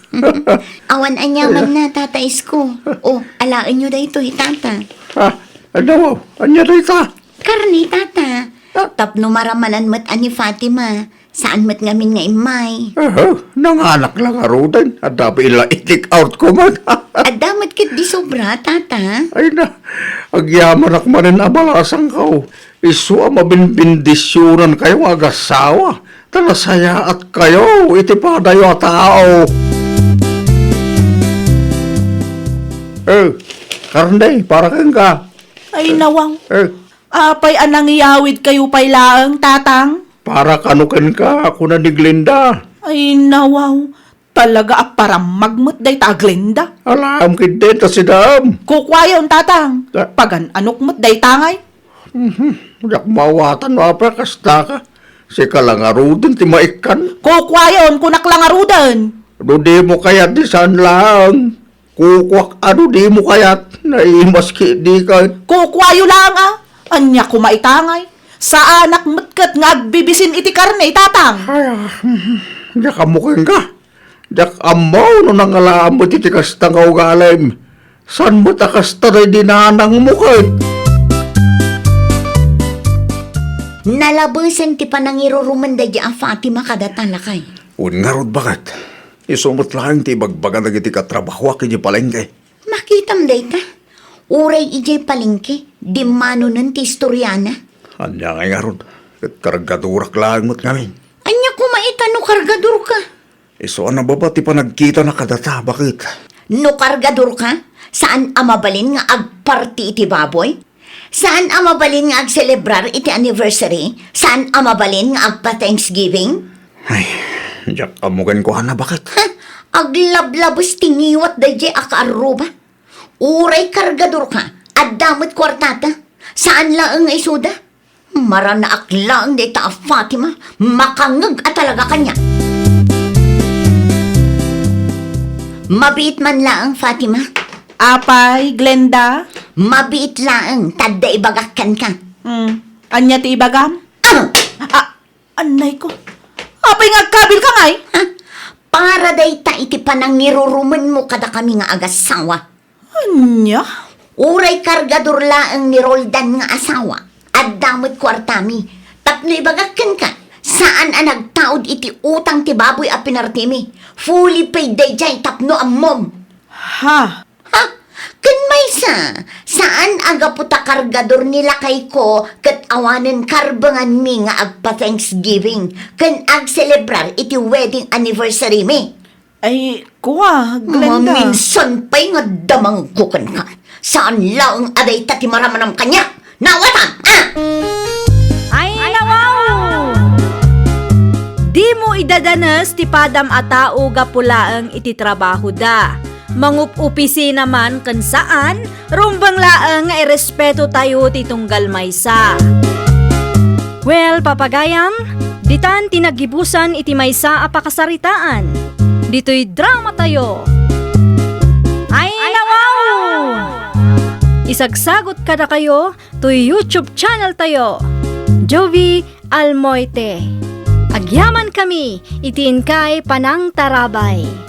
Awan anyaman na, tata isko. Oh, alaan nyo dayto, tata. Ha, ano, anya na ita? Karni, tata. Tapno maramanan mat ani Fatima. Saan mat ngamin nga imay? Nanganak lang arudan. At dapat ila itik out ko man. At damat kit di sobra, tata. Ay na, agyaman akmanan abalasang kao. Isu ang mabinbindisyonan kayo agasawa. Talasaya at kayo, iti padayo tao. Karnday, para kang ka. Ay nawang, Eh, apay anang iyawid kayo pay laang, tatang. para kanukan ka, ako na ni Glenda. Ay nawaw, talaga aparam magmut day ta Glenda. Alam kita si Dam. Kukwayon, tatang. Pagan anok mut day tangay. Yak mawatan mo apa kasta ka. Si kalangarudin ti maikan. Kukwayon, kunak lang arudan. Ano di mo kayat di saan lang. Kukwak ano di mo kayat. Naimas ki di ka. Kukwayo lang ah. Anya kumaitangay. Sa anak matkat nga agbibisin iti karne, tatang. Yak amukin ka. Yak amaw no nangalaan mo ti kasta nga ugalim. San mo takasta rin dinanang mo kay? Nalabasan ti panangiruruman da di ang Fatima kada talakay. Un nga rod bakit? Isumot lang ti bagbagan na giti katrabaho kini palengke. Makitam dayta. Uray ijay palingke. Di mano nun ti istoryana. Anya nga rod. At kargadurak lang mo't ngamin. Anya kumaita no kargador ka. Iso na ba ti panagkita na kadata? Bakit? No kargador ka? Saan amabalin nga agparti iti baboy? Saan amabalin nga agselebrar iti anniversary? Saan amabalin nga agpa-Thanksgiving? Ay, jak amugan ko na bakit? Ha? Aglablabos tingiwat da jay akaruba. Uray kargador ka. At damot kwartata. Saan lang ang isuda? Marana aklang dita a Fatima. Makangag at talaga kanya. Mabiit man lang Fatima. Apay, Glenda. Mabiit lang. Tadda ibagakan ka. Anya ti ibagam? Ah! Anay ko. Apay nga kabil ka ngay. Ha? Para dayta iti panangiruruman mo kada kami nga agasawa. Anya? Uray kargador laang ni Roldan nga asawa. At damot kwartami. Tapno ibagakan ka. Saan ang nagtaod iti utang ti baboy a pinartimi? Fully paid day dyan tapno ang mom. Ha? Ha? Kan may saan aga puta kargador nila kay ko kat awanen karbangan mi nga agpa Thanksgiving kan ag celebrar iti wedding anniversary mi. Ay, kuha, Glenda. Minsan pa'y nga damang kukan ka. Saan lang aday tati maramanam kanya? Nawatan, ah! Ay, nawaw! Di mo idadanas ti padam atao gapulaang iti trabaho da. Mangup-upisi naman kan saan, rumbang laang nga irespeto tayo ti tunggal maysa. Well, papagayam, ditan tinagibusan iti maysa apakasaritaan. Dito'y drama tayo. Ay, nawaw! Isagsagot kada kayo to YouTube channel tayo. Jovi Almoite. Agyaman kami, itiin kay Panang Tarabay.